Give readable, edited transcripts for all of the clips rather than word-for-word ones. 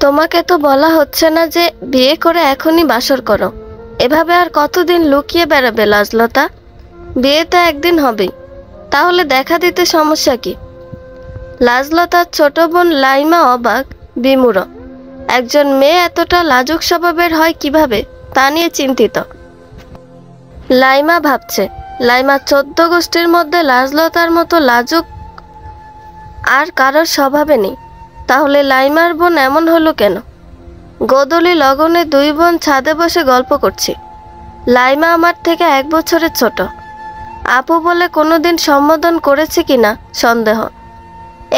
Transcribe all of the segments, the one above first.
তোমাকে তো বলা হচ্ছে না যে বিয়ে করে এখনই বাসর করো? এভাবে আর কতদিন লুকিয়ে বেড়াবে লাজলতা? বিয়ে তো একদিন হবেই, তাহলে দেখা দিতে সমস্যা কি? লাজলতার ছোট বোন লাইমা অবাক, বিমূঢ়। একজন মেয়ে এতটা লাজুক স্বভাবের হয় কিভাবে তা নিয়ে চিন্তিত। লাইমা ভাবছে, লাইমা 14 গোষ্ঠীর মধ্যে লাজলতার মতো লাজুক আর কারোর স্বভাবে নেই। তাহলে লাইমার বোন এমন হলো কেন? গোধূলি লগনে দুই বোন ছাদে বসে গল্প করছি। লাইমা আমার থেকে 1 বছরের ছোট। আপু বলে কোনোদিন সম্বোধন করেছে কিনা সন্দেহ।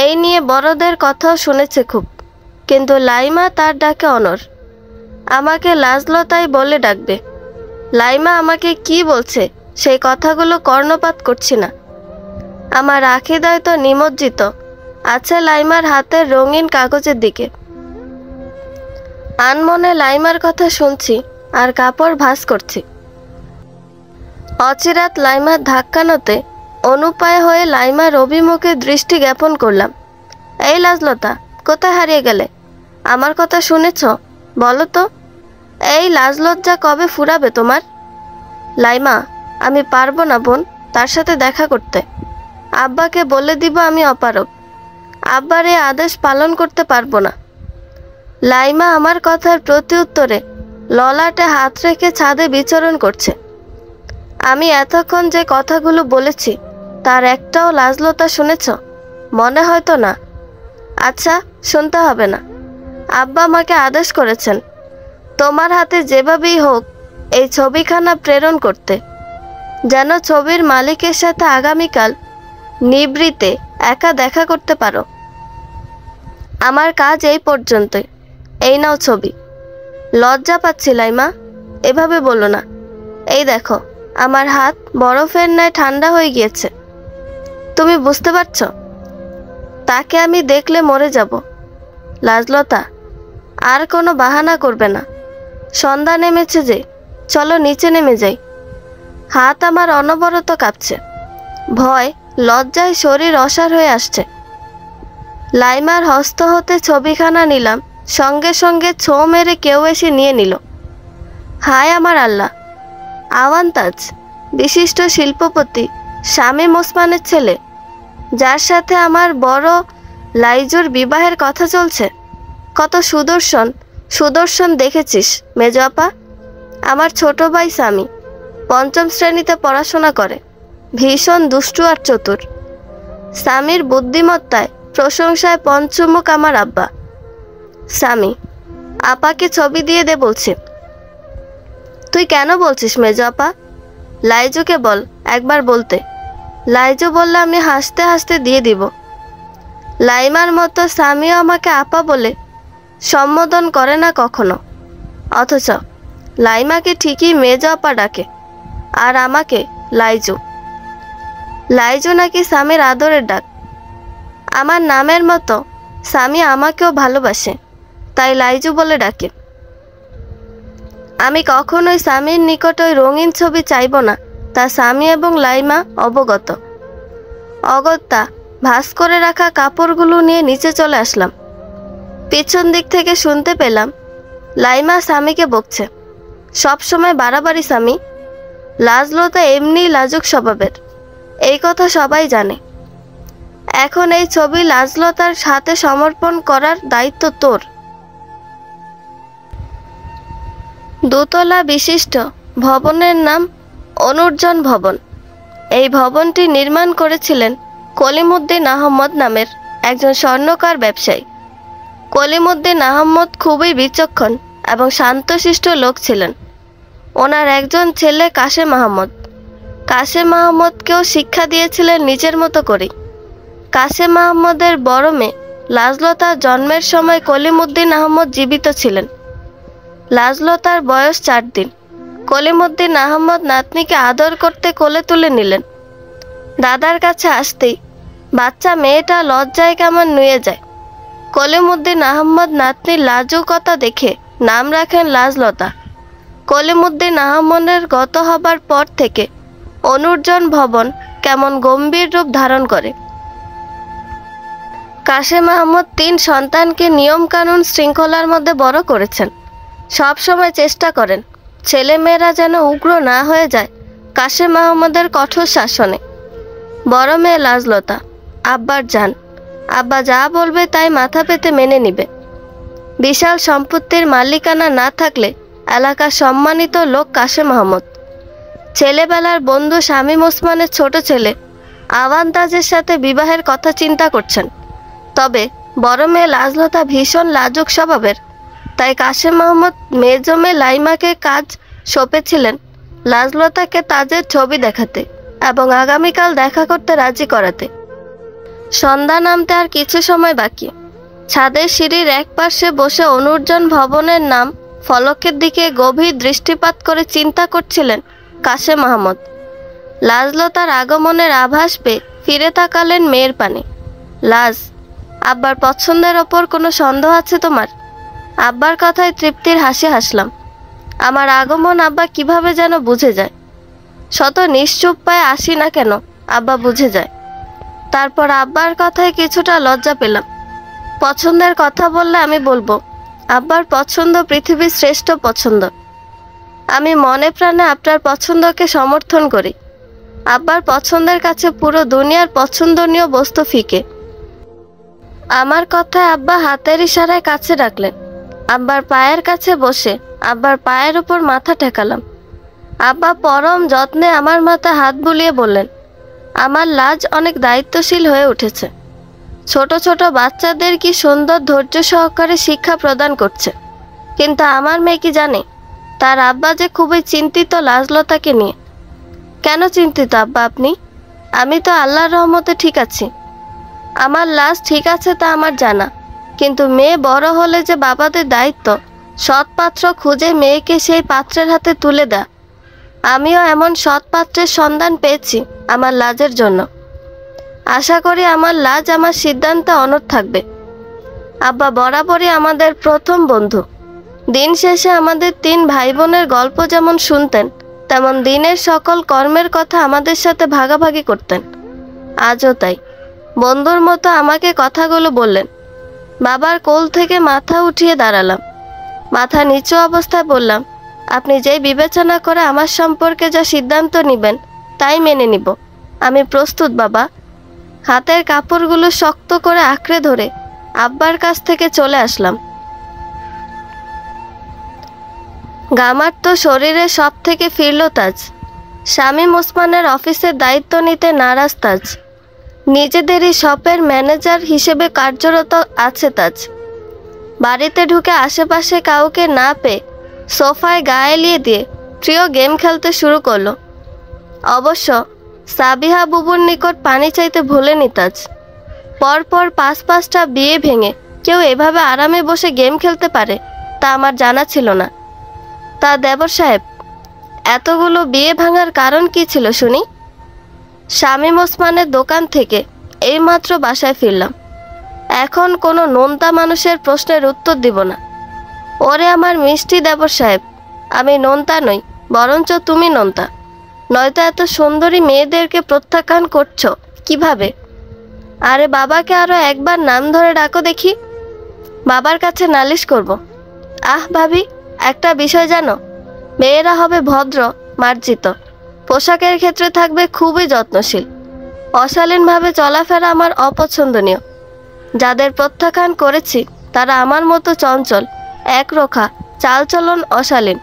এই নিয়ে বড়দের কথাও শুনেছে খুব, কিন্তু লাইমা তার ডাকে অনড়। আমাকে লাজলতাই বলে ডাকবে। লাইমা আমাকে কি বলছে সেই কথাগুলো কর্ণপাত করছি না। আমার আখিদায় তো নিমজ্জিত আছে লাইমার হাতের রঙিন কাগজের দিকে। আনমনে লাইমার কথা শুনছি আর কাপড় ভাঁজ করছি। অচিরাত লাইমার ধাক্কানোতে অনুপায় হয়ে লাইমার অভিমুখে দৃষ্টি জ্ঞাপন করলাম। এই লাজলতা, কোথায় হারিয়ে গেলে? আমার কথা শুনেছ? বলো তো, এই লাজলজ্জা কবে ফুরাবে তোমার? লাইমা, আমি পারবো না বোন তার সাথে দেখা করতে। আব্বাকে বলে দিব আমি অপারগ। আব্বার এই আদেশ পালন করতে পারবো না। লাইমা আমার কথার প্রতি উত্তরে ললাটে হাত রেখে ছাদে বিচরণ করছে। আমি এতক্ষণ যে কথাগুলো বলেছি তার একটাও লাজলতা শুনেছ? মনে হয়তো না। আচ্ছা, শুনতে হবে না। আব্বা আমাকে আদেশ করেছেন তোমার হাতে যেভাবেই হোক এই ছবিখানা প্রেরণ করতে, যেন ছবির মালিকের সাথে আগামীকাল নিভৃতে একা দেখা করতে পারো। আমার কাজ এই পর্যন্তই। এই নাও ছবি। লজ্জা পাচ্ছি লাইমা, এভাবে বলো না। এই দেখো, আমার হাত বরফের ন্যায় ঠান্ডা হয়ে গিয়েছে। তুমি বুঝতে পারছো? তাকে আমি দেখলে মরে যাব। লাজলতা, আর কোনো বাহানা করবে না। সন্ধ্যা নেমেছে যে, চলো নিচে নেমে যাই। হাত আমার অনবরত কাঁপছে। ভয় লজ্জায় শরীর অসাড় হয়ে আসছে। লাইমার হস্ত হতে ছবিখানা নিলাম, সঙ্গে সঙ্গে ছো মেরে কেউ এসে নিয়ে নিল। হায় আমার আল্লাহ! আওয়ান্তাজ, বিশিষ্ট শিল্পপতি শামীম ওসমানের ছেলে, যার সাথে আমার বড় লাইজুর বিবাহের কথা চলছে। কত সুদর্শন সুদর্শন দেখেছিস মেজো আপা? আমার ছোট ভাই স্বামী 5ম শ্রেণীতে পড়াশোনা করে, ভীষণ দুষ্টু আর চতুর। স্বামীর বুদ্ধিমত্তায় প্রশংসায় পঞ্চমুখ আমার আব্বা। স্বামী, আপাকে ছবি দিয়ে দে বলছে। তুই কেন বলছিস মেজো আপা? লাইজুকে বল একবার বলতে। লাইজু বললে আমি হাসতে হাসতে দিয়ে দিব। লাইমার মতো স্বামীও আমাকে আপা বলে সম্বোধন করে না কখনো, অথচ লাইমাকে ঠিকই মেজো আপা ডাকে, আর আমাকে লাইজু। লাইজু নাকি স্বামীর আদরের ডাক। আমার নামের মতো স্বামী আমাকেও ভালোবাসে, তাই লাইজু বলে ডাকে। আমি কখনোই স্বামীর নিকট ওই রঙিন ছবি চাইব না, তা স্বামী এবং লাইমা অবগত। অগত্যা ভাঁজ করে রাখা কাপড়গুলো নিয়ে নিচে চলে আসলাম। পিছন দিক থেকে শুনতে পেলাম লাইমা স্বামীকে বকছে, সবসময় বাড়াবাড়ি স্বামী। লাজলতা এমনি লাজুক স্বভাবের, এই কথা সবাই জানে। এখন এই ছবি লাজলতার হাতে সমর্পণ করার দায়িত্ব তোর। দোতলা বিশিষ্ট ভবনের নাম অনুর্জন ভবন। এই ভবনটি নির্মাণ করেছিলেন কলিমুদ্দিন আহমদ নামের একজন স্বর্ণকার ব্যবসায়ী। কলিমুদ্দিন আহমদ খুবই বিচক্ষণ এবং শান্তশিষ্ট লোক ছিলেন। ওনার একজন ছেলে কাশেম আহমদ। কাশেম আহমদকেও শিক্ষা দিয়েছিলেন নিজের মতো করেই। কাশেম আহমদের বড় মেয়ে লাজলতার জন্মের সময় কলিমুদ্দিন আহমদ জীবিত ছিলেন। লাজলতার বয়স 4 দিন। কলিমুদ্দিন আহমদ নাতনিকে আদর করতে কোলে তুলে নিলেন। দাদার কাছে আসতেই বাচ্চা মেয়েটা লজ্জায় কেমন নুয়ে যায়। কলিমুদ্দিন আহমদ নাতনির লাজুকতা দেখে নাম রাখেন লাজলতা। কলিমুদ্দিন আহমদের গত হবার পর থেকে অনুর্জন ভবন কেমন গম্ভীর রূপ ধারণ করে। কাশেম আহমদ 3 সন্তানকে নিয়ম কানুন শৃঙ্খলার মধ্যে বড় করেছেন। সব সময় চেষ্টা করেন ছেলেমেয়েরা যেন উগ্র না হয়ে যায় কাশেম আহমদের কঠোর শাসনে। বড় মেয়ে লাজলতা আব্বার জান, আব্বা যা বলবে তাই মাথা পেতে মেনে নিবে। বিশাল সম্পত্তির মালিকানা না থাকলে এলাকার সম্মানিত লোক কাশেম আহমদ। ছেলেবেলার বন্ধু শামীম ওসমানের ছোট ছেলে আওয়ান্তাজের সাথে বিবাহের কথা চিন্তা করছেন। তবে বড় মেয়ে লাজলতা ভীষণ লাজুক স্বভাবের, তাই কাশেম আহমদ মেজ মেয়ে লাইমাকে কাজ সঁপেছিলেন লাজলতাকে তাজের ছবি দেখাতে এবং আগামীকাল দেখা করতে রাজি করাতে। সন্ধ্যা নামতে আর কিছু সময় বাকি। ছাদের সিঁড়ির এক পাশে বসে অনুর্জন ভবনের নাম ফলকের দিকে গভীর দৃষ্টিপাত করে চিন্তা করছিলেন কাশেম আহমদ। লাজলতার আগমনের আভাস পেয়ে ফিরে তাকালেন মেয়ের পানে। লাজ, আব্বার পছন্দের ওপর কোনো সন্দেহ আছে তোমার? আব্বার কথায় তৃপ্তির হাসি হাসলাম। আমার আগমন আব্বা কিভাবে যেন বুঝে যায়। শত নিশ্চুপ পায়ে আসি না কেন আব্বা বুঝে যায়। তারপর আব্বার কথায় কিছুটা লজ্জা পেলাম। পছন্দের কথা বললে আমি বলবো আব্বার পছন্দ পৃথিবীর শ্রেষ্ঠ পছন্দ। আমি মনে প্রাণে আপনার পছন্দকে সমর্থন করি। আব্বার পছন্দের কাছে পুরো দুনিয়ার পছন্দনীয় বস্তু ফিকে। আমার কথায় আব্বা হাতের ইশারায় কাছে রাখলেন। আব্বার পায়ের কাছে বসে আব্বার পায়ের উপর মাথা ঠেকালাম। আব্বা পরম যত্নে আমার মাথায় হাত বুলিয়ে বললেন, আমার লাজ অনেক দায়িত্বশীল হয়ে উঠেছে। ছোট ছোট বাচ্চাদের কি সুন্দর ধৈর্য সহকারে শিক্ষা প্রদান করছে। কিন্তু আমার মেয়ে কি জানে তার আব্বা যে খুবই চিন্তিত লাজলতাকে নিয়ে। কেন চিন্তিত আব্বা আপনি? আমি তো আল্লাহর রহমতে ঠিক আছি। আমার লাজ ঠিক আছে তা আমার জানা, কিন্তু মেয়ে বড় হলে যে বাবাদের দায়িত্ব সৎ পাত্র খুঁজে মেয়েকে সেই পাত্রের হাতে তুলে দেয়া। আমিও এমন সৎ পাত্রের সন্ধান পেয়েছি আমার লাজের জন্য। আশা করি আমার লাজ আমার সিদ্ধান্তে অনড় থাকবে। আব্বা বরাবরই আমাদের প্রথম বন্ধু। দিন শেষে আমাদের 3 ভাই বোনের গল্প যেমন শুনতেন, তেমন দিনের সকল কর্মের কথা আমাদের সাথে ভাগাভাগি করতেন। আজও তাই বন্ধুর মতো আমাকে কথাগুলো বললেন। বাবার কোল থেকে মাথা উঠিয়ে দাঁড়ালাম। মাথা নিচু অবস্থায় বললাম, আপনি যেই বিবেচনা করে আমার সম্পর্কে যা সিদ্ধান্ত নেবেন তাই মেনে নিব। আমি প্রস্তুত বাবা। হাতের কাপড়গুলো শক্ত করে আঁকড়ে ধরে আব্বার কাছ থেকে চলে আসলাম। গামার তো শরীরে সব থেকে ফিরল তাজ। শামীম ওসমানের অফিসের দায়িত্ব নিতে নারাজ তাজ। নিজেদেরই শপের ম্যানেজার হিসেবে কার্যরত আছে তাজ। বাড়িতে ঢুকে আশেপাশে কাউকে না পেয়ে সোফায় গা এলিয়ে দিয়ে প্রিয় গেম খেলতে শুরু করলো। অবশ্য সাবিহা বুবুর নিকট পানি চাইতে ভুলেনি তাজ। পরপর 5-5টা বিয়ে ভেঙে কেউ এভাবে আরামে বসে গেম খেলতে পারে তা আমার জানা ছিল না। তা দেবর সাহেব, এতগুলো বিয়ে ভাঙার কারণ কি ছিল শুনি? শামীম ওসমানের দোকান থেকে এইমাত্র বাসায় ফিরলাম। এখন কোনো নোনতা মানুষের প্রশ্নের উত্তর দিব না। ওরে আমার মিষ্টি দেবর সাহেব, আমি নোনতা নই, বরঞ্চ তুমি নোনতা। নয়তো এত সুন্দরী মেয়েদেরকে প্রত্যাখ্যান করছো কিভাবে? আরে বাবাকে আরো একবার নাম ধরে ডাকো দেখি। বাবার কাছে নালিশ করব। আহ ভাবি, একটা বিষয় জানো, মেয়েরা হবে ভদ্র মার্জিত, পোশাকের ক্ষেত্রে থাকবে খুবই যত্নশীল। অশালীনভাবে চলাফেরা আমার অপছন্দনীয়। যাদের প্রত্যাখ্যান করেছি তারা আমার মতো চঞ্চল, একরোখা, চালচলন অশালীন।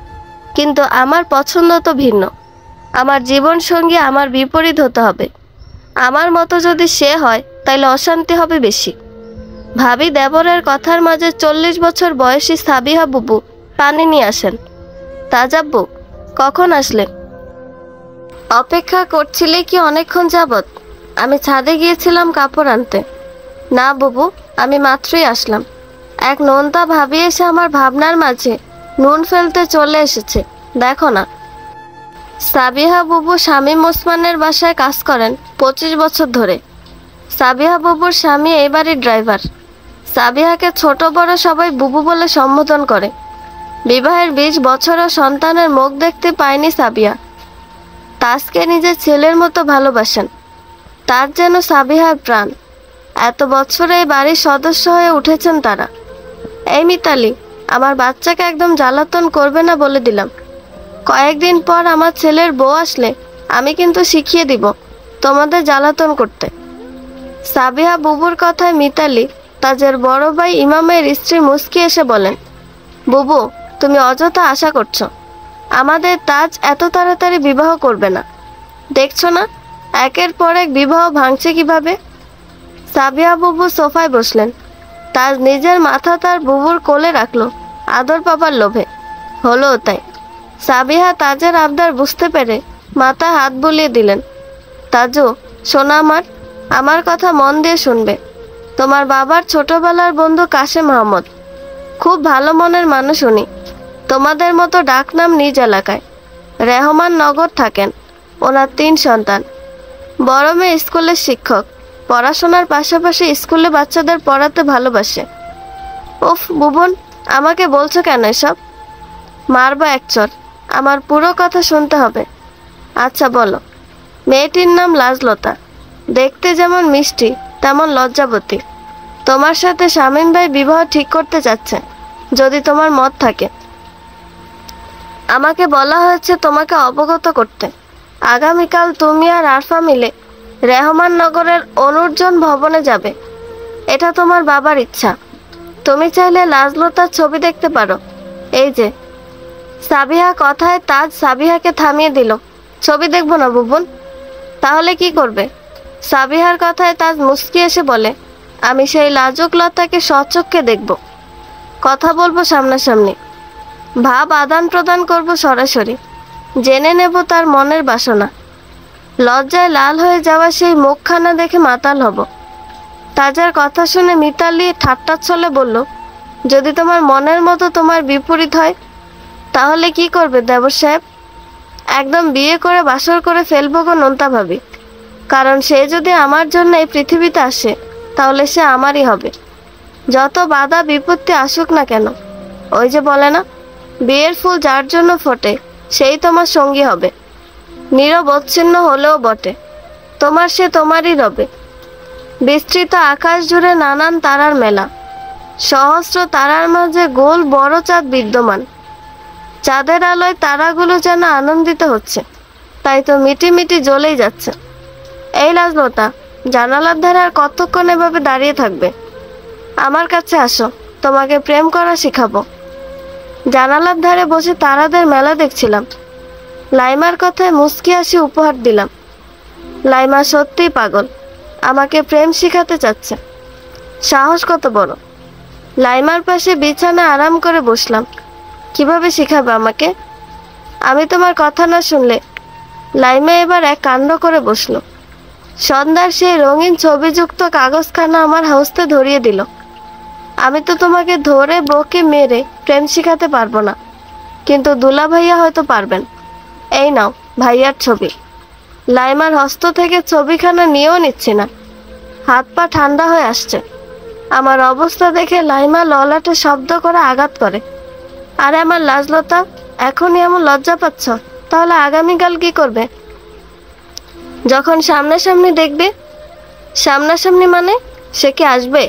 কিন্তু আমার পছন্দ তো ভিন্ন। আমার জীবনসঙ্গী আমার বিপরীত হতে হবে। আমার মতো যদি সে হয় তাইলে অশান্তি হবে বেশি। ভাবি দেবরের কথার মাঝে 40 বছর বয়সী সাবিহা বুবু পানি নিয়ে আসেন। তাজাব্বু, কখন আসলে? অপেক্ষা করছিলে কি অনেকক্ষণ যাবত? আমি ছাদে গিয়েছিলাম কাপড় আনতে। না বুবু, আমি মাত্রই আসলাম। এক নোনতা ভাবি এসে আমার ভাবনার মাঝে নুন ফেলতে চলে এসেছে, দেখো না। সাবিহা বুবু শামীম ওসমানের বাসায় কাজ করেন 25 বছর ধরে। সাবিহা বুবুর স্বামী এই বাড়ির ড্রাইভার। সাবিহাকে ছোট বড় সবাই বুবু বলে সম্বোধন করে। বিবাহের 20 বছরও সন্তানের মুখ দেখতে পায়নি সাবিহা। তাজকে নিজের ছেলের মতো ভালোবাসেন। তার যেন সাবিহার প্রাণ। এত বছরে এই বাড়ির সদস্য হয়ে উঠেছেন তারা। এই মিতালি, আমার বাচ্চাকে একদম জ্বালাতন করবে না বলে দিলাম। কয়েকদিন পর আমার ছেলের বউ আসলে আমি কিন্তু শিখিয়ে দিব তোমাদের জ্বালাতন করতে। সাবিহা বুবুর কথায় মিতালি তাজের বড় ভাই ইমামের স্ত্রী মুস্কি এসে বলেন, বুবু, তুমি অযথা আশা করছো। আমাদের তাজ এত তাড়াতাড়ি বিবাহ করবে না। দেখছো না একের পর এক বিবাহ ভাঙছে কিভাবে। সাবিহা বুবু সোফায় বসলেন। তাজ নিজের মাথা তার বুবুর কোলে রাখলো আদর পাবার লোভে। হলো তাই। সাবিহা তাজের আবদার বুঝতে পেরে মাথায় হাত বুলিয়ে দিলেন। তাজু, শোনা আমার কথা মন দিয়ে শুনবে। তোমার বাবার ছোটবেলার বন্ধু কাশেম আহমদ, খুব ভালো মনের মানুষ উনি। তোমাদের মতো ডাকনাম নিজ এলাকায় রেহমান নগর থাকেন। ওনার 3 সন্তান। বড় মেয়ে স্কুলের শিক্ষক, পড়াশোনার পাশাপাশি স্কুলে বাচ্চাদের পড়াতে ভালোবাসে। উফ বুবন, আমাকে বলছো কেন এসব? মারবা এক চর, আমার পুরো কথা শুনতে হবে। আচ্ছা বলো। মেয়েটির নাম লাজলতা, দেখতে যেমন মিষ্টি তেমন লজ্জাবতী। তোমার সাথে শামীম ভাই বিবাহ ঠিক করতে চাচ্ছে, যদি তোমার মত থাকে। আমাকে বলা হয়েছে তোমাকে অবগত করতে। আগামীকাল তুমি আর আরফা মিলে রেহমান নগরের অনুর্জন ভবনে যাবে। এটা তোমার বাবার ইচ্ছা। তুমি চাইলে লাজলতার ছবি দেখতে পারো। এই যে। সাবিহা কথায় তাজ সাবিহাকে থামিয়ে দিল। ছবি দেখবো না বুবুন। তাহলে কি করবে? সাবিহার কথায় তাজ মুস্কি এসে বলে, আমি সেই লাজুক লতাকে সচক্ষে দেখব, কথা বলবো সামনাসামনি, ভাব আদান প্রদান করব সরাসরি, জেনে নেব তার মনের বাসনা। লজ্জায় লাল হয়ে যাওয়া সেই মুখখানা দেখে মাতাল হব। তাজের কথা শুনে মিতালি ঠাট্টাচ্ছলে বলল, যদি তোমার মনের মতো তোমার বিপরীত হয় তাহলে কি করবে দেবর সাহেব? একদম বিয়ে করে বাসর করে ফেলবো গো নোনতা ভাবি। কারণ সে যদি আমার জন্য এই পৃথিবীতে আসে তাহলে সে আমারই হবে, যত বাধা বিপত্তি আসুক না কেন। ওই যে বলে না, বিয়ের ফুল যার জন্য ফোটে সেই তোমার সঙ্গী হবে, নিরবচ্ছিন্ন হলেও বটে। তোমার সে তোমারই রবে। বিস্তৃত আকাশ জুড়ে নানান তারার মেলা, সহস্র তারার মাঝে গোল বড় চাঁদ বিদ্যমান। চাঁদের আলোয় তারাগুলো যেন আনন্দিত হচ্ছে, তাই তো মিটি মিটি জ্বলেই যাচ্ছে। এই লাজলতা, জানালার ধারে আর কতক্ষণ এভাবে দাঁড়িয়ে থাকবে? আমার কাছে আসো, তোমাকে প্রেম করা শিখাবো। জানালার ধারে বসে তারাদের মেলা দেখছিলাম। লাইমার কথায় মুস্কি হাসি উপহার দিলাম। লাইমা সত্যিই পাগল, আমাকে প্রেম শিখাতে চাচ্ছে। সাহস কত বড়! লাইমার পাশে বিছানায় আরাম করে বসলাম। কিভাবে শিখাবে আমাকে? আমি তোমার কথা না শুনলে। লাইমা এবার এক কাণ্ড করে বসলো। সন্ধ্যার সেই রঙিন ছবিযুক্ত কাগজখানা আমার হস্তে ধরিয়ে দিল। আমি তো তোমাকে ধরে বকে মেরে প্রেম শিখাতে পারবো না, কিন্তু দুলা ভাইয়া হয়তো পারবেন। এই নাও ভাইয়ার ছবি। লাইমার হস্ত থেকে ছবিখানা নিয়েও নিচ্ছি না, হাত পা ঠান্ডা হয়ে আসছে। আমার অবস্থা দেখে লাইমা ললাটে শব্দ করে আঘাত করে। আরে আমার লাজলতা, এখনই এমন লজ্জা পাচ্ছ, তাহলে আগামীকাল কি করবে? যখন সামনাসামনি দেখবে। সামনাসামনি মানে সে কি আসবে?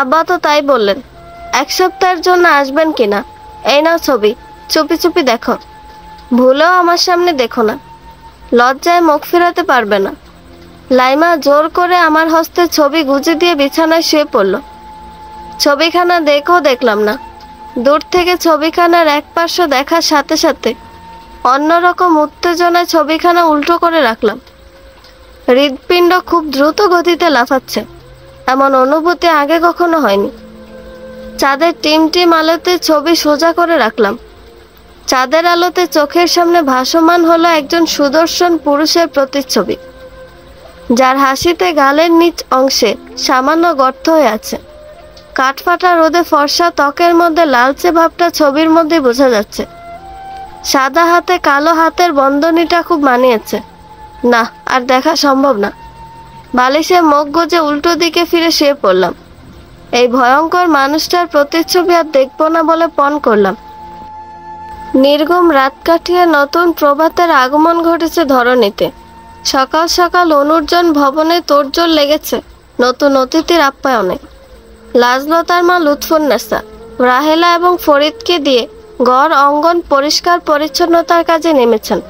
আব্বা তো তাই বললেন। 1 সপ্তাহের জন্য আসবেন কিনা। এই নাও ছবি, চুপি চুপি দেখো, ভুলেও আমার সামনে দেখো না, লজ্জায় মুখ ফেরাতে পারবে না। লাইমা জোর করে আমার হস্তে ছবি গুজে দিয়ে বিছানায় শুয়ে পড়ল। ছবিখানা দেখলাম না। দূর থেকে ছবিখানার এক পার্শ্ব দেখার সাথে সাথে অন্যরকম উত্তেজনায় ছবিখানা উল্টো করে রাখলাম। হৃৎপিণ্ড খুব দ্রুত গতিতে লাফাচ্ছে, এমন অনুভূতি আগে কখনো হয়নি। চাঁদের টিমটিম আলোতে ছবি সোজা করে রাখলাম। চাঁদের আলোতে চোখের সামনে ভাসমান হলো একজন সুদর্শন পুরুষের প্রতিচ্ছবি, যার হাসিতে গালের নিচ অংশে সামান্য গর্ত হয়ে আছে। কাঠফাটা রোদে ফর্সা ত্বকের মধ্যে লালচে ভাবটা ছবির মধ্যে বোঝা যাচ্ছে। সাদা হাতে কালো হাতের বন্ধনীটা খুব মানিয়েছে। না, আর দেখা সম্ভব না। বালিশে মুখ গুজে উল্টো দিকে ফিরে শুয়ে পড়লাম। এই ভয়ঙ্কর মানুষটার প্রতিচ্ছবি আর দেখবো না বলে পণ করলাম। নির্ঘুম রাত কাটিয়ে নতুন প্রভাতের আগমন ঘটেছে ধরণীতে। সকাল সকাল অনুর্জন ভবনে তোড়জোড় লেগেছে। নতুন অতিথির আপ্যায়নে। লাজলতার মা লুৎফুন্নেসা রাহেলা এবং ফরিদকে দিয়ে ঘর অঙ্গন পরিষ্কার পরিচ্ছন্নতার কাজে নেমেছেন।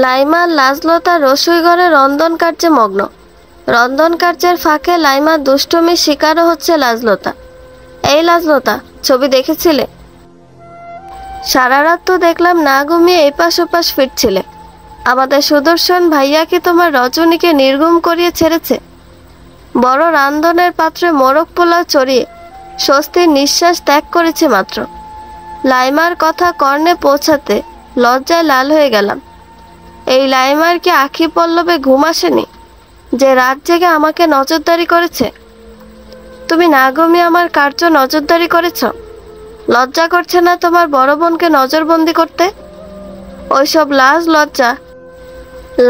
লাইমা লাজলতা রসুই ঘরে রন্ধন কার্যে মগ্ন। রন্ধন কার্যের ফাঁকে লাইমা দুষ্টুমির শিকারও হচ্ছে লাজলতা। এই লাজলতা, ছবি দেখেছিলে? সারা রাত তো দেখলাম না ঘুমিয়ে এপাশ ওপাশ ফিরছিলে। আমাদের সুদর্শন ভাইয়া কি তোমার রজনীকে নির্গুম করিয়ে ছেড়েছে? বড় রান্ধনের পাত্রে মোরগ পোলাও চড়িয়ে স্বস্তির নিঃশ্বাস ত্যাগ করেছে মাত্র। লাইমার কথা কর্ণে পৌঁছাতে লজ্জায় লাল হয়ে গেলাম। এই লাইমার কি আখি পল্লবে ঘুম আসেনি যে রাত জেগে আমাকে নজরদারি করেছে? তুমি না ঘুমিয়ে আমার কার্য নজরদারি করেছ? লজ্জা করছে না তোমার বড় বোনকে নজরবন্দি করতে? ওইসব লাজ লজ্জা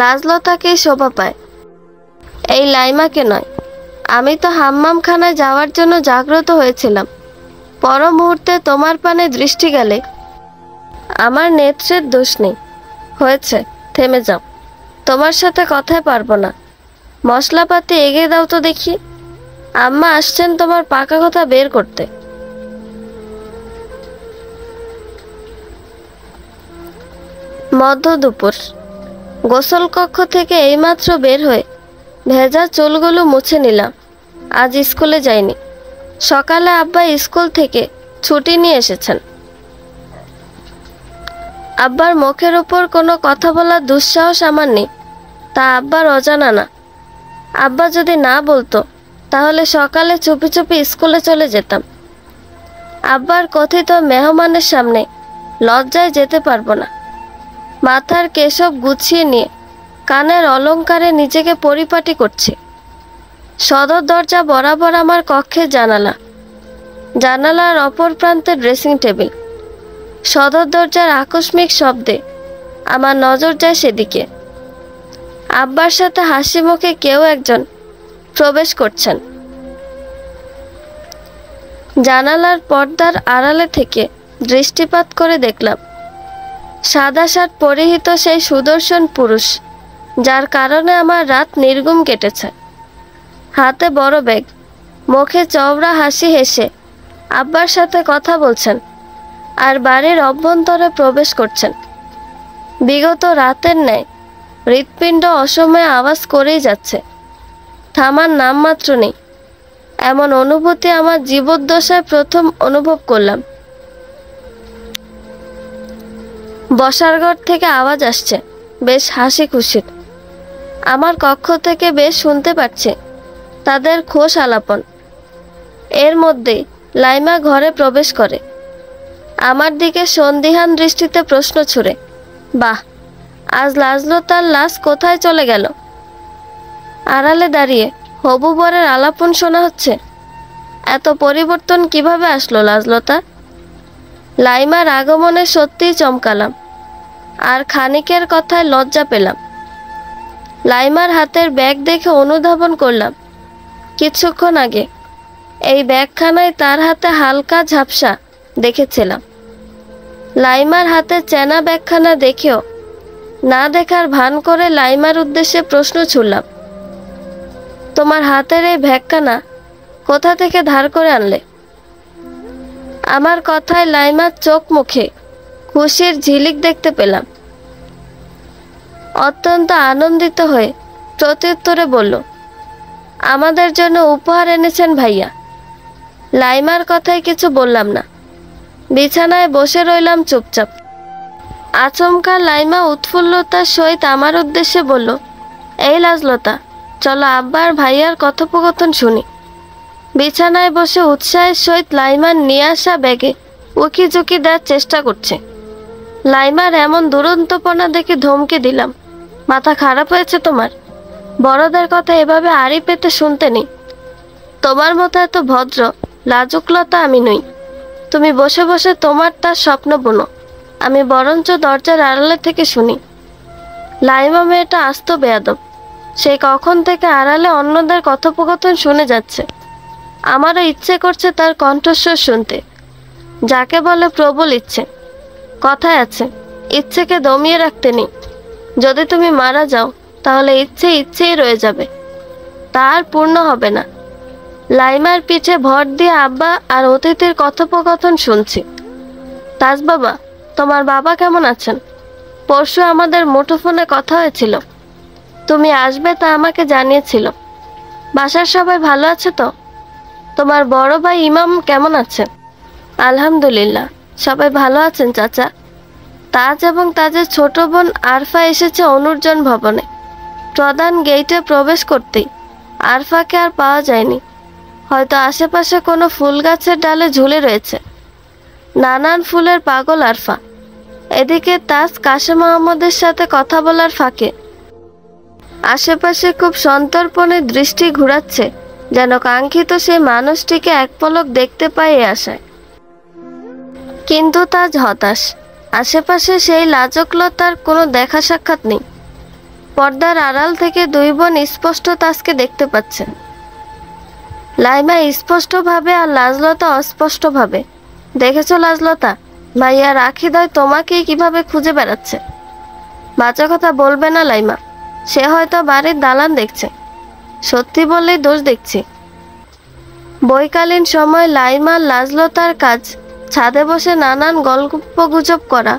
লাজলতাকেই শোভা পায়, এই লাইমাকে নয়। আমি তো হাম্মামখানায় যাওয়ার জন্য জাগ্রত হয়েছিলাম। পর মুহূর্তে তোমার পানে দৃষ্টি গেলে আমার নেত্রের দোষ নেই। হয়েছে, থেমে যাও। তোমার সাথে কথায় পারবো না। মশলাপাতি এগিয়ে দাও তো দেখি। আম্মা আসছেন তোমার পাকা কথা বের করতে। মধ্য দুপুর। গোসল কক্ষ থেকে এইমাত্র বের হয়ে ভেজা চুলগুলো মুছে নিলাম। আজ স্কুলে যাইনি। সকালে আব্বা স্কুল থেকে ছুটি নিয়ে এসেছেন। আব্বার মুখের উপর কোনো কথা বলার দুঃসাহস আমার নেই, তা আব্বার অজানা না। আব্বা যদি না বলতো তাহলে সকালে চুপি চুপি স্কুলে চলে যেতাম। আব্বার কথিত মেহমানের সামনে লজ্জায় যেতে পারবো না। মাথার কেশব গুছিয়ে নিয়ে কানের অলংকারে নিজেকে পরিপাটি করছি। সদর দরজা বরাবর আমার কক্ষের জানালা, জানালার অপর প্রান্তে ড্রেসিং টেবিল। সদর দরজার আকস্মিক শব্দে আমার নজর যায় সেদিকে। আব্বার সাথে হাসি মুখে কেউ একজন প্রবেশ করছেন। জানালার পর্দার আড়ালে থেকে দৃষ্টিপাত করে দেখলাম সাদা শার্ট পরিহিত সেই সুদর্শন পুরুষ, যার কারণে আমার রাত নির্ঘুম কেটেছে। হাতে বড় ব্যাগ, মুখে চওড়া হাসি হেসে আব্বার সাথে কথা বলছেন আর বাড়ির অভ্যন্তরে প্রবেশ করছেন। বিগত রাতের ন্যায় হৃৎপিণ্ড অসময়ে আওয়াজ করেই যাচ্ছে, থামার নামমাত্র নেই। এমন অনুভূতি আমার জীবদ্দশায় প্রথম অনুভব করলাম। বসার ঘর থেকে আওয়াজ আসছে, বেশ হাসি খুশির। আমার কক্ষ থেকে বেশ শুনতে পাচ্ছে তাদের খোশ আলাপন। এর মধ্যেই লাইমা ঘরে প্রবেশ করে, আমার দিকে সন্দিহান দৃষ্টিতে প্রশ্ন ছুড়ে, বাহ, আজ লাজলতার লাশ কোথায় চলে গেল? আড়ালে দাঁড়িয়ে হবু বরের আলাপন শোনা হচ্ছে। এত পরিবর্তন কিভাবে আসলো লাজলতা? লাইমার আগমনে সত্যিই চমকালাম, আর খানিকের কথায় লজ্জা পেলাম। লাইমার হাতের ব্যাগ দেখে অনুধাবন করলাম কিছুক্ষণ আগে এই ব্যাগখানায় তার হাতে হালকা ঝাপসা দেখেছিলাম। লাইমার হাতে চেনা ব্যাগখানা দেখেও না দেখার ভান করে লাইমার উদ্দেশ্যে প্রশ্ন ছুড়লাম, তোমার হাতের এই ব্যাগখানা কোথা থেকে ধার করে আনলে? আমার কথায় লাইমার চোখ মুখে খুশির ঝিলিক দেখতে পেলাম। অত্যন্ত আনন্দিত হয়ে প্রত্যুত্তরে বলল, আমাদের জন্য উপহার এনেছেন ভাইয়া। লাইমার কথায় কিছু বললাম না, বিছানায় বসে রইলাম চুপচাপ। আচমকা লাইমা উৎফুল্লতার সহিত আমার উদ্দেশ্যে বলল, এই লাজলতা, চলো আব্বার ভাইয়ার কথোপকথন শুনি। বিছানায় বসে উৎসাহের সহিত লাইমার নিয়ে আসা ব্যাগে উকি ঝুঁকি দেওয়ার চেষ্টা করছে। লাইমার এমন দুরন্তপনা দেখে ধমকে দিলাম, মাথা খারাপ হয়েছে তোমার? বড়দের কথা এভাবে আড়ি পেতে শুনতে নেই। তোমার মতো এত ভদ্র লাজুকলতা আমি নই। তুমি বসে বসে তোমার তার স্বপ্ন বুনো, আমি বরঞ্চ দরজার আড়ালে থেকে শুনি। লাইমা মেয়েটা আস্ত বেয়াদব। সে কখন থেকে আড়ালে অন্যদের কথোপকথন শুনে যাচ্ছে। আমারও ইচ্ছে করছে তার কণ্ঠস্বর শুনতে, যাকে বলে প্রবল ইচ্ছে। কথায় আছে, ইচ্ছেকে দমিয়ে রাখতে নেই। যদি তুমি মারা যাও তাহলে ইচ্ছে ইচ্ছেই রয়ে যাবে। তা আর পূর্ণ হবে না। লাইমার পিঠে ভর দিয়ে আব্বা আর অতিথির কথোপকথন শুনছি। তাজ বাবা, তোমার বাবা কেমন আছেন? পরশু আমাদের মুঠোফোনে কথা হয়েছিল, তুমি আসবে তা আমাকে জানিয়েছিল। বাসার সবাই ভালো আছে তো? তোমার বড় ভাই ইমাম কেমন আছে? আলহামদুলিল্লাহ, সবাই ভালো আছেন চাচা। তাজ এবং তাজের ছোট বোন আরফা এসেছে অনুর্জন ভবনে। প্রধান গেইটে প্রবেশ করতেই আরফাকে আর পাওয়া যায়নি। হয়তো আশেপাশে কোনো ফুল গাছের ডালে ঝুলে রয়েছে। নানান ফুলের পাগল আরফা। এদিকে তাজ কাশেম আহমদের সাথে কথা বলার ফাঁকে আশেপাশে খুব সন্তর্পণে দৃষ্টি ঘুরাচ্ছে, যেন কাঙ্ক্ষিত সেই মানুষটিকে এক পলক দেখতে পায় এ আশায়। কিন্তু তাজ হতাশ। আশেপাশে সেই লাজকলতার কোনো দেখা সাক্ষাৎ নেই। পর্দার আড়াল থেকে দুই বোন স্পষ্ট তাজকে দেখতে পাচ্ছে। লাইমা স্পষ্টভাবে আর লাজলতা অস্পষ্টভাবে। দেখেছো লাজলতা, ভাইয়া রাখিদয় তোমাকেই কিভাবে খুঁজে বেড়াচ্ছে। বাচ্চা কথা বলবে না লাইমা, সে হয়তো বাড়ির দালান দেখছে। সত্যি বললেই দোষ দেখছি। বৈকালীন সময় লাইমা লাজলতার কাজ ছাদে বসে নানান গল্পগুজব করা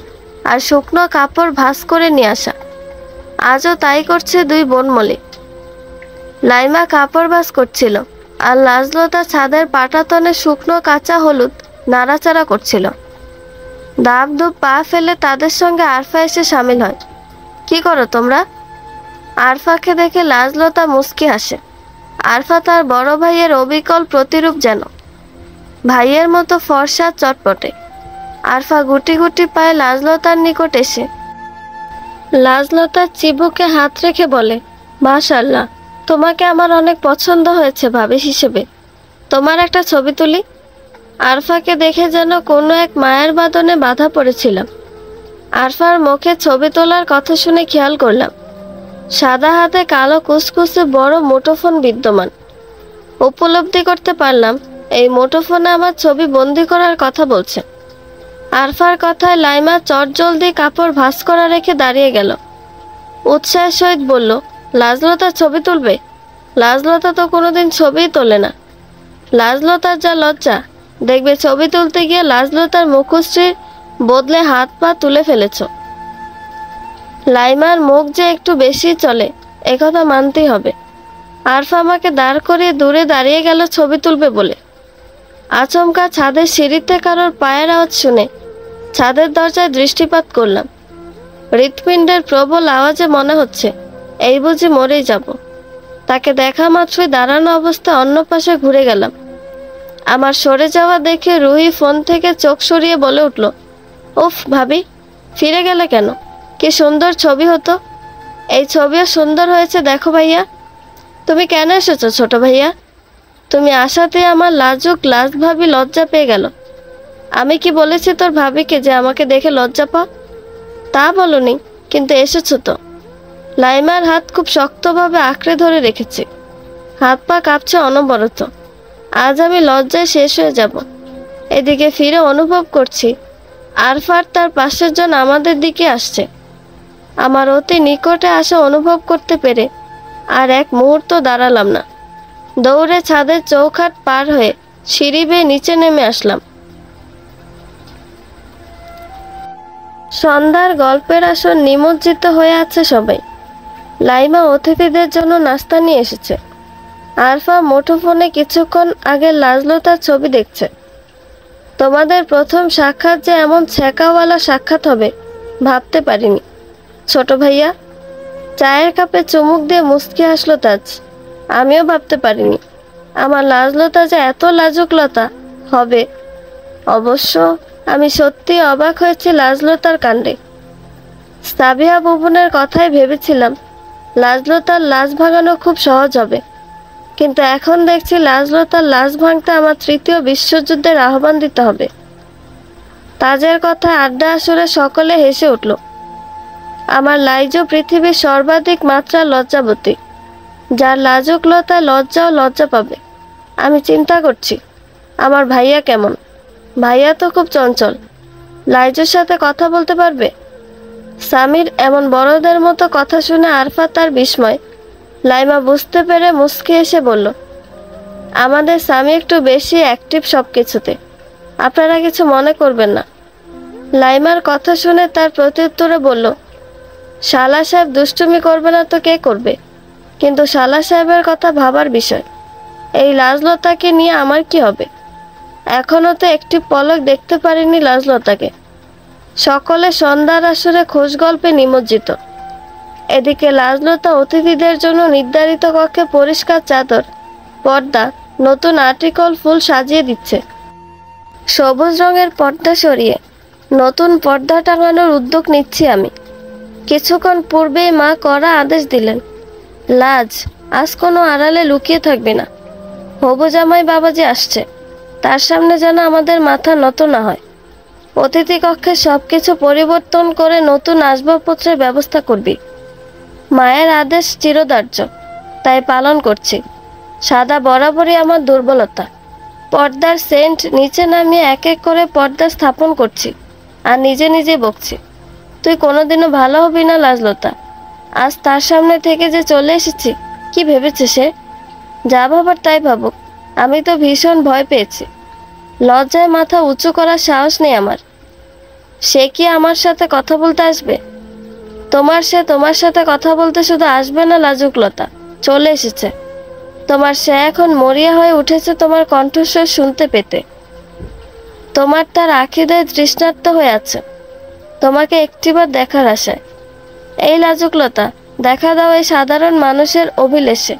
আর শুকনো কাপড় ভাঁজ করে নিয়ে আসা। আজও তাই করছে দুই বোনমলি। লাইমা কাপড় ভাঁজ করছিল আর লাজলতা ছাদের পাটাতনে শুকনো কাঁচা হলুদ নাড়াচাড়া করছিল। দাব দুব পা ফেলে তাদের সঙ্গে আরফা এসে সামিল হয়। কি করো তোমরা? আরফাকে দেখে লাজলতা মুচকি হাসে। আরফা তার বড় ভাইয়ের অবিকল প্রতিরূপ যেন। ভাইয়ের মতো ফর্সা চটপটে। আরফা গুটি গুটি পায়ে লাজলতার নিকট এসে লাজলতার চিবুকে হাত রেখে বলে, মাশাআল্লাহ, তোমাকে আমার অনেক পছন্দ হয়েছে ভাবি হিসেবে। তোমার একটা ছবি তুলি। আরফাকে দেখে যেন কোনো এক মায়ের বাঁধনে বাঁধা পড়েছিলাম। আরফার মুখে ছবি তোলার কথা শুনে খেয়াল করলাম সাদা হাতে কালো কুচকুচে বড় মুঠোফোন বিদ্যমান। উপলব্ধি করতে পারলাম এই মুঠোফোনে আমার ছবি বন্দি করার কথা বলছে। আরফার কথায় লাইমা চটজলদি কাপড় ভাঁজ করা রেখে দাঁড়িয়ে গেল। উৎসাহের সহিত বলল, লাজলতার ছবি তুলবে? লাজলতা তো কোনোদিন ছবিই তোলে না। লাজলতার যা লজ্জা, দেখবে ছবি তুলতে গিয়ে লাজলতার মুখশ্রীর বদলে হাত পা তুলে ফেলেছ। লাইমার মুখ যে একটু বেশি চলে, একথা মানতেই হবে। আরফা আমাকে দাঁড় করিয়ে দূরে দাঁড়িয়ে গেল ছবি তুলবে বলে। আচমকা ছাদের সিঁড়িতে কারোর পায়ের আওয়াজ শুনে ছাদের দরজায় দৃষ্টিপাত করলাম। হৃৎপিণ্ডের প্রবল আওয়াজে মনে হচ্ছে এই বুঝি মরেই যাব। তাকে দেখা মাত্রই দাঁড়ানো অবস্থায় অন্য পাশে ঘুরে গেলাম। আমার সরে যাওয়া দেখে রুহি ফোন থেকে চোখ সরিয়ে বলে উঠল, উফ ভাবি, ফিরে গেলে কেন? কি সুন্দর ছবি হতো। এই ছবিও সুন্দর হয়েছে দেখো ভাইয়া। তুমি কেন এসেছো ছোট ভাইয়া? তুমি আসাতে আমার লাজুক লাজ ভাবি লজ্জা পেয়ে গেল। আমি কি বলেছি তোর ভাবিকে যে আমাকে দেখে লজ্জা পাও? তা বলনি, কিন্তু এসেছো তো। লাইমার হাত খুব শক্তভাবে আঁকড়ে ধরে রেখেছি। হাত পা কাঁপছে অনবরত। আজ আমি লজ্জায় শেষ হয়ে যাব। এদিকে ফিরে অনুভব করছি আরফার তার পাশের জন আমাদের দিকে আসছে। আমার অতি নিকটে আসা অনুভব করতে পেরে আর এক মুহূর্ত দাঁড়ালাম না। দৌড়ে ছাদের চৌখাট পার হয়ে সিঁড়ি বেয়ে নিচে নেমে আসলাম। সন্ধ্যার গল্পের আসর নিমজ্জিত হয়ে আছে সবাই। লাইমা অতিথিদের জন্য নাস্তা নিয়ে এসেছে। আরফা মুঠোফোনে কিছুক্ষণ আগে লাজলতার ছবি দেখছে। তোমাদের প্রথম সাক্ষাৎ যে এমন ছ্যাঁকাওয়ালা সাক্ষাৎ হবে ভাবতে পারিনি ছোট ভাইয়া। চায়ের কাপে চুমুক দিয়ে মুচকি হাসলো তাজ। আমিও ভাবতে পারিনি আমার লাজলতা যে এত লাজুকলতা হবে। অবশ্য আমি সত্যি অবাক হয়েছি লাজলতার কাণ্ডে। সাবিহা ভুবনের কথাই ভেবেছিলাম লাজলতার লাজ ভাঙানো খুব সহজ হবে, কিন্তু এখন দেখছি লাজলতার লাজ ভাঙতে আমার তৃতীয় বিশ্বযুদ্ধের আহ্বান দিতে হবে। তাজের কথায় আড্ডা আসরে সকলে হেসে উঠল। আমার লাইজো পৃথিবীর সর্বাধিক মাত্রা লজ্জাবতী, যার লাজুকলতা লজ্জাও লজ্জা পাবে। আমি চিন্তা করছি আমার ভাইয়া কেমন। ভাইয়া তো খুব চঞ্চল, লাইজোর সাথে কথা বলতে পারবে? সামির এমন বড়দের মতো কথা শুনে আরফা তার বিস্ময় লাইমা বুঝতে পেরে মুচকি এসে বলল, আমাদের স্বামী একটু বেশি অ্যাক্টিভ সব কিছুতে, আপনারা কিছু মনে করবেন না। লাইমার কথা শুনে তার প্রত্যুত্তরে বলল, শালা সাহেব দুষ্টুমি করবে না তো কে করবে, কিন্তু শালা সাহেবের কথা ভাবার বিষয়। এই লাজলতাকে নিয়ে আমার কি হবে? এখনো তো একটি পলক দেখতে পারিনি লাজলতাকে। সকলে সন্ধ্যার আসরে খোঁজ গল্পে নিমজ্জিত। এদিকে লাজলতা অতিথিদের জন্য নির্ধারিত কক্ষে পরিষ্কার চাদর, পর্দা, নতুন আর্টিকল ফুল সাজিয়ে দিচ্ছে। সবুজ রঙের পর্দা সরিয়ে নতুন পর্দা টাঙানোর উদ্যোগ নিচ্ছি আমি। কিছুক্ষণ পূর্বেই মা কড়া আদেশ দিলেন, লাজ, আজ কোনো আড়ালে লুকিয়ে থাকবে না। হবু জামাই বাবাজি আসছে, তার সামনে যেন আমাদের মাথা নত না হয়। অতিথি কক্ষে সবকিছু পরিবর্তন করে নতুন আসবাবপত্রের ব্যবস্থা করবি। মায়ের আদেশ চিরদার্য, তাই পালন করছি। সাদা বরাবরই আমার দুর্বলতা। পর্দার সেন্ট নিচে নামিয়ে এক এক করে পর্দা স্থাপন করছি আর নিজে নিজে বকছি, তুই কোনোদিনও ভালো হবি না লাজলতা। আজ তার সামনে থেকে যে চলে এসেছি, কি ভেবেছে সে? যা ভাবার তাই ভাবুক, আমি তো ভীষণ ভয় পেয়েছি। লজ্জায় মাথা উঁচু করার সাহস নেই আমার। সে কি আমার সাথে কথা বলতে আসবে? সে তোমার সাথে কথা বলতে শুধু আসবে না লাজুকলতা, চলে এসেছে। সে এখন মরিয়া হয়ে উঠেছে তোমার কণ্ঠস্বর শুনতে পেতে। তার আখিদয় তৃষ্ণার্ত হয়ে আছে তোমাকে একটিবার দেখার আশায়। এই লাজুকলতা, দেখা দাও এই সাধারণ মানুষের অভিলেষে।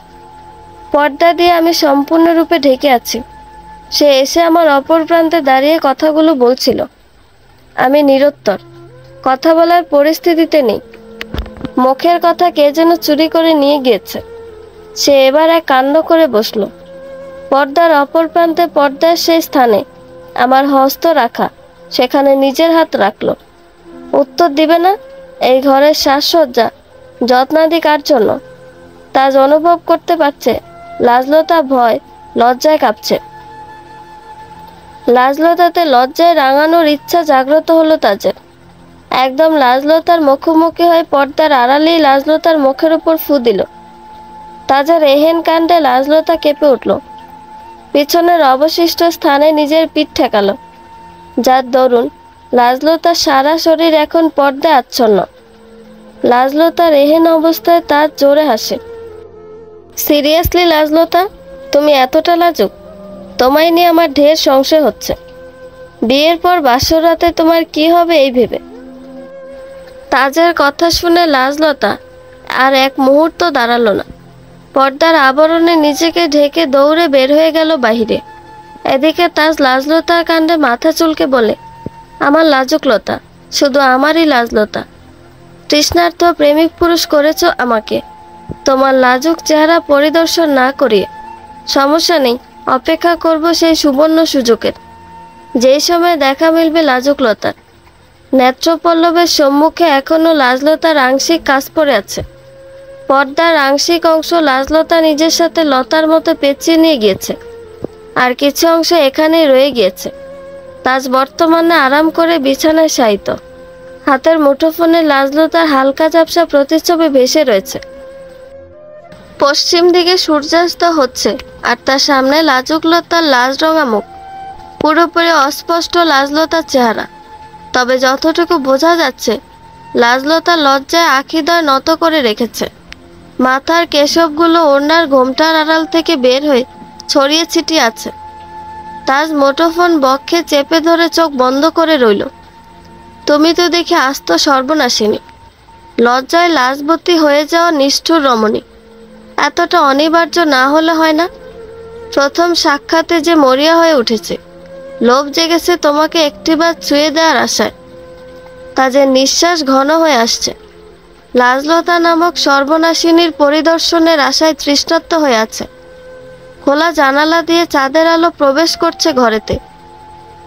পর্দা দিয়ে আমি সম্পূর্ণরূপে ঢেকে আছি। সে এসে আমার অপর প্রান্তে দাঁড়িয়ে কথাগুলো বলছিল। আমি নিরুত্তর, কথা বলার পরিস্থিতিতে নেই। মুখের কথা কে যেন চুরি করে নিয়ে গিয়েছে। সে এবার এক কাণ্ড করে বসল। পর্দার অপর প্রান্তে, পর্দার সেই স্থানে আমার হস্ত রাখা, সেখানে নিজের হাত রাখল। উত্তর দিবে না? এই ঘরের সাজসজ্জা যত্নাদি কার জন্য? তাজ অনুভব করতে পারছে লাজলতা ভয় লজ্জায় কাঁপছে। লাজলতাতে লজ্জায় রাঙানোর ইচ্ছা জাগ্রত হলো তাজের। একদম লাজলতার মুখোমুখি হয়ে পর্দার আড়ালেই লাজলতার মুখের উপর ফু দিল। তাজের এহেন কাণ্ডে লাজলতা কেঁপে উঠল। পিছনের অবশিষ্ট স্থানে নিজের পিঠ ঠেকালো, যার দরুন লাজলতার সারা শরীর এখন পর্দায় আচ্ছন্ন। লাজলতার এহেন অবস্থায় তার জোরে হাসে। সিরিয়াসলি লাজলতা, তুমি এতটা লাজুক? তোমায় নিয়ে আমার ঢের সংশয় হচ্ছে। বিয়ের পর বাসর রাতে তোমার কি হবে এই ভেবে। তাজের কথা শুনে লাজলতা আর এক মুহূর্ত দাঁড়ালো না। পর্দার আবরণে নিজেকে ঢেকে দৌড়ে বের হয়ে গেল বাহিরে। এদিকে তাজ লাজলতার কাণ্ডে মাথা চুলকে বলে, আমার লাজুকলতা, শুধু আমারই লাজলতা। তৃষ্ণার্থ প্রেমিক পুরুষ করেছ আমাকে, তোমার লাজুক চেহারা পরিদর্শন না করিয়ে। সমস্যা নেই, অপেক্ষা করব সেই সুবর্ণ সুযোগের, যেই সময় দেখা মিলবে লাজুকলতার। নেত্রপল্লবের সম্মুখে এখনো লাজলতার আংশিক কাজ পড়ে আছে। পর্দার আংশিক অংশ লাজলতা নিজের সাথে লতার মতো পেঁচিয়ে নিয়ে গিয়েছে, আর কিছু অংশ এখানেই রয়ে গিয়েছে। তাজ বর্তমানে আরাম করে বিছানায় শায়িত। হাতের মুঠোফোনে লাজলতার হালকা ঝাপসা প্রতিচ্ছবি ভেসে রয়েছে। পশ্চিম দিকে সূর্যাস্ত হচ্ছে, আর তার সামনে লাজুকলতার লাজ রঙা মুখ। পুরোপুরি অস্পষ্ট লাজলতার চেহারা, তবে যতটুকু বোঝা যাচ্ছে লাজলতা লজ্জায় আখিদয় নত করে রেখেছে। মাথার কেশবগুলো ওড়নার ঘোমটার আড়াল থেকে বের হয়ে ছড়িয়ে ছিটিয়ে আছে। তাজ মুঠোফোন বক্ষে চেপে ধরে চোখ বন্ধ করে রইল। তুমি তো দেখে আস্ত সর্বনাশিনী, লজ্জায় লাজবতী হয়ে যাওয়া নিষ্ঠুর রমণী। এতটা অনিবার্য না হলে হয় না? প্রথম সাক্ষাতে যে মরিয়া হয়ে উঠেছে, লোভ জেগেছে তোমাকে একটিবার ছুঁয়ে দেওয়ার আশায়। তাজের নিঃশ্বাস ঘন হয়ে আসছে। লাজলতা নামক সর্বনাশিনীর পরিদর্শনের আশায় তৃষ্ণার্ত হয়ে আছে। খোলা জানালা দিয়ে চাঁদের আলো প্রবেশ করছে ঘরেতে।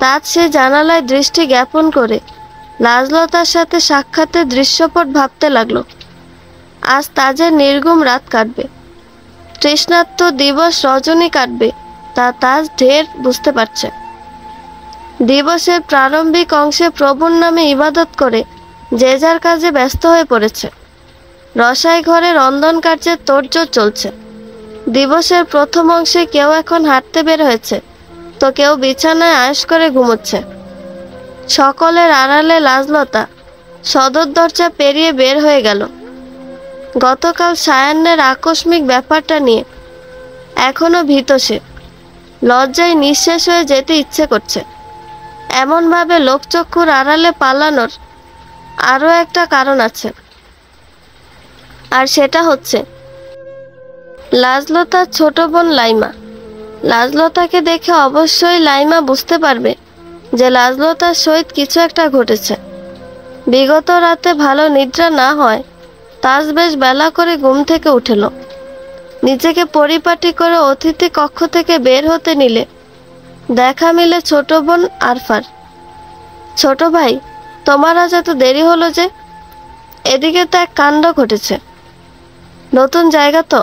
তাজ সে জানালায় দৃষ্টি জ্ঞাপন করে লাজলতার সাথে সাক্ষাতের দৃশ্যপট ভাবতে লাগলো। আজ তাজের নির্ঘুম রাত কাটবে, তৃষ্ণার্ত দিবস রজনী কাটবে, তা তাজ ঢের বুঝতে পারছে। দিবসের প্রারম্ভিক অংশে প্রভুর নামে ইবাদত করে যে যার কাজে ব্যস্ত হয়ে পড়েছে। রসাই ঘরে রন্ধন কার্যের তোড়জোড় চলছে। দিবসের প্রথম অংশে কেউ এখন হাঁটতে বের হয়েছে, তো কেউ বিছানায় আয়েশ করে ঘুমোচ্ছে। সকলের আড়ালে লাজলতা সদর দরজা পেরিয়ে বের হয়ে গেল। গতকাল সায়ান্নের আকস্মিক ব্যাপারটা নিয়ে এখনো ভীত সে। লজ্জায় নিঃশেষ হয়ে যেতে ইচ্ছে করছে। এমনভাবে লোকচক্ষুর আড়ালে পালানোর আরও একটা কারণ আছে, আর সেটা হচ্ছে লাজলতার ছোট বোন লাইমা। লাজলতাকে দেখে অবশ্যই লাইমা বুঝতে পারবে যে লাজলতার সহিত কিছু একটা ঘটেছে। বিগত রাতে ভালো নিদ্রা না হয় তাজ বেশ বেলা করে ঘুম থেকে উঠেল। নিজেকে পরিপাটি করে অতিথি কক্ষ থেকে বের হতে নিলে দেখা মিলে ছোট বোন আরফার। ছোট ভাই, তোমার আজ এত দেরি হলো যে? এদিকে তো এক কাণ্ড ঘটেছে। নতুন জায়গা তো,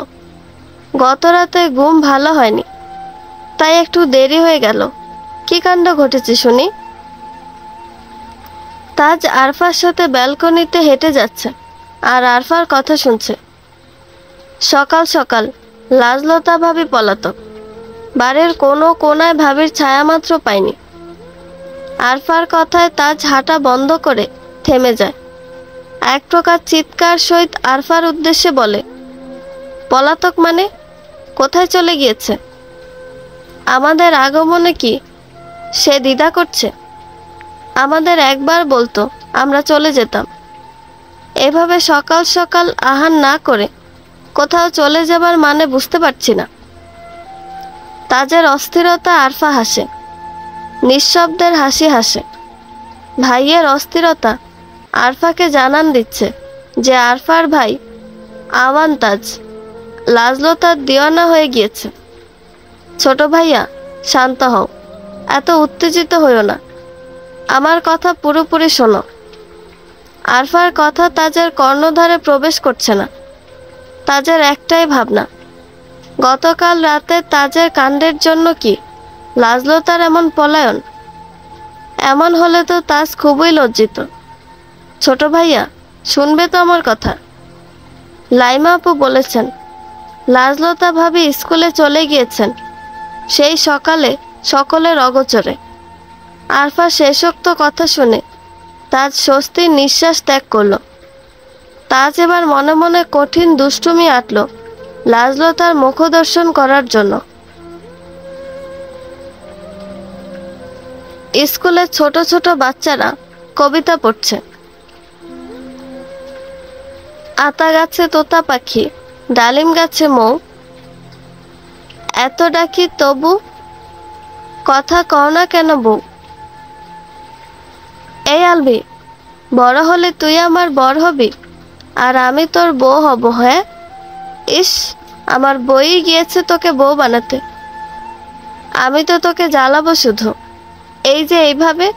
গত রাতে ঘুম ভালো হয়নি, তাই একটু দেরি হয়ে গেল। কি কাণ্ড ঘটেছে শুনি? তাজ আরফার সাথে ব্যালকনিতে হেঁটে যাচ্ছে আর আরফার কথা শুনছে। সকাল সকাল লাজলতা ভাবি পলাতক। বাড়ির কোনো কোনায় ভাবির ছায়ামাত্র পায়নি। আরফার কথায় তাজ হাঁটা বন্ধ করে থেমে যায়। এক প্রকার চিৎকার সহিত আরফার উদ্দেশ্যে বলে, পলাতক মানে? কোথায় চলে গিয়েছে? আমাদের আগমনে কি সে দ্বিধা করছে? আমাদের একবার বলতো আমরা চলে যেতাম। এভাবে সকাল সকাল আহার না করে কোথাও চলে যাবার মানে বুঝতে পারছি না। তাজের অস্থিরতা আরফা হাসে, নিঃশব্দের হাসি হাসে। ভাইয়ের অস্থিরতা আরফাকে জানান দিচ্ছে যে আরফার ভাই আওয়ান তাজ লাজলতার দিওয়ানা হয়ে গিয়েছে। ছোট ভাইয়া, শান্ত হও, এত উত্তেজিত হইও না, আমার কথা পুরোপুরি শোনো। আরফার কথা তাজের কর্ণধারে প্রবেশ করছে না। তাজের একটাই ভাবনা, গতকাল রাতে তাজের কাণ্ডের জন্য কি লাজলতার এমন পলায়ন? এমন হলে তো তাজ খুবই লজ্জিত। ছোট ভাইয়া, শুনবে তো আমার কথা? লাইমা আপু বলেছেন লাজলতা ভাবি স্কুলে চলে গিয়েছেন সেই সকালে সকলের অগোচরে। আরফা শেষোক্ত কথা শুনে তাজ স্বস্তির নিঃশ্বাস ত্যাগ করল। তাজ এবার মনে মনে কঠিন দুষ্টুমি আটল লাজলতার মুখদর্শন করার জন্য। স্কুলে ছোট ছোট বাচ্চারা কবিতা পড়ছে। আতা গাছে তোতা পাখি, ডালিম গাছে মৌ, এত ডাকি তবু কথা কও না কেন বউ। এই আলবি, বড় হলে তুই আমার বর হবি আর আমি তোর বউ হব। হ্যাঁ, ইস, আমার বই গিয়েছে তোকে বউ বানাতে। আমি তো তোকে জ্বালাবো শুধু। এই যে এইভাবে।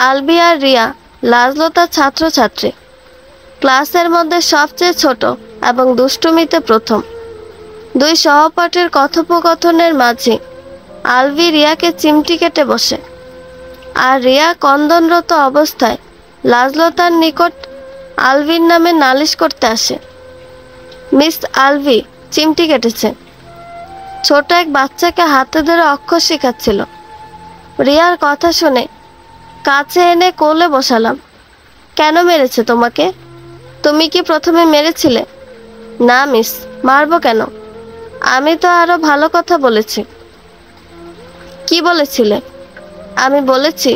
আলবি আর রিয়া লাজলতার ছাত্রছাত্রী, ক্লাসের মধ্যে সবচেয়ে ছোট এবং দুষ্টুমিতে প্রথম। দুই সহপাঠীর কথোপকথনের মাঝে আলবি রিয়াকে চিমটি কেটে বসে, আর রিয়া কন্দনরত অবস্থায় লাজলতার নিকট আলভির নামে নালিশ করতে আসে। মিস আলভি চিমটি কেটেছে। ছোট এক বাচ্চাকে হাতে ধরে অক্ষর শেখাচ্ছিল। রিয়ার কথা শুনে কাছে এনে কোলে বসালাম। কেন মেরেছে তোমাকে? তুমি কি প্রথমে মেরেছিলে? না মিস, মারবো কেন? আমি তো আরো ভালো কথা বলেছি। কি বলেছিলে? আমি বলেছি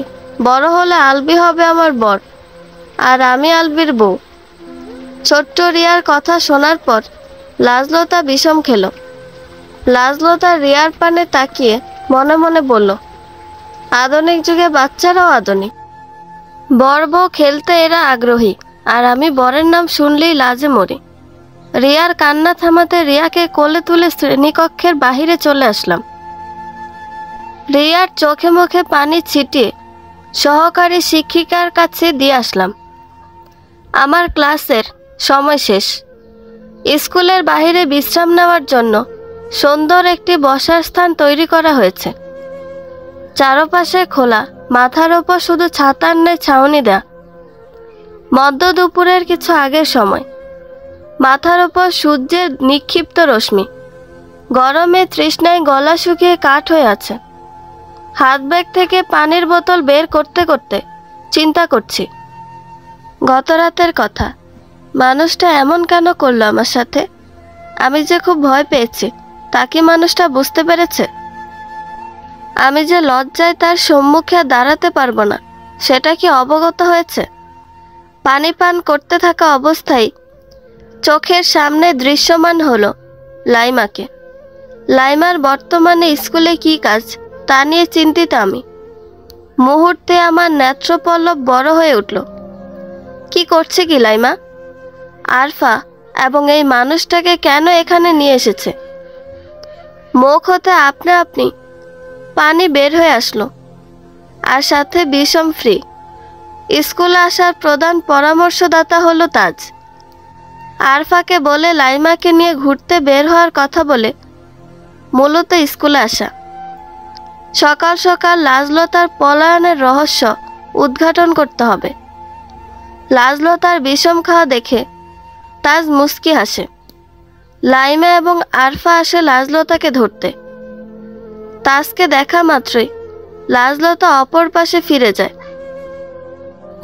বড় হলে আলবি হবে আমার বর আর আমি আলবির বউ। ছোট্ট রিয়ার কথা শোনার পর লাজলতা বিষম খেল। লাজলতা রিয়ার পানে তাকিয়ে মনে মনে বলল, আধুনিক যুগে বাচ্চারাও আধুনিক। বর বউ খেলতে এরা আগ্রহী, আর আমি বরের নাম শুনলেই লাজে মরি। রিয়ার কান্না থামাতে রিয়াকে কোলে তুলে শ্রেণীকক্ষের বাহিরে চলে আসলাম। রিয়ার চোখে মুখে পানি ছিটিয়ে সহকারী শিক্ষিকার কাছে দিয়ে আসলাম। আমার ক্লাসের সময় শেষ। স্কুলের বাহিরে বিশ্রাম নেওয়ার জন্য সুন্দর একটি বসার স্থান তৈরি করা হয়েছে। চারপাশে খোলা, মাথার ওপর শুধু ছাতার ন্যায় ছাউনি দেয়া। মধ্য দুপুরের কিছু আগের সময়। মাথার ওপর সূর্যের নিক্ষিপ্ত রশ্মি, গরমে তৃষ্ণায় গলা শুকিয়ে কাঠ হয়ে আছে। হাত ব্যাগ থেকে পানির বোতল বের করতে করতে চিন্তা করছি, গত রাতের কথা। মানুষটা এমন কেন করলো আমার সাথে? আমি যে খুব ভয় পেয়েছি, তা কি মানুষটা বুঝতে পেরেছে? আমি যে লজ্জায় তার সম্মুখে দাঁড়াতে পারবো না, সেটা কি অবগত হয়েছে? পানি পান করতে থাকা অবস্থায় চোখের সামনে দৃশ্যমান হলো লাইমাকে। লাইমার বর্তমানে স্কুলে কি কাজ তা নিয়ে চিন্তিত আমি। মুহূর্তে আমার নেত্রপল্লব বড় হয়ে উঠল। কি করছে কি লাইমা? আরফা এবং এই মানুষটাকে কেন এখানে নিয়ে এসেছে? মুখ হতে আপনা আপনি পানি বের হয়ে আসলো, আর সাথে বিষম ফ্রি। স্কুলে আসার প্রধান পরামর্শদাতা হলো তাজ। আরফাকে বলে লাইমাকে নিয়ে ঘুরতে বের হওয়ার কথা বলে মূলত স্কুলে আসা। সকাল সকাল লাজলতার পলায়নের রহস্য উদ্ঘাটন করতে হবে। লাজলতার বিষম খাওয়া দেখে তাজ মুস্কি হাসে। লাইমা এবং আরফা আসে লাজলতাকে ধরতে। তাজকে দেখা মাত্রই লাজলতা অপর পাশে ফিরে যায়।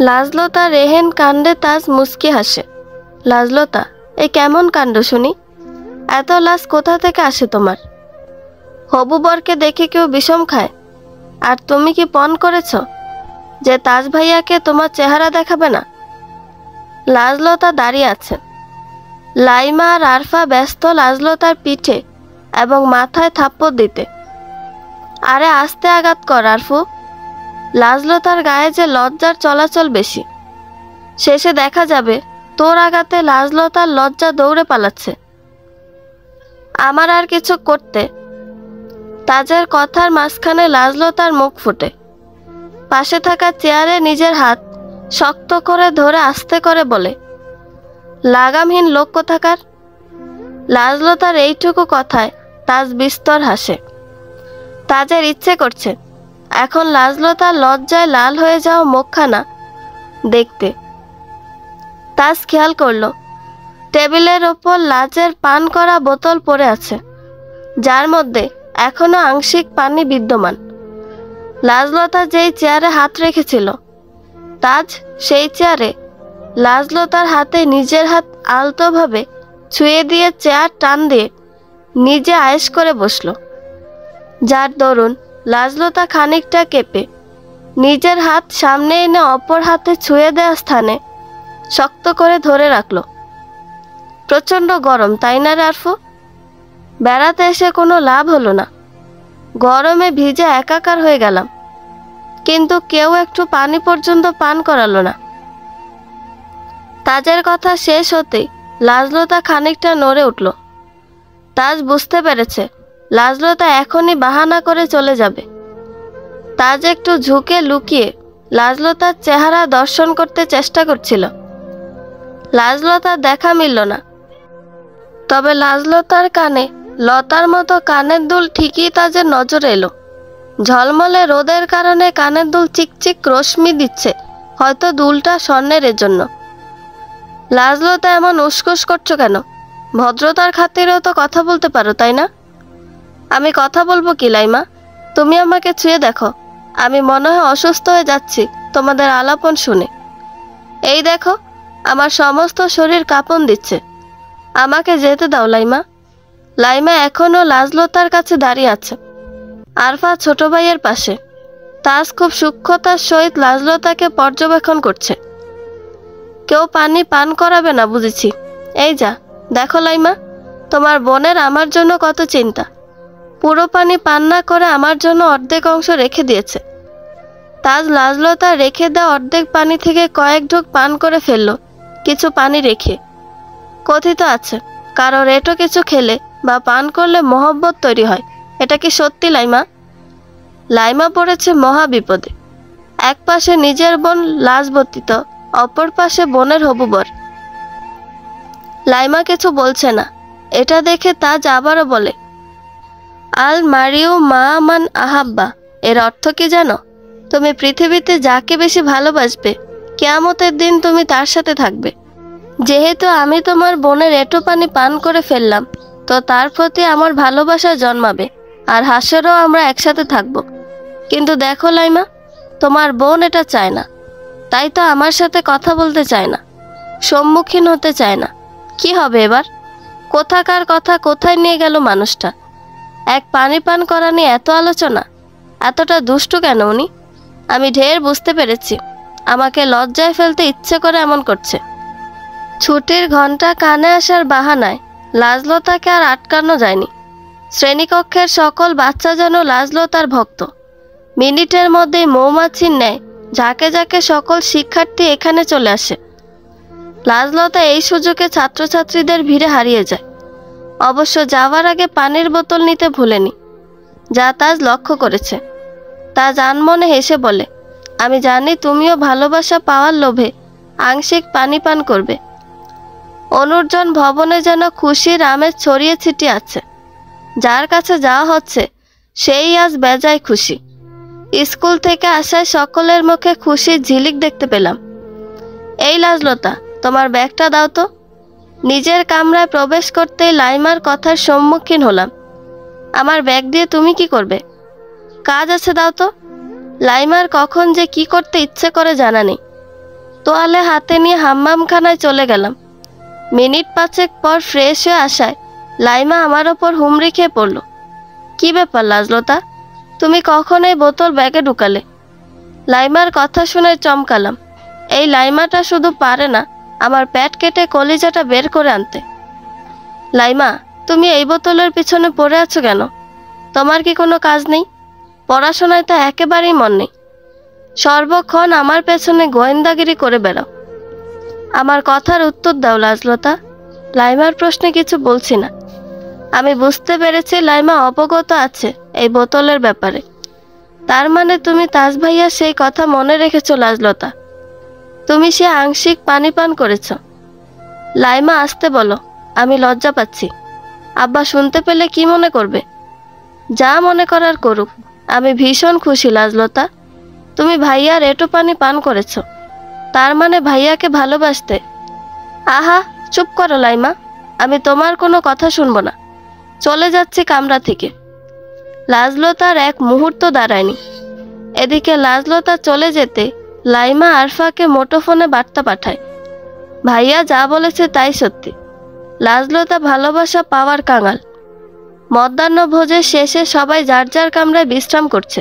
লাজলতা রেহেন কাণ্ডে তাজ মুস্কি হাসে। লাজলতা, এ কেমন কাণ্ড শুনি? এত লাজ কোথা থেকে আসে তোমার? হবু বরকে দেখে কেউ বিষম খায়, আর তুমি কি পণ করেছ যে তাজ ভাইয়াকে তোমার চেহারা দেখাবে না? লাজলতা দাঁড়িয়ে আছে। লাইমা আর আরফা ব্যস্ত লাজলতার পিঠে এবং মাথায় থাপ্পড় দিতে। আরে আস্তে আঘাত কর আরফু। লাজলতার গায়ে যে লজ্জার চলাচল বেশি, শেষে দেখা যাবে তোর আঘাতে লাজলতার লজ্জা দৌড়ে পালাচ্ছে। আমার আর কিছু করতে। তাজের কথার মাঝখানে লাজলতার মুখ ফুটে। পাশে থাকা চেয়ারে নিজের হাত শক্ত করে ধরে আস্তে করে বলে, লাগামহীন লোক কোথাকার। লাজলতার এইটুকু কথায় তাজ বিস্তর হাসে। তাজের ইচ্ছে করছে এখন লাজলতার লজ্জায় লাল হয়ে যাওয়া মুখখানা দেখতে। তাজ খেয়াল করল টেবিলের ওপর লাজের পান করা বোতল পড়ে আছে, যার মধ্যে এখনো আংশিক পানি বিদ্যমান। লাজলতা যেই চেয়ারে হাত রেখেছিল, তাজ সেই চেয়ারে লাজলতার হাতে নিজের হাত আলতোভাবে ছুঁয়ে দিয়ে চেয়ার টান দিয়ে নিজে আয়েশ করে বসল, যার দরুন লাজলতা খানিকটা কেঁপে নিজের হাত সামনে এনে অপর হাতে ছুঁয়ে দেওয়া স্থানে শক্ত করে ধরে রাখল। প্রচণ্ড গরম, তাই না রে আরফু? বেড়াতে এসে কোনো লাভ হলো না। গরমে ভিজে একাকার হয়ে গেলাম, কিন্তু কেউ একটু পানি পর্যন্ত পান করালো না। তাজের কথা শেষ হতেই লাজলতা খানিকটা নড়ে উঠল। তাজ বুঝতে পেরেছে লাজলতা এখনই বাহানা করে চলে যাবে। তাজ একটু ঝুঁকে লুকিয়ে লাজলতার চেহারা দর্শন করতে চেষ্টা করছিল। লাজলতার দেখা মিলল না, তবে লাজলতার কানে লতার মতো কানের দুল ঠিকই তাজের নজরে এলো। ঝলমলে রোদের কারণে কানের দুল চিকচিক রশ্মি দিচ্ছে, হয়তো দুলটা স্বর্ণের জন্য। লাজলতা, এমন উসকুস করছো কেন? ভদ্রতার খাতিরেও তো কথা বলতে পারো, তাই না? আমি কথা বলবো কি লাইমা? তুমি আমাকে ছুঁয়ে দেখো, আমি মনে হয় অসুস্থ হয়ে যাচ্ছি তোমাদের আলাপন শুনে। এই দেখো, আমার সমস্ত শরীর কাঁপন দিচ্ছে। আমাকে যেতে দাও লাইমা। লাইমা এখনও লাজলতার কাছে দাঁড়িয়ে আছে, আরফা ছোট ভাইয়ের পাশে। তাজ খুব সূক্ষ্মতার সহিত লাজলতাকে পর্যবেক্ষণ করছে। কেউ পানি পান করাবে না বুঝেছি। এই যা দেখো লাইমা, তোমার বোনের আমার জন্য কত চিন্তা। পুরো পানি পান না করে আমার জন্য অর্ধেক অংশ রেখে দিয়েছে। তাজ লাজলতা রেখে দেওয়া অর্ধেক পানি থেকে কয়েক ঢোক পান করে ফেললো, কিছু পানি রেখে। কথিত আছে কারো রেটো কিছু খেলে বা পান করলে মহব্বত তৈরি হয়। এটা কি সত্যি লাইমা? লাইমা পড়েছে মহা বিপদে। এক পাশে নিজের বোন লাজবতীত, অপর পাশে বোনের হবু বর। লাইমা কিছু বলছে না। এটা দেখে তাজ আবারও বলে, আল মারিউ মা মান আহাব্বা। এর অর্থ কি জানো? তুমি পৃথিবীতে যাকে বেশি ভালোবাসবে, কিয়ামতের দিন তুমি তার সাথে থাকবে। যেহেতু আমি তোমার বোনের এঁটো পানি পান করে ফেললাম, তো তার প্রতি আমার ভালোবাসা জন্মাবে, আর হাসরেও আমরা একসাথে থাকব। কিন্তু দেখো লাইমা, তোমার বোন এটা চায় না, তাই তো আমার সাথে কথা বলতে চায় না, সম্মুখীন হতে চায় না। কি হবে এবার? কোথাকার কথা কোথায় নিয়ে গেল মানুষটা? এক পানি পান করা নিয়ে এত আলোচনা, এতটা দুষ্টু কেন উনি? আমি ঢের বুঝতে পেরেছি, আমাকে লজ্জায় ফেলতে ইচ্ছে করে এমন করছে। ছুটির ঘন্টা কানে আসার বাহানায় লাজলতাকে আর আটকানো যায়নি। শ্রেণীকক্ষের সকল বাচ্চা যেন লাজলতার ভক্ত। মিনিটের মধ্যেই মৌমাছির ন্যায় ঝাঁকে ঝাঁকে সকল শিক্ষার্থী এখানে চলে আসে। লাজলতা এই সুযোগে ছাত্রছাত্রীদের ভিড়ে হারিয়ে যায়। অবশ্য যাওয়ার আগে পানির বোতল নিতে ভুলেনি, যা তাজ লক্ষ্য করেছে। তাজ আনমনে হেসে বলে, আমি জানি তুমিও ভালোবাসা পাওয়ার লোভে আংশিক পানি পান করবে। অনুর্জন ভবনে যেন খুশির আমেজ ছড়িয়ে ছিটিয়ে আছে। যার কাছে যাওয়া হচ্ছে সেই আজ বেজায় খুশি। স্কুল থেকে আসায় সকলের মুখে খুশির ঝিলিক দেখতে পেলাম। এই লাজলতা, তোমার ব্যাগটা দাও তো। নিজের কামরায় প্রবেশ করতেই লাইমার কথার সম্মুখীন হলাম। আমার ব্যাগ দিয়ে তুমি কি করবে? কাজ আছে, দাও তো। লাইমার কখন যে কি করতে ইচ্ছে করে জানা নেই। তোয়ালে হাতে নিয়ে হাম্মামখানায় চলে গেলাম। মিনিট 5 পর ফ্রেশ হয়ে আসায় লাইমা আমার ওপর হুমড়ি খেয়ে পড়ল। কি ব্যাপার লাজলতা, তুমি কখন এই বোতল ব্যাগে ঢুকালে? লাইমার কথা শুনে চমকালাম। এই লাইমাটা শুধু পারে না আমার পেট কেটে কলিজাটা বের করে আনতে। লাইমা, তুমি এই বোতলের পিছনে পড়ে আছো কেন? তোমার কি কোনো কাজ নেই? পড়াশোনায় তো একেবারেই মন নেই। সর্বক্ষণ আমার পেছনে গোয়েন্দাগিরি করে বেড়াও। আমার কথার উত্তর দাও লাজলতা। লাইমার প্রশ্নে কিছু বলছি না। আমি বুঝতে পেরেছি লাইমা অবগত আছে এই বোতলের ব্যাপারে। তার মানে তুমি তাজ ভাইয়া সেই কথা মনে রেখেছো লাজলতা। তুমি সে আংশিক পানি পান করেছ। লাইমা, আসতে বলো, আমি লজ্জা পাচ্ছি। আব্বা শুনতে পেলে কি মনে করবে? যা মনে করার করুক, আমি ভীষণ খুশি লাজলতা। তুমি ভাইয়ার এঁটো পানি পান করেছ, তার মানে ভাইয়াকে ভালোবাসতে। আহা, চুপ করো লাইমা, আমি তোমার কোনো কথা শুনবো না। চলে যাচ্ছি কামরা থেকে। লাজলতার এক মুহূর্ত দাঁড়ায়নি। এদিকে লাজলতা চলে যেতে লাইমা আরফাকে মুঠোফোনে বার্তা পাঠায়, ভাইয়া যা বলেছে তাই সত্যি। লাজলতা ভালোবাসা পাওয়ার কাঙাল। মধ্যাহ্ন ভোজের শেষে সবাই যার যার কামরায় বিশ্রাম করছে।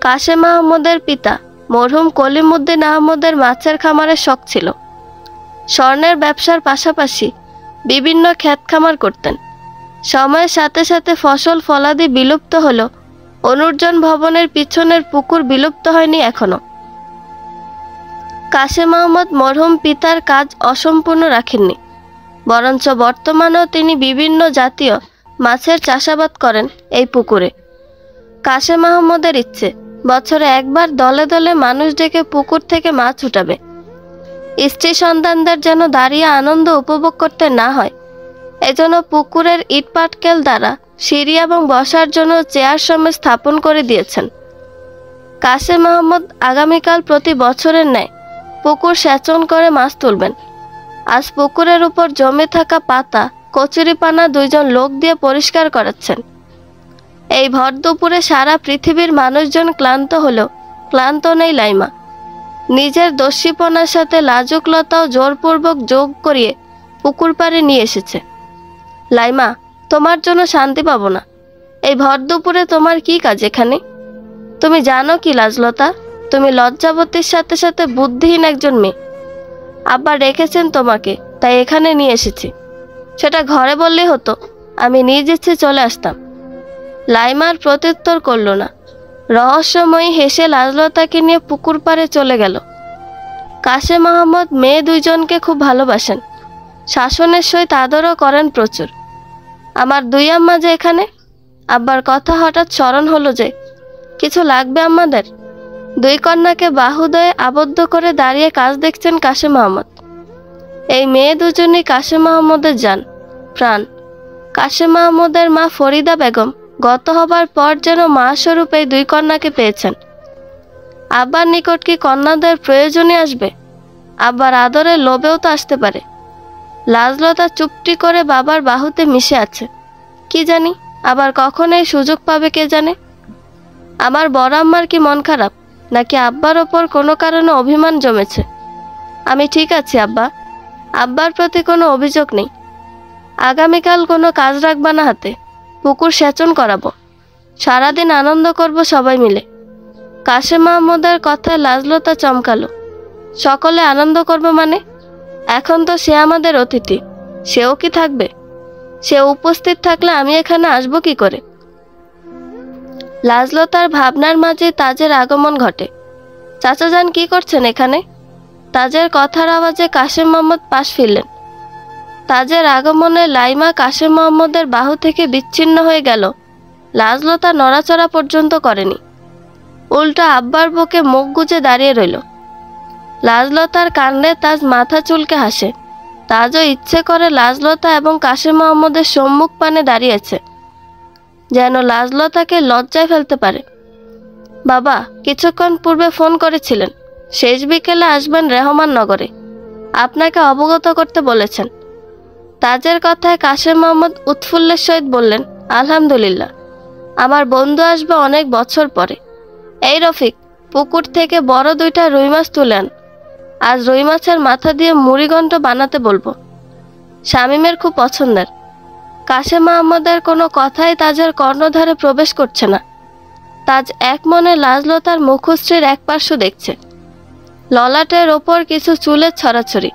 কাশেম আহমদের পিতা মরহুম কলিমউদ্দিন আহমদের মাছের খামারের শখ ছিল। স্বর্ণের ব্যবসার পাশাপাশি বিভিন্ন ক্ষেত খামার করতেন। সময়ের সাথে সাথে ফসল ফলাদি বিলুপ্ত হলো, অনুর্জন ভবনের পিছনের পুকুর বিলুপ্ত হয়নি এখনো। কাশেম আহমদ মরহুম পিতার কাজ অসম্পূর্ণ রাখেননি, বরঞ্চ বর্তমানেও তিনি বিভিন্ন জাতীয় মাছের চাষাবাদ করেন এই পুকুরে। কাশেম আহমদের ইচ্ছে বছরে একবার দলে দলে মানুষ ডেকে পুকুর থেকে মাছ উঠাবে। স্ত্রী সন্তানদের যেন দাঁড়িয়ে আনন্দ উপভোগ করতে না হয়, এজন্য পুকুরের ইটপাটকেল দ্বারা সিঁড়ি এবং বসার জন্য চেয়ার সমেত স্থাপন করে দিয়েছেন। কাশেম আহমদ আগামীকাল প্রতি বছরের ন্যায় পুকুর সেচন করে মাছ তুলবেন। আজ পুকুরের উপর জমে থাকা পাতা কচুরিপানা 2 জন লোক দিয়ে পরিষ্কার করাচ্ছেন। এই ভর দুপুরে সারা পৃথিবীর মানুষজন ক্লান্ত হলেও ক্লান্ত নেই লাইমা। নিজের দস্যিপনার সাথে লাজুকলতাও জোরপূর্বক যোগ করিয়ে পুকুর পাড়ে নিয়ে এসেছে। লাইমা, তোমার জন্য শান্তি পাবো না। এই ভর দুপুরে তোমার কি কাজ এখানে? তুমি জানো কি লাজলতা, তুমি লজ্জাবতীর সাথে সাথে বুদ্ধিহীন একজন মেয়ে। আব্বা রেখেছেন তোমাকে, তাই এখানে নিয়ে এসেছি। সেটা ঘরে বললেই হতো, আমি নিজ ইচ্ছে চলে আসতাম। লাইমার প্রত্যুত্তর করল না। রহস্যময়ী হেসে লাজলতাকে নিয়ে পুকুর পাড়ে চলে গেল। কাশেম আহমদ মেয়ে 2 জনকে খুব ভালোবাসেন, শাসনের সহিত আদরও করেন প্রচুর। আমার 2 আম্মা যে এখানে। আব্বার কথা হঠাৎ স্মরণ হলো যে, কিছু লাগবে আমাদের? 2 কন্যাকে বাহুদয়ে আবদ্ধ করে দাঁড়িয়ে কাজ দেখছেন কাশেম আহমদ। এই মেয়ে 2 জনই কাশেম আহমদের জান, প্রাণ। কাশেম আহমদের মা ফরিদা বেগম গত হবার পর যেন মা স্বরূপ এই 2 কন্যাকে পেয়েছেন। আব্বার নিকট কি কন্যাদের প্রয়োজনই আসবে? আব্বার আদরের লোভেও তো আসতে পারে। লাজলতা চুপটি করে বাবার বাহুতে মিশে আছে। কি জানি আবার কখন এই সুযোগ পাবে কে জানে। আমার বড় আম্মার কি মন খারাপ, নাকি আব্বার ওপর কোনো কারণে অভিমান জমেছে? আমি ঠিক আছি আব্বা, আব্বার প্রতি কোনো অভিযোগ নেই। আগামীকাল কোনো কাজ রাখবা না হাতে, পুকুর সেচন করাবো, সারাদিন আনন্দ করব সবাই মিলে। কাশেম মাহমুদের কথায় লাজলতা চমকালো। সকলে আনন্দ করব মানে? এখন তো সে আমাদের অতিথি, সেও কি থাকবে? সে উপস্থিত থাকলে আমি এখানে আসবো কি করে? লাজলতার ভাবনার মাঝে তাজের আগমন ঘটে। চাচাজান কি করছেন এখানে? তাজের কথার আওয়াজে কাশেম মোহাম্মদ পাশ ফিরলেন। তাজের আগমনে লাইমা কাশেম মোহাম্মদের বাহু থেকে বিচ্ছিন্ন হয়ে গেল। লাজলতা নড়াচড়া পর্যন্ত করেনি, উল্টো আব্বার বুকে মুখ গুজে দাঁড়িয়ে রইল। লাজলতার কাণ্ডে তাজ মাথা চুলকে হাসে। তাজও ইচ্ছে করে লাজলতা এবং কাশেম মোহাম্মদের সম্মুখ পানে দাঁড়িয়েছে, যেন লাজলতাকে লজ্জায় ফেলতে পারে। বাবা কিছুক্ষণ পূর্বে ফোন করেছিলেন, শেষ বিকেলে আসবেন রেহমান নগরে, আপনাকে অবগত করতে বলেছেন। তাজের কথায় কাশেম মোহাম্মদ উৎফুল্লের সহিত বললেন, আলহামদুলিল্লাহ, আমার বন্ধু আসবে অনেক বছর পরে। এই রফিক, পুকুর থেকে বড় 2টা রুই মাছ তুলে আন, আজ রুই মাছের মাথা দিয়ে মুড়িঘণ্ট বানাতে বলবো, শামীমের খুব পছন্দের। কাশেম মাহমুদের কোনো কথাই তাজের কর্ণধারে প্রবেশ করছে না। তাজ এক মনে লাজলতার মুখশ্রীর এক পার্শ্ব দেখছে, ললাটের ওপর কিছু চুলের ছড়াছড়ি,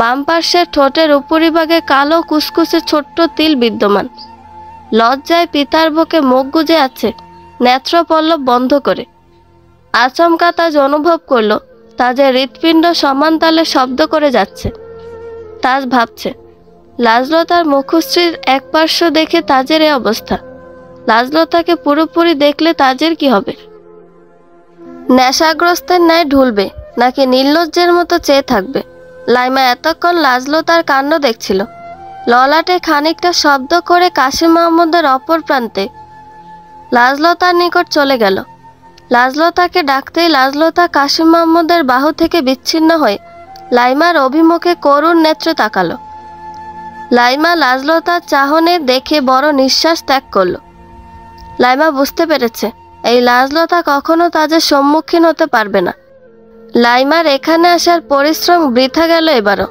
বাম পার্শ্বের ঠোঁটের উপরিভাগে কালো কুসকুসে ছোট্ট তিল বিদ্যমান। লজ্জায় পিতার বুকে মুখ গুজে আছে, নেত্রপল্লব বন্ধ করে। আচমকা তাজ অনুভব করল তাজের হৃৎপিণ্ড সমান তালে শব্দ করে যাচ্ছে। তাজ ভাবছে, লাজলতার মুখশ্রীর এক পার্শ্ব দেখে তাজের এই অবস্থা, লাজলতাকে পুরোপুরি দেখলে তাজের কি হবে? নেশাগ্রস্তের ন্যায় ঢুলবে নাকি নির্লজ্জের মতো চেয়ে থাকবে? লাইমা এতক্ষণ লাজলতার কাণ্ড দেখছিল। ললাটে খানিকটা শব্দ করে কাশেম মাহমুদের অপর প্রান্তে লাজলতার নিকট চলে গেল। লাজলতাকে ডাকতেই লাজলতা কাশেম মাহমুদের বাহু থেকে বিচ্ছিন্ন হয়ে লাইমার অভিমুখে করুণ নেত্রে তাকালো। লাইমা লাজলতার চাহনে দেখে বড় নিঃশ্বাস ত্যাগ করল। লাইমা বুঝতে পেরেছে এই লাজলতা কখনো তাজের সম্মুখীন হতে পারবে না। লাইমার এখানে আসার পরিশ্রম বৃথা গেল এবারও।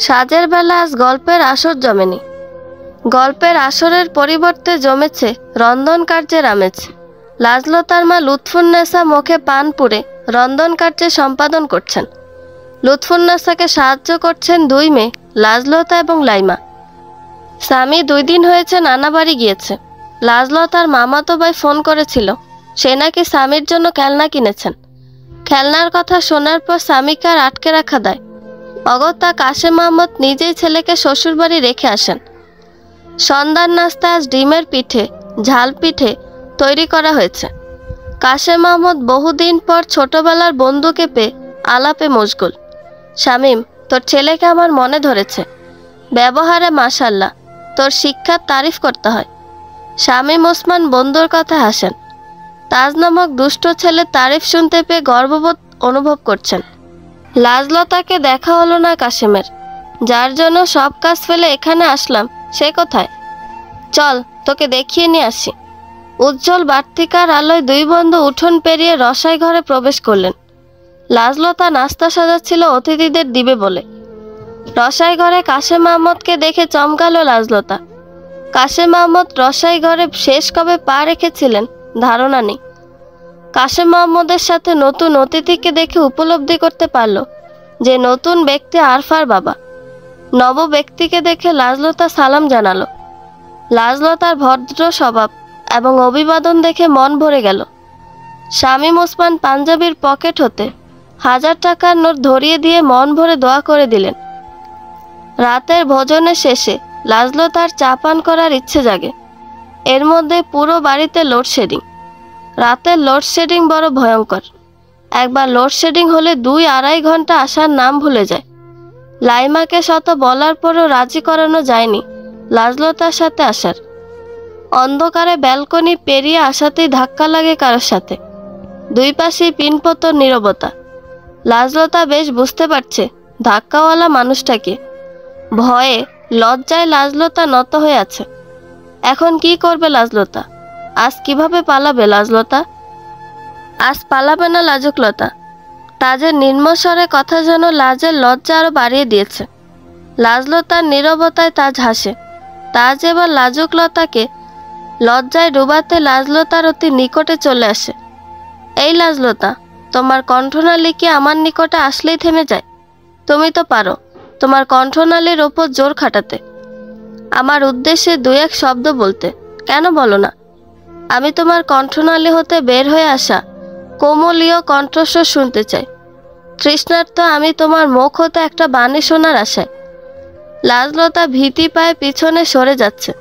সাজের বেলা আজ গল্পের আসর জমেনি, গল্পের আসরের পরিবর্তে জমেছে রন্ধন কার্যের আমেজ। লাজলতার মা লুৎফুন্নেসা মুখে পান পুড়ে রন্ধন কার্যে সম্পাদন করছেন। লুৎফুন্নেসাকে সাহায্য করছেন 2 মেয়ে, লাজলতা এবং লাইমা। স্বামী 2 দিন হয়েছে নানা বাড়ি গিয়েছে। লাজলতার মামাতো ভাই ফোন করেছিল, সে নাকি স্বামীর জন্য খেলনা কিনেছেন। খেলনার কথা শোনার পর স্বামীকে আর আটকে রাখা দেয়। অগত্যা কাশেম মাহমুদ নিজেই ছেলেকে শ্বশুরবাড়ি রেখে আসেন। সন্ধ্যার নাস্তা আজ ডিমের পিঠে, ঝাল পিঠে তৈরি করা হয়েছে। কাশেম মাহমুদ বহুদিন পর ছোটবেলার বন্ধুকে পেয়ে আলাপে মশগুল। শামীম, তোর ছেলেকে আমার মনে ধরেছে, ব্যবহারে মাশাল্লাহ, তোর শিক্ষার তারিফ করতে হয়। শামীম ওসমান বন্ধুর কথা হাসেন। তাজ নামক দুষ্ট ছেলে তারিফ শুনতে পেয়ে গর্ববোধ অনুভব করছেন। লাজলতাকে দেখা হলো না কাশেমের, যার জন্য সব কাজ ফেলে এখানে আসলাম, সে কোথায়? চল তোকে দেখিয়ে নিয়ে আসি। উজ্জ্বল বার্তিকার আলোয় 2 বন্ধু উঠোন পেরিয়ে রসাই ঘরে প্রবেশ করলেন। লাজলতা নাস্তা সাজাচ্ছিল অতিথিদের দিবে বলে। রসাই ঘরে কাশেম মাহমুদকে দেখে চমকালো লাজলতা। কাশেম মাহমুদ রসাই ঘরে শেষ কবে পা রেখেছিলেন ধারণা নেই। কাশেম মাহমুদের সাথে নতুন অতিথিকে দেখে উপলব্ধি করতে পারল যে নতুন ব্যক্তি আরফার বাবা। নব ব্যক্তিকে দেখে লাজলতা সালাম জানালো। লাজলতার ভদ্র স্বভাব এবং অভিবাদন দেখে মন ভরে গেল। শামীম ওসমান পাঞ্জাবির পকেট হতে 1000 টাকার নোট ধরিয়ে দিয়ে মন ভরে দোয়া করে দিলেন। রাতের ভোজনের শেষে লাজলতার চা পান করার ইচ্ছে জাগে। এর মধ্যে পুরো বাড়িতে লোডশেডিং। রাতের লোডশেডিং বড় ভয়ঙ্কর। একবার লোডশেডিং হলে 2-2.5 ঘন্টা আসার নাম ভুলে যায়। লাইমাকে শত বলার পরও রাজি করানো যায়নি লাজলতার সাথে আসার। অন্ধকারে ব্যালকনি পেরিয়ে আসাতেই ধাক্কা লাগে কারোর সাথে। 2 পাশেই পিনপতন নীরবতা। লাজলতা বেশ বুঝতে পারছে ধাক্কাওয়ালা মানুষটাকে। ভয়ে লজ্জায় লাজলতা নত হয়ে আছে। এখন কি করবে লাজলতা? আজ কিভাবে পালাবে লাজলতা? আজ পালাবে না লাজুকলতা। তাজের নিম্নস্বরে কথা যেন লাজের লজ্জা আরো বাড়িয়ে দিয়েছে। লাজলতার নীরবতায় তাজ হাসে। তাজ এবার লাজুকলতাকে লজ্জায় ডুবাতে লাজলতার অতি নিকটে চলে আসে। এই লাজলতা, তোমার কণ্ঠনালী কি আমার নিকটে আসলেই থেমে যায়? তুমি তো পারো তোমার কণ্ঠনালীর ওপর জোর খাটাতে, আমার উদ্দেশ্যে দুই এক শব্দ বলতে। কেন বলো না? আমি তোমার কণ্ঠনালী হতে বের হয়ে আসা কোমলীয় কণ্ঠস্বর শুনতে চাই। তৃষ্ণার্ত আমি তোমার মুখ হতে একটা বাণী শোনার আশায়। লাজলতা ভীতি পায়ে পিছনে সরে যাচ্ছে।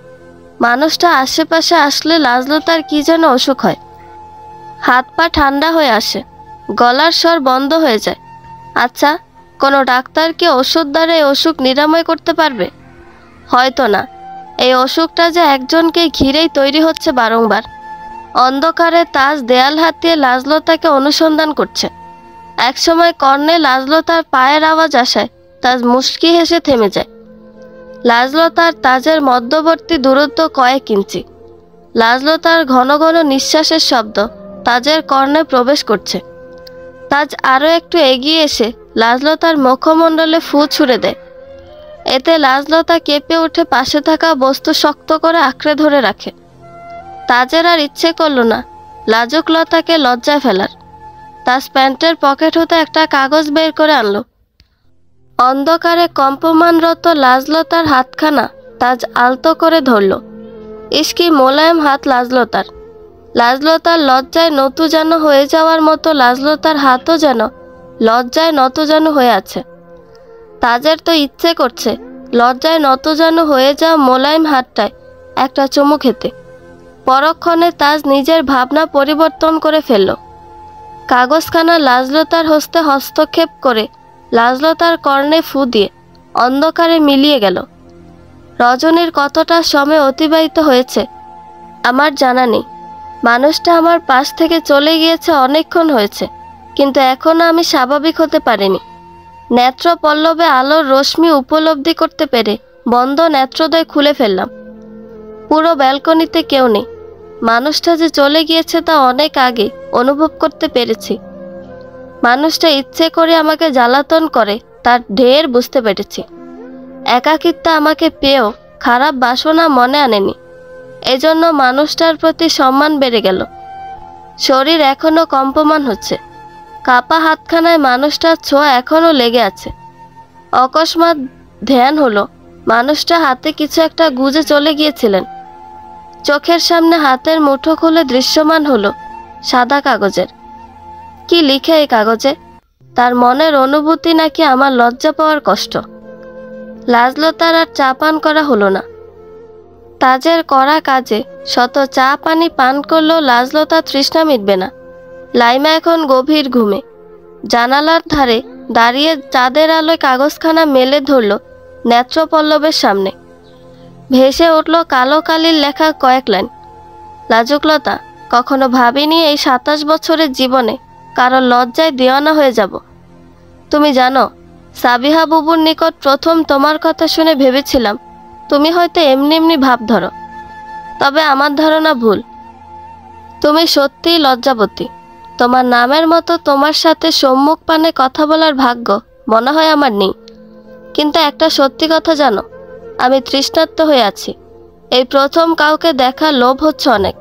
মানুষটা আশেপাশে আসলে লাজলতার কি যেন অসুখ হয়। হাত পা ঠান্ডা হয়ে আসে, গলার স্বর বন্ধ হয়ে যায়। আচ্ছা, কোনো ডাক্তার কি ওষুধ দ্বারা এই অসুখ নিরাময় করতে পারবে? হয়তো না। এই অসুখটা যে একজনকে ঘিরেই তৈরি হচ্ছে বারংবার। অন্ধকারে তাজ দেয়াল হাতিয়ে লাজলতাকে অনুসন্ধান করছে। একসময় কর্ণে লাজলতার পায়ের আওয়াজ আসায় তাজ মুচকি হেসে থেমে যায়। লাজলতার তাজের মধ্যবর্তী দূরত্ব কয়েক ইঞ্চি। লাজলতার ঘন ঘন নিঃশ্বাসের শব্দ তাজের কর্ণে প্রবেশ করছে। তাজ আরও একটু এগিয়ে এসে লাজলতার মুখমণ্ডলে ফু ছুঁড়ে দেয়। এতে লাজলতা কেঁপে উঠে পাশে থাকা বস্তু শক্ত করে আঁকড়ে ধরে রাখে। তাজের আর ইচ্ছে করল না লাজুকলতাকে লজ্জায় ফেলার। তাজ প্যান্টের পকেট হতে একটা কাগজ বের করে আনলো। অন্ধকারে কম্পমানরত লাজলতার হাতখানা তাজ আলতো করে ধরল। ইস্কি মোলায়েম হাত লাজলতার। লাজলতার লজ্জায় নতু যেন হয়ে যাওয়ার মতো লাজলতার হাতও যেন লজ্জায় নত যেন হয়ে আছে। তাজের তো ইচ্ছে করছে লজ্জায় নত যেন হয়ে যাওয়া মোলায়েম হাতটায় একটা চুমু খেতে। পরক্ষণে তাজ নিজের ভাবনা পরিবর্তন করে ফেলল। কাগজখানা লাজলতার হস্তে হস্তক্ষেপ করে লাজলতার কর্ণে ফু দিয়ে অন্ধকারে মিলিয়ে গেল। রজনীর কতটা সময় অতিবাহিত হয়েছে আমার জানা নেই। মানুষটা আমার পাশ থেকে চলে গিয়েছে অনেকক্ষণ হয়েছে, কিন্তু এখনও আমি স্বাভাবিক হতে পারিনি। নেত্র পল্লবে আলোর রশ্মি উপলব্ধি করতে পেরে বন্ধ নেত্রদ্বয় খুলে ফেললাম। পুরো ব্যালকনিতে কেউ নেই। মানুষটা যে চলে গিয়েছে তা অনেক আগে অনুভব করতে পেরেছি। মানুষটা ইচ্ছে করে আমাকে জ্বালাতন করে তার ঢের বুঝতে পেরেছি। একাকিত্ব আমাকে পেয়েও খারাপ বাসনা মনে আনেনি। এজন্য মানুষটার প্রতি সম্মান বেড়ে গেল। শরীর এখনো কম্পমান হচ্ছে। কাপা হাতখানায় মানুষটার ছোঁয়া এখনো লেগে আছে। অকস্মাৎ ধ্যান হলো মানুষটা হাতে কিছু একটা গুজে চলে গিয়েছিলেন। চোখের সামনে হাতের মুঠো খুলে দৃশ্যমান হলো সাদা কাগজের। কি লিখে এই কাগজে? তার মনের অনুভূতি নাকি আমার লজ্জা পাওয়ার কষ্ট। লাজলতার আর চা পান করা হলো না। তাজের করা কাজে শত চা পানি পান করলেও লাজলতা তৃষ্ণা মিটবে না। লাইমা এখন গভীর ঘুমে। জানালার ধারে দাঁড়িয়ে চাঁদের আলোয় কাগজখানা মেলে ধরল নেত্রপল্লবের সামনে। ভেসে উঠল কালো কালির লেখা কয়েক লাইন। লাজুকলতা, কখনো ভাবিনি এই 27 বছরের জীবনে কারো লজ্জায় দেওয়ানা হয়ে যাব। তুমি জানো, সাবিহা বুবুর নিকট প্রথম তোমার কথা শুনে ভেবেছিলাম তুমি হয়তো এমনি এমনি ভাব ধরো। তবে আমার ধারণা ভুল। তুমি সত্যিই লজ্জাবতী। তোমার নামের মতো তোমার সাথে সম্মুখ পানে কথা বলার ভাগ্য মনে হয় আমার নেই। কিন্তু একটা সত্যি কথা জানো, আমি তৃষ্ণার্ত হয়ে আছি। এই প্রথম কাউকে দেখা লোভ হচ্ছে অনেক।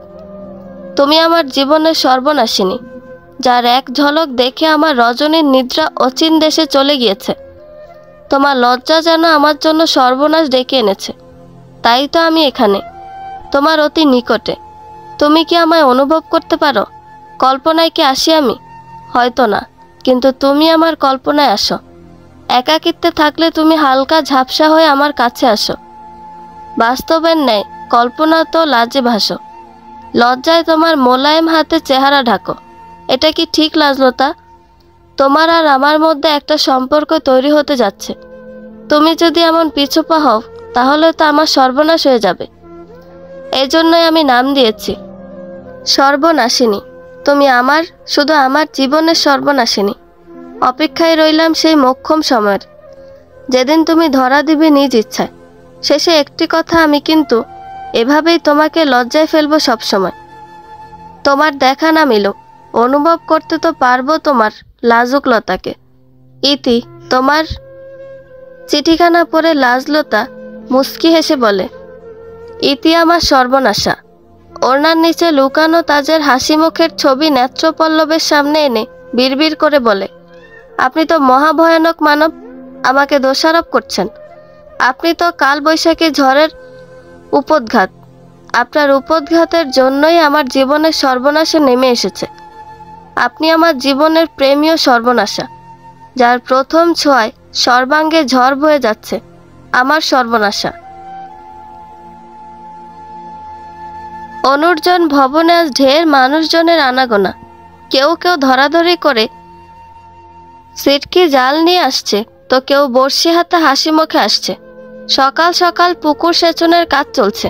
তুমি আমার জীবনের সর্বনাশিনী, যার এক ঝলক দেখে আমার রজনীর নিদ্রা অচিন দেশে চলে গিয়েছে। তোমার লজ্জা যেন আমার জন্য সর্বনাশ ডেকে এনেছে। তাই তো আমি এখানে, তোমার অতি নিকটে। তুমি কি আমায় অনুভব করতে পারো? কল্পনায় কি আসি আমি? হয়তো না, কিন্তু তুমি আমার কল্পনায় আসো। একাকিত্বে থাকলে তুমি হালকা ঝাপসা হয়ে আমার কাছে আসো। বাস্তবের ন্যায় কল্পনা তো লাজে ভাসো। লজ্জায় তোমার মোলায়েম হাতে চেহারা ঢাকো। এটা কি ঠিক লাজলতা? তোমার আর আমার মধ্যে একটা সম্পর্ক তৈরি হতে যাচ্ছে। তুমি যদি এমন পিছুপা হও তাহলে তো আমার সর্বনাশ হয়ে যাবে। এজন্যই আমি নাম দিয়েছি সর্বনাশিনী। তুমি আমার, শুধু আমার জীবনের সর্বনাশিনী। অপেক্ষায় রইলাম সেই মোক্ষম সময়ের। যেদিন তুমি ধরা দিবে নিজ ইচ্ছায়। শেষে একটি কথা, আমি কিন্তু এভাবেই তোমাকে লজ্জায় ফেলবো সবসময়। তোমার দেখা না মিলুক, অনুভব করতে তো পারবো তোমার লাজুকলতাকে। ইতি। তোমার চিঠিখানা পড়ে লাজলতা মুচকি হেসে বলে, ইতি আমার সর্বনাশা। ওড়নার নিচে লুকানো তাজের হাসি মুখের ছবি নেত্রপল্লবের সামনে এনে বিড়বিড় করে বলে, আপনি তো মহাভয়ানক মানব, আমাকে দোষারোপ করছেন। আপনি তো কালবৈশাখী ঝড়ের উপদ্ঘাত। আপনার উপদ্ঘাতের জন্যই আমার জীবনের সর্বনাশে নেমে এসেছে। আপনি আমার জীবনের প্রেমীয় সর্বনাশা, যার প্রথম ছোঁয়ায় সর্বাঙ্গে ঝড় বয়ে যাচ্ছে আমার সর্বনাশা। অনুর্জন ভবনে আজ ঢের মানুষজনের আনাগোনা। কেউ কেউ ধরাধরি করে সিটকি জাল নিয়ে আসছে, তো কেউ বড়শি হাতে হাসি মুখে আসছে। সকাল সকাল পুকুর সেচনের কাজ চলছে।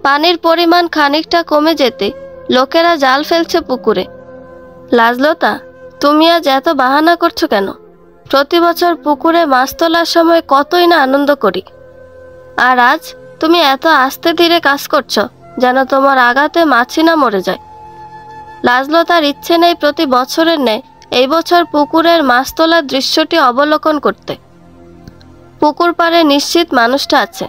পানির পরিমাণ খানিকটা কমে যেতে লোকেরা জাল ফেলছে পুকুরে। লাজলতা, তুমি আজ এত বাহানা করছো কেন? প্রতি বছর পুকুরে মাছ তোলার সময় কতই না আনন্দ করি, আর আজ তুমি এত আস্তে ধীরে কাজ করছো যেন তোমার আঘাতে মাছি না মরে যায়। লাজলতার ইচ্ছে নেই প্রতি বছরের ন্যায় এই বছর পুকুরের মাছ তোলার দৃশ্যটি অবলোকন করতে। পুকুর পাড়ে নিশ্চিত মানুষটা আছে।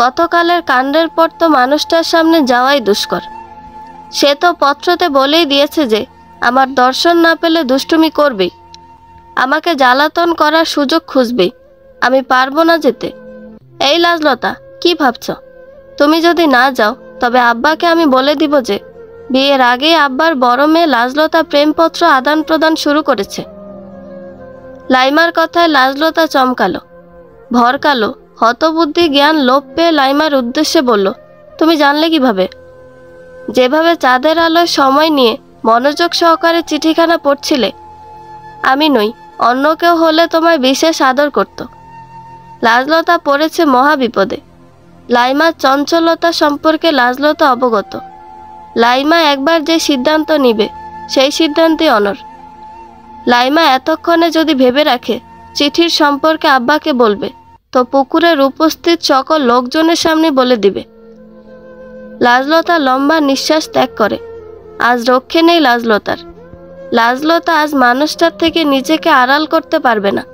গতকালের কাণ্ডের পর তো মানুষটার সামনে যাওয়াই দুষ্কর। সে তো পত্রতে বলেই দিয়েছে যে আমার দর্শন না পেলে দুষ্টুমি করবেই, আমাকে জ্বালাতন করার সুযোগ খুঁজবেই। আমি পারবো না যেতে। এই লাজলতা, কি ভাবছ? তুমি যদি না যাও তবে আব্বাকে আমি বলে দিব যে বিয়ের আগেই আব্বার বড় মেয়ে লাজলতা প্রেমপত্র আদান প্রদান শুরু করেছে। লাইমার কথায় লাজলতা চমকালো, ভরকালো। হতবুদ্ধি জ্ঞান লোপ পেয়ে লাইমার উদ্দেশ্যে বলল, তুমি জানলে কিভাবে? যেভাবে চাঁদের আলোয় সময় নিয়ে মনোযোগ সহকারে চিঠিখানা পড়ছিলে। আমি নই, অন্য কেউ হলে তোমায় বিশেষ আদর করত। লাজলতা পড়েছে মহা বিপদে। লাইমার চঞ্চলতা সম্পর্কে লাজলতা অবগত। লাইমা একবার যে সিদ্ধান্ত নিবে সেই সিদ্ধান্তে অনড়। লাইমা এতক্ষণে যদি ভেবে রাখে চিঠির সম্পর্কে আব্বাকে বলবে, তো পুকুরের উপস্থিত সকল লোকজনের সামনে বলে দিবে। লাজলতা লম্বা নিঃশ্বাস ত্যাগ করে। আজ রক্ষে নেই লাজলতার। লাজলতা আজ মানুষটার থেকে নিজেকে আড়াল করতে পারবে না।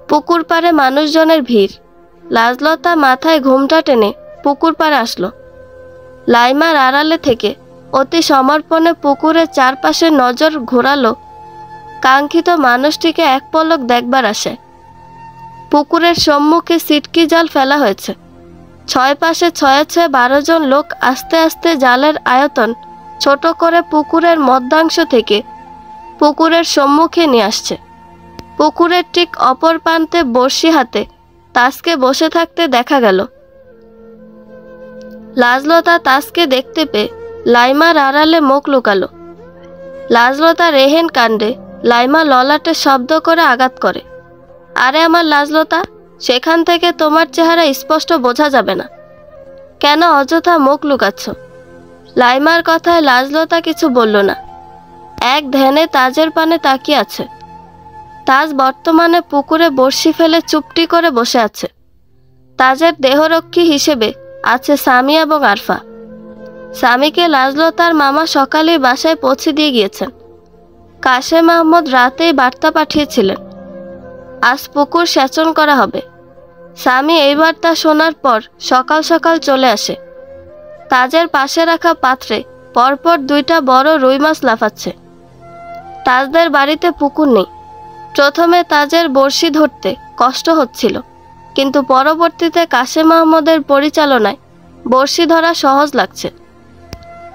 পুকুর পাড়ে মানুষজনের ভিড়। লাজলতা মাথায় ঘোমটা টেনে পুকুর পাড়ে আসলো। লাইমার আড়ালে থেকে অতি সমর্পণে পুকুরের চারপাশে নজর ঘোরালো কাঙ্ক্ষিত মানুষটিকে এক পলক দেখবার আশায়। পুকুরের সম্মুখে সিটকি জাল ফেলা হয়েছে। ছয় পাশে ছয়ে ছয়ে 12 জন লোক আস্তে আস্তে জালের আয়তন ছোট করে পুকুরের মধ্যাংশ থেকে পুকুরের সম্মুখে নিয়ে আসছে। পুকুরের ঠিক অপর প্রান্তে বড়শি হাতে তাসকে বসে থাকতে দেখা গেল। লাজলতা তাসকে দেখতে পেয়ে লাইমার আড়ালে মুখ লুকালো। লাজলতা রেহেন কাণ্ডে লাইমা ললাটে শব্দ করে আঘাত করে, আরে আমার লাজলতা, সেখান থেকে তোমার চেহারা স্পষ্ট বোঝা যাবে না। কেন অযথা মুখ লুকাচ্ছ? লাইমার কথায় লাজলতা কিছু বলল না। এক ধ্যানে তাজের পানে তাকিয়ে আছে। তাজ বর্তমানে পুকুরে বড়শি ফেলে চুপটি করে বসে আছে। তাজের দেহরক্ষী হিসেবে আছে সামি এবং আরফা। সামিকে লাজলতার মামা সকালেই বাসায় পৌঁছে দিয়ে গিয়েছেন। কাশেম আহমদ রাতেই বার্তা পাঠিয়েছিলেন, আজ পুকুর সেচন করা হবে। সামি এই বার্তা শোনার পর সকাল সকাল চলে আসে। তাজের পাশে রাখা পাত্রে পরপর 2টা বড় রুই মাছ লাফাচ্ছে। তাজদের বাড়িতে পুকুর নেই। প্রথমে তাজের বড়শি ধরতে কষ্ট হচ্ছিল, কিন্তু পরবর্তীতে কাশেম আহমদের পরিচালনায় বড়শি ধরা সহজ লাগছে।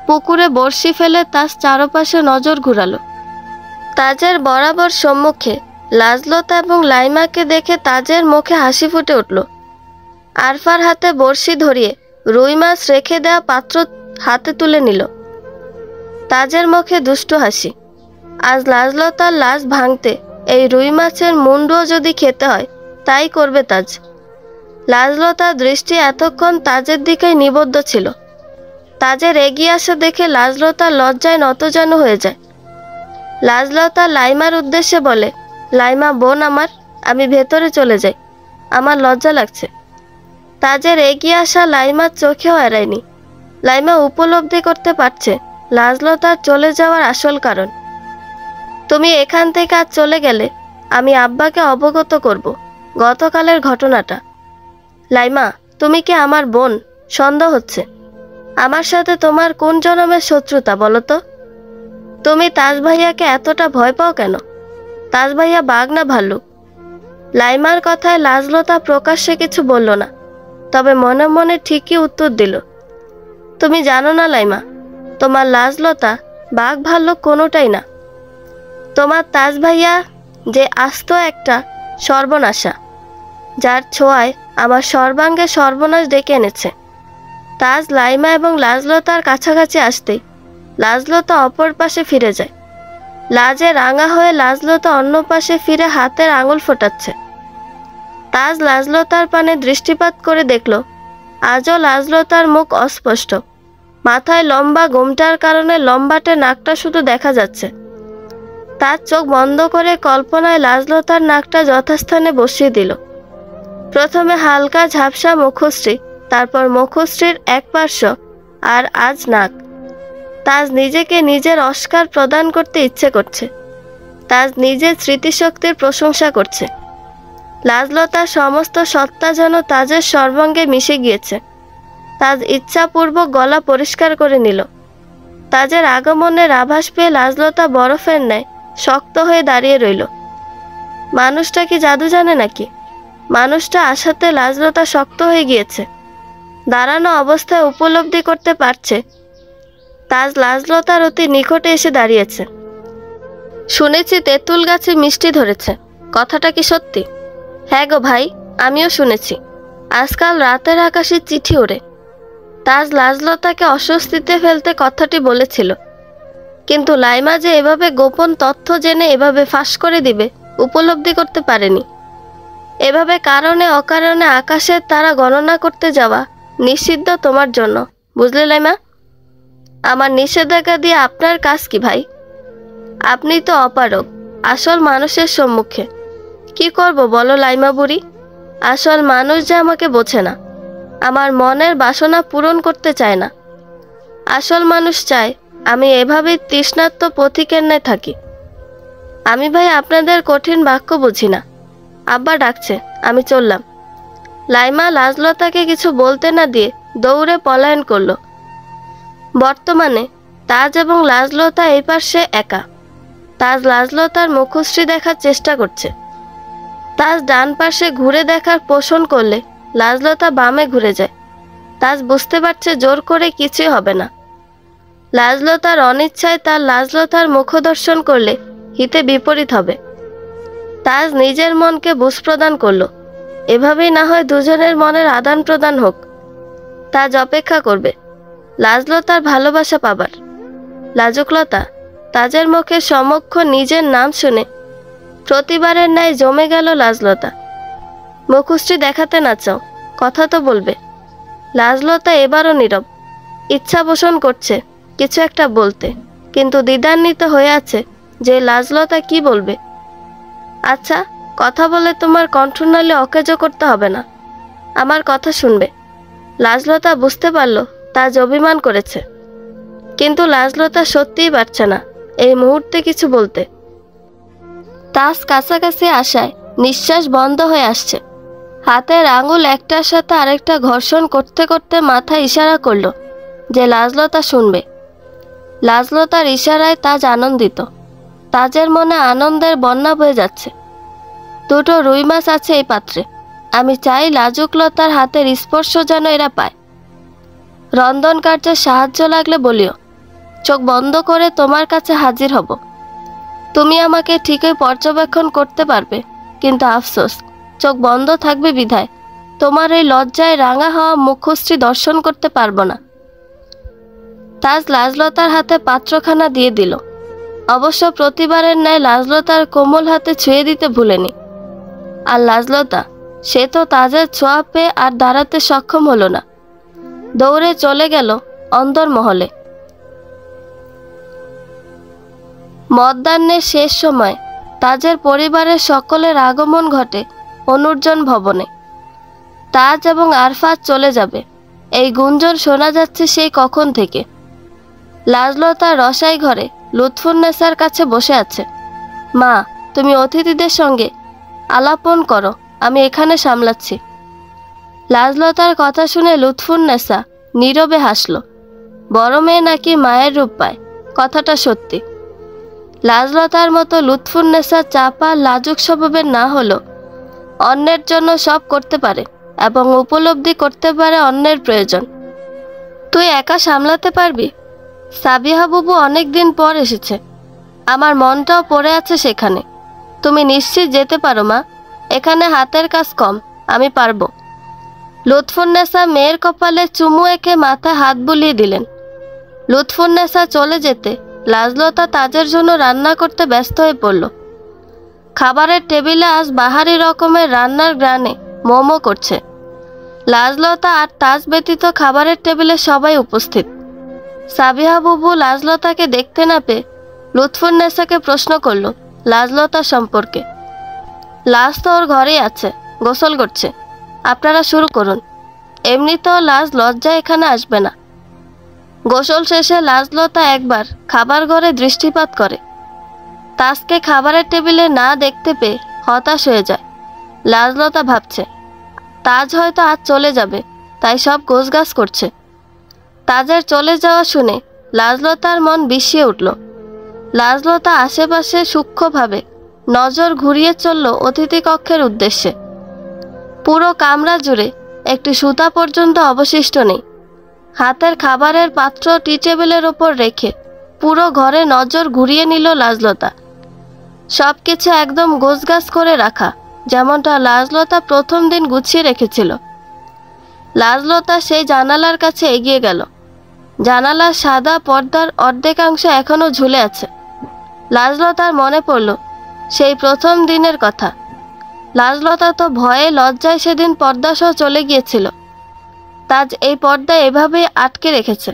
পুকুরে বড়শি ফেলে তাজ চারপাশে নজর ঘুরালো। তাজের বরাবর সম্মুখে লাজলতা এবং লাইমাকে দেখে তাজের মুখে হাসি ফুটে উঠল। আরফার হাতে বড়শি ধরিয়ে রুই মাছ রেখে দেওয়া পাত্র হাতে তুলে নিল। তাজের মুখে দুষ্টু হাসি। আজ লাজলতার লাশ ভাঙতে এই রুই মাছের মুন্ডুও যদি খেতে হয় তাই করবে তাজ। লাজলতার দৃষ্টি এতক্ষণ তাজের দিকেই নিবদ্ধ ছিল। তাজের এগিয়ে আসা দেখে লাজলতার লজ্জায় নতজানু হয়ে যায়। লাজলতা লাইমার উদ্দেশ্যে বলে, লাইমা বোন আমার, আমি ভেতরে চলে যাই, আমার লজ্জা লাগছে। তাজের এগিয়ে আসা লাইমার চোখেও এড়ায়নি। লাইমা উপলব্ধি করতে পারছে লাজলতার চলে যাওয়ার আসল কারণ। তুমি এখান থেকে আজ চলে গেলে আমি আব্বাকে অবগত করব গতকালের ঘটনাটা। লাইমা, তুমি কি আমার বোন? সন্দেহ হচ্ছে। আমার সাথে তোমার কোন জন্মের শত্রুতা বলো তো? তুমি তাজ ভাইয়াকে এতটা ভয় পাও কেন? তাজ ভাইয়া বাঘ না ভাল্লুক? লাইমার কথায় লাজলতা প্রকাশ্যে কিছু বলল না, তবে মনে মনে ঠিকই উত্তর দিল। তুমি জানো না লাইমা, তোমার লাজলতা বাঘ ভাল্লুক কোনোটাই না। তোমার তাজ ভাইয়া যে আস্ত একটা সর্বনাশা, যার ছোঁয়ায় আমার সর্বাঙ্গে সর্বনাশ ডেকে এনেছে। তাজ লাইমা এবং লাজলতার কাছাকাছি আসতেই লাজলতা অপর পাশে ফিরে যায়। লাজে রাঙা হয়ে লাজলতা অন্য পাশে ফিরে হাতের আঙুল ফোটাচ্ছে। তাজ লাজলতার পানে দৃষ্টিপাত করে দেখল আজও লাজলতার মুখ অস্পষ্ট। মাথায় লম্বা ঘোমটার কারণে লম্বাটে নাকটা শুধু দেখা যাচ্ছে। তার চোখ বন্ধ করে কল্পনায় লাজলতার নাকটা যথাস্থানে বসিয়ে দিল। প্রথমে হালকা ঝাপসা মুখশ্রী, তারপর মুখশ্রীর এক পার্শ্ব, আর আজ নাক। তাজ নিজেকে নিজের অস্কার প্রদান করতে ইচ্ছে করছে। তাজ নিজের স্মৃতিশক্তির প্রশংসা করছে। লাজলতার সমস্ত সত্তা যেন তাজের সর্বাঙ্গে মিশে গিয়েছে। তাজ ইচ্ছাপূর্বক গলা পরিষ্কার করে নিল। তাজের আগমনের আভাস পেয়ে লাজলতা বরফের ন্যায় শক্ত হয়ে দাঁড়িয়ে রইল। মানুষটা কি জাদু জানে নাকি? মানুষটা আসাতে লাজলতা শক্ত হয়ে গিয়েছে। দাঁড়ানো অবস্থায় উপলব্ধি করতে পারছে তাজ লাজলতার অতি নিকটে এসে দাঁড়িয়েছে। শুনেছি তেঁতুল গাছে মিষ্টি ধরেছে, কথাটা কি সত্যি? হ্যাঁ গো ভাই, আমিও শুনেছি। আজকাল রাতের আকাশে চিঠি ওড়ে। তাজ লাজলতাকে অস্বস্তিতে ফেলতে কথাটি বলেছিল, কিন্তু লাইমা যে এভাবে গোপন তথ্য জেনে এভাবে ফাঁস করে দিবে উপলব্ধি করতে পারেনি। এভাবে কারণে অকারণে আকাশের তারা গণনা করতে যাওয়া নিষিদ্ধ তোমার জন্য, বুঝলে লাইমা? আমার নিষেধাজ্ঞা দিয়ে আপনার কাজ কি ভাই? আপনি তো অপারগ আসল মানুষের সম্মুখে। কি করব বলো লাইমা বুড়ি? আসল মানুষ যে আমাকে বোঝে না, আমার মনের বাসনা পূরণ করতে চায় না। আসল মানুষ চায় আমি এভাবেই তৃষ্ণার্ত পথিকের ন্যায় থাকি। আমি ভাই আপনাদের কঠিন বাক্য বুঝি না। আব্বা ডাকছে, আমি চললাম। লাইমা লাজলতাকে কিছু বলতে না দিয়ে দৌড়ে পলায়ন করল। বর্তমানে তাজ এবং লাজলতা এই পাশে একা। তাজ লাজলতার মুখশ্রী দেখার চেষ্টা করছে। তাজ ডান পাশে ঘুরে দেখার পোষণ করলে লাজলতা বামে ঘুরে যায়। তাজ বুঝতে পারছে জোর করে কিছুই হবে না। লাজলতার অনিচ্ছায় তার লাজলতার মুখদর্শন করলে হিতে বিপরীত হবে। তাজ নিজের মনকে বুঝ প্রদান করল, এভাবেই না হয় দুজনের মনের আদান প্রদান হোক। তাজ অপেক্ষা করবে লাজলতার ভালোবাসা পাবার। লাজুকলতা তাজের মুখে সমক্ষ নিজের নাম শুনে প্রতিবারের ন্যায় জমে গেল লাজলতা। মুখশ্রী দেখাতে না চাও, কথা তো বলবে। লাজলতা এবারও নীরব। ইচ্ছা পোষণ করছে কিছু একটা বলতে, কিন্তু দ্বিধান্বিত হয়ে আছে যে লাজলতা কি বলবে। আচ্ছা, কথা বলে তোমার কণ্ঠনালী অকেজো করতে হবে না, আমার কথা শুনবে। লাজলতা বুঝতে পারল তাজ অভিমান করেছে, কিন্তু লাজলতা সত্যিই পারছে না এই মুহূর্তে কিছু বলতে। তাজ কাছাকাছি আসায় নিঃশ্বাস বন্ধ হয়ে আসছে। হাতের আঙুল একটার সাথে আরেকটা ঘর্ষণ করতে করতে মাথায় ইশারা করলো যে লাজলতা শুনবে। লাজলতার ইশারায় তাজ আনন্দিত। তাজের মনে আনন্দের বন্যা বয়ে যাচ্ছে। দুটো রুই মাছ আছে এই পাত্রে, আমি চাই লাজুকলতার হাতের স্পর্শ যেন এরা পায়। রন্ধন কার্যে সাহায্য লাগলে বলিও, চোখ বন্ধ করে তোমার কাছে হাজির হব। তুমি আমাকে ঠিকই পর্যবেক্ষণ করতে পারবে, কিন্তু আফসোস চোখ বন্ধ থাকবে বিধায় তোমার এই লজ্জায় রাঙা হওয়া মুখশ্রী দর্শন করতে পারবো না। তাজ লাজলতার হাতে পাত্রখানা দিয়ে দিল। অবশ্য প্রতিবারের ন্যায় লাজলতার কোমল হাতে ছুঁয়ে দিতে ভুলেনি। আর লাজলতা, সে তো তাজের ছোঁয়া পেয়ে আর দাঁড়াতে সক্ষম হলো না, দৌড়ে চলে গেল অন্দরমহলে। মধ্যাহ্নের শেষ সময় তাজের পরিবারের সকলের আগমন ঘটে অনুর্জন ভবনে। তাজ এবং আরফাত চলে যাবে, এই গুঞ্জন শোনা যাচ্ছে সেই কখন থেকে। লাজলতা রসাই ঘরে লুৎফুন্নেসার কাছে বসে আছে। মা, তুমি অতিথিদের সঙ্গে আলাপন করো, আমি এখানে সামলাচ্ছি। লাজলতার কথা শুনে লুৎফুন্নেসা নীরবে হাসল। বড় মেয়ে নাকি মায়ের রূপ পায়, কথাটা সত্যি। লাজলতার মতো লুৎফুন্নেসা চাপা লাজুক স্বভাবের না হলেও অন্যের জন্য সব করতে পারে এবং উপলব্ধি করতে পারে অন্যের প্রয়োজন। তুই একা সামলাতে পারবি? সাবিহা বুবু অনেক দিন পর এসেছে, আমার মনটাও পড়ে আছে সেখানে। তুমি নিশ্চিত যেতে পারো মা, এখানে হাতের কাজ কম, আমি পারবো। লুৎফুন্নেসা মেয়ের কপালে চুমু এঁকে মাথায় হাত বুলিয়ে দিলেন। লুৎফুন্নেসা চলে যেতে লাজলতা তাজের জন্য রান্না করতে ব্যস্ত হয়ে পড়ল। খাবারের টেবিলে আজ বাহারি রকমের রান্নার গ্রানে মোমো করছে। লাজলতা আর তাজ ব্যতীত খাবারের টেবিলে সবাই উপস্থিত। সাবিহা বুবু লাজলতাকে দেখতে না পেয়ে লুৎফুন্নেসাকে প্রশ্ন করল লাজলতা সম্পর্কে। লাজ তো ওর ঘরেই আছে, গোসল করছে, আপনারা শুরু করুন। এমনিতেও লাজ লজ্জায় এখানে আসবে না। গোসল শেষে লাজলতা একবার খাবার ঘরে দৃষ্টিপাত করে। তাজকে খাবারের টেবিলে না দেখতে পেয়ে হতাশ হয়ে যায়। লাজলতা ভাবছে তাজ হয়তো আজ চলে যাবে, তাই সব গোছগাছ করছে। তাজের চলে যাওয়া শুনে লাজলতার মন বিষিয়ে উঠল। লাজলতা আশেপাশে সূক্ষ্মভাবে নজর ঘুরিয়ে চলল অতিথি কক্ষের উদ্দেশ্যে। পুরো কামরা জুড়ে একটি সুতা পর্যন্ত অবশিষ্ট নেই। হাতের খাবারের পাত্র টি টেবিলের ওপর রেখে পুরো ঘরে নজর ঘুরিয়ে নিল লাজলতা। সব কিছু একদম গোছগাছ করে রাখা, যেমনটা লাজলতা প্রথম দিন গুছিয়ে রেখেছিল। লাজলতা সেই জানালার কাছে এগিয়ে গেল। জানালার সাদা পর্দার অর্ধেকাংশ এখনো ঝুলে আছে। লাজলতার মনে পড়ল সেই প্রথম দিনের কথা। লাজলতা তো ভয়ে লজ্জায় সেদিন পর্দাসহ চলে গিয়েছিল। তাজ এই পর্দা এভাবেই আটকে রেখেছে।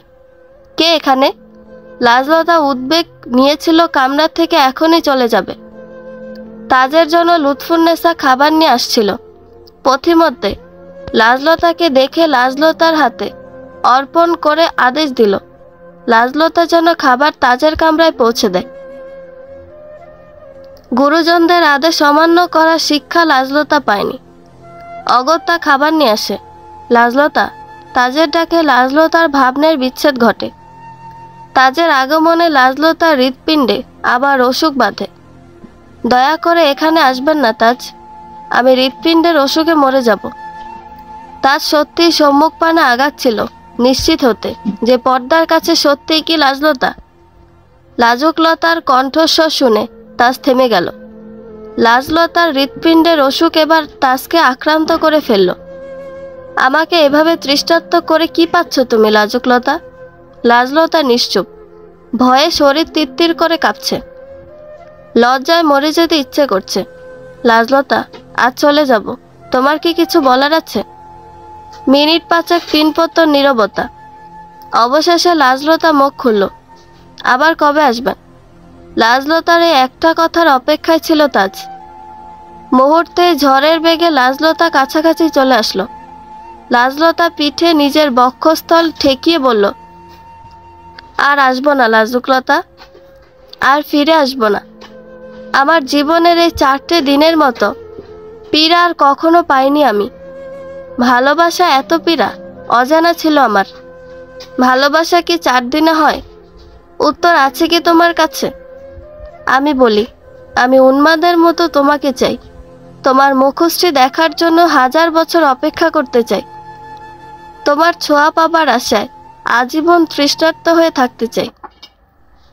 কে এখানে? লাজলতা উদ্বেগ নিয়েছিল কামরা থেকে এখনই চলে যাবে। তাজের জন্য লুৎফুন্নেসা খাবার নিয়ে আসছিল। পথিমধ্যে লাজলতাকে দেখে লাজলতার হাতে অর্পণ করে আদেশ দিল লাজলতা যেন খাবার তাজের কামরায় পৌঁছে দেয়। গুরুজনদের আদেশ অমান্য করার শিক্ষা লাজলতা পায়নি। অগত্যা খাবার নিয়ে আসে। লাজলতা, তাজের ডাকে লাজলতার ভাবনার বিচ্ছেদ ঘটে। তাজের আগমনে লাজলতার হৃৎপিণ্ডে আবার অসুখ বাঁধে। দয়া করে এখানে আসবেন না তাজ, আমি হৃৎপিণ্ডের অসুখে মরে যাব। তাজ সত্যিই সম্মুখ পানে আগাচ্ছিল, নিশ্চিত হতে যে পর্দার কাছে সত্যিই কি লাজলতা। লাজুকলতার কণ্ঠস্বর শুনে তাজ থেমে গেল। লাজলতার হৃৎপিণ্ডের অসুখ এবার তাজকে আক্রান্ত করে ফেলল। আমাকে এভাবে তৃষ্ণার্ত করে কি পাচ্ছ তুমি লাজুকলতা? লাজলতা নিশ্চুপ, ভয়ে শরীর তিত্তির করে কাঁপছে। লজ্জায় মরে যেতে ইচ্ছে করছে। লাজলতা, আজ চলে যাব, তোমার কি কিছু বলার আছে? মিনিট পাঁচেক পিনপত্তর নীরবতা। অবশেষে লাজলতা মুখ খুলল। আবার কবে আসবেন? লাজলতার এই একটা কথার অপেক্ষায় ছিল তাজ। মুহূর্তে ঝড়ের বেগে লাজলতা কাছাকাছি চলে আসলো। লাজলতা পিঠে নিজের বক্ষস্থল ঠেকিয়ে বলল, আর আসবো না লাজুকলতা, আর ফিরে আসবো না। আমার জীবনের এই 4টে দিনের মতো পীড়া আর কখনো পাইনি আমি। ভালোবাসা এত পীড়া অজানা ছিল আমার। ভালোবাসা কি 4 দিনে হয়? উত্তর আছে কি তোমার কাছে? আমি বলি, আমি উন্মাদের মতো তোমাকে চাই। তোমার মুখশ্রী দেখার জন্য 1000 বছর অপেক্ষা করতে চাই। তোমার ছোঁয়া পাবার আশায় আজীবন তৃষ্ণার্ত হয়ে থাকতে চাই।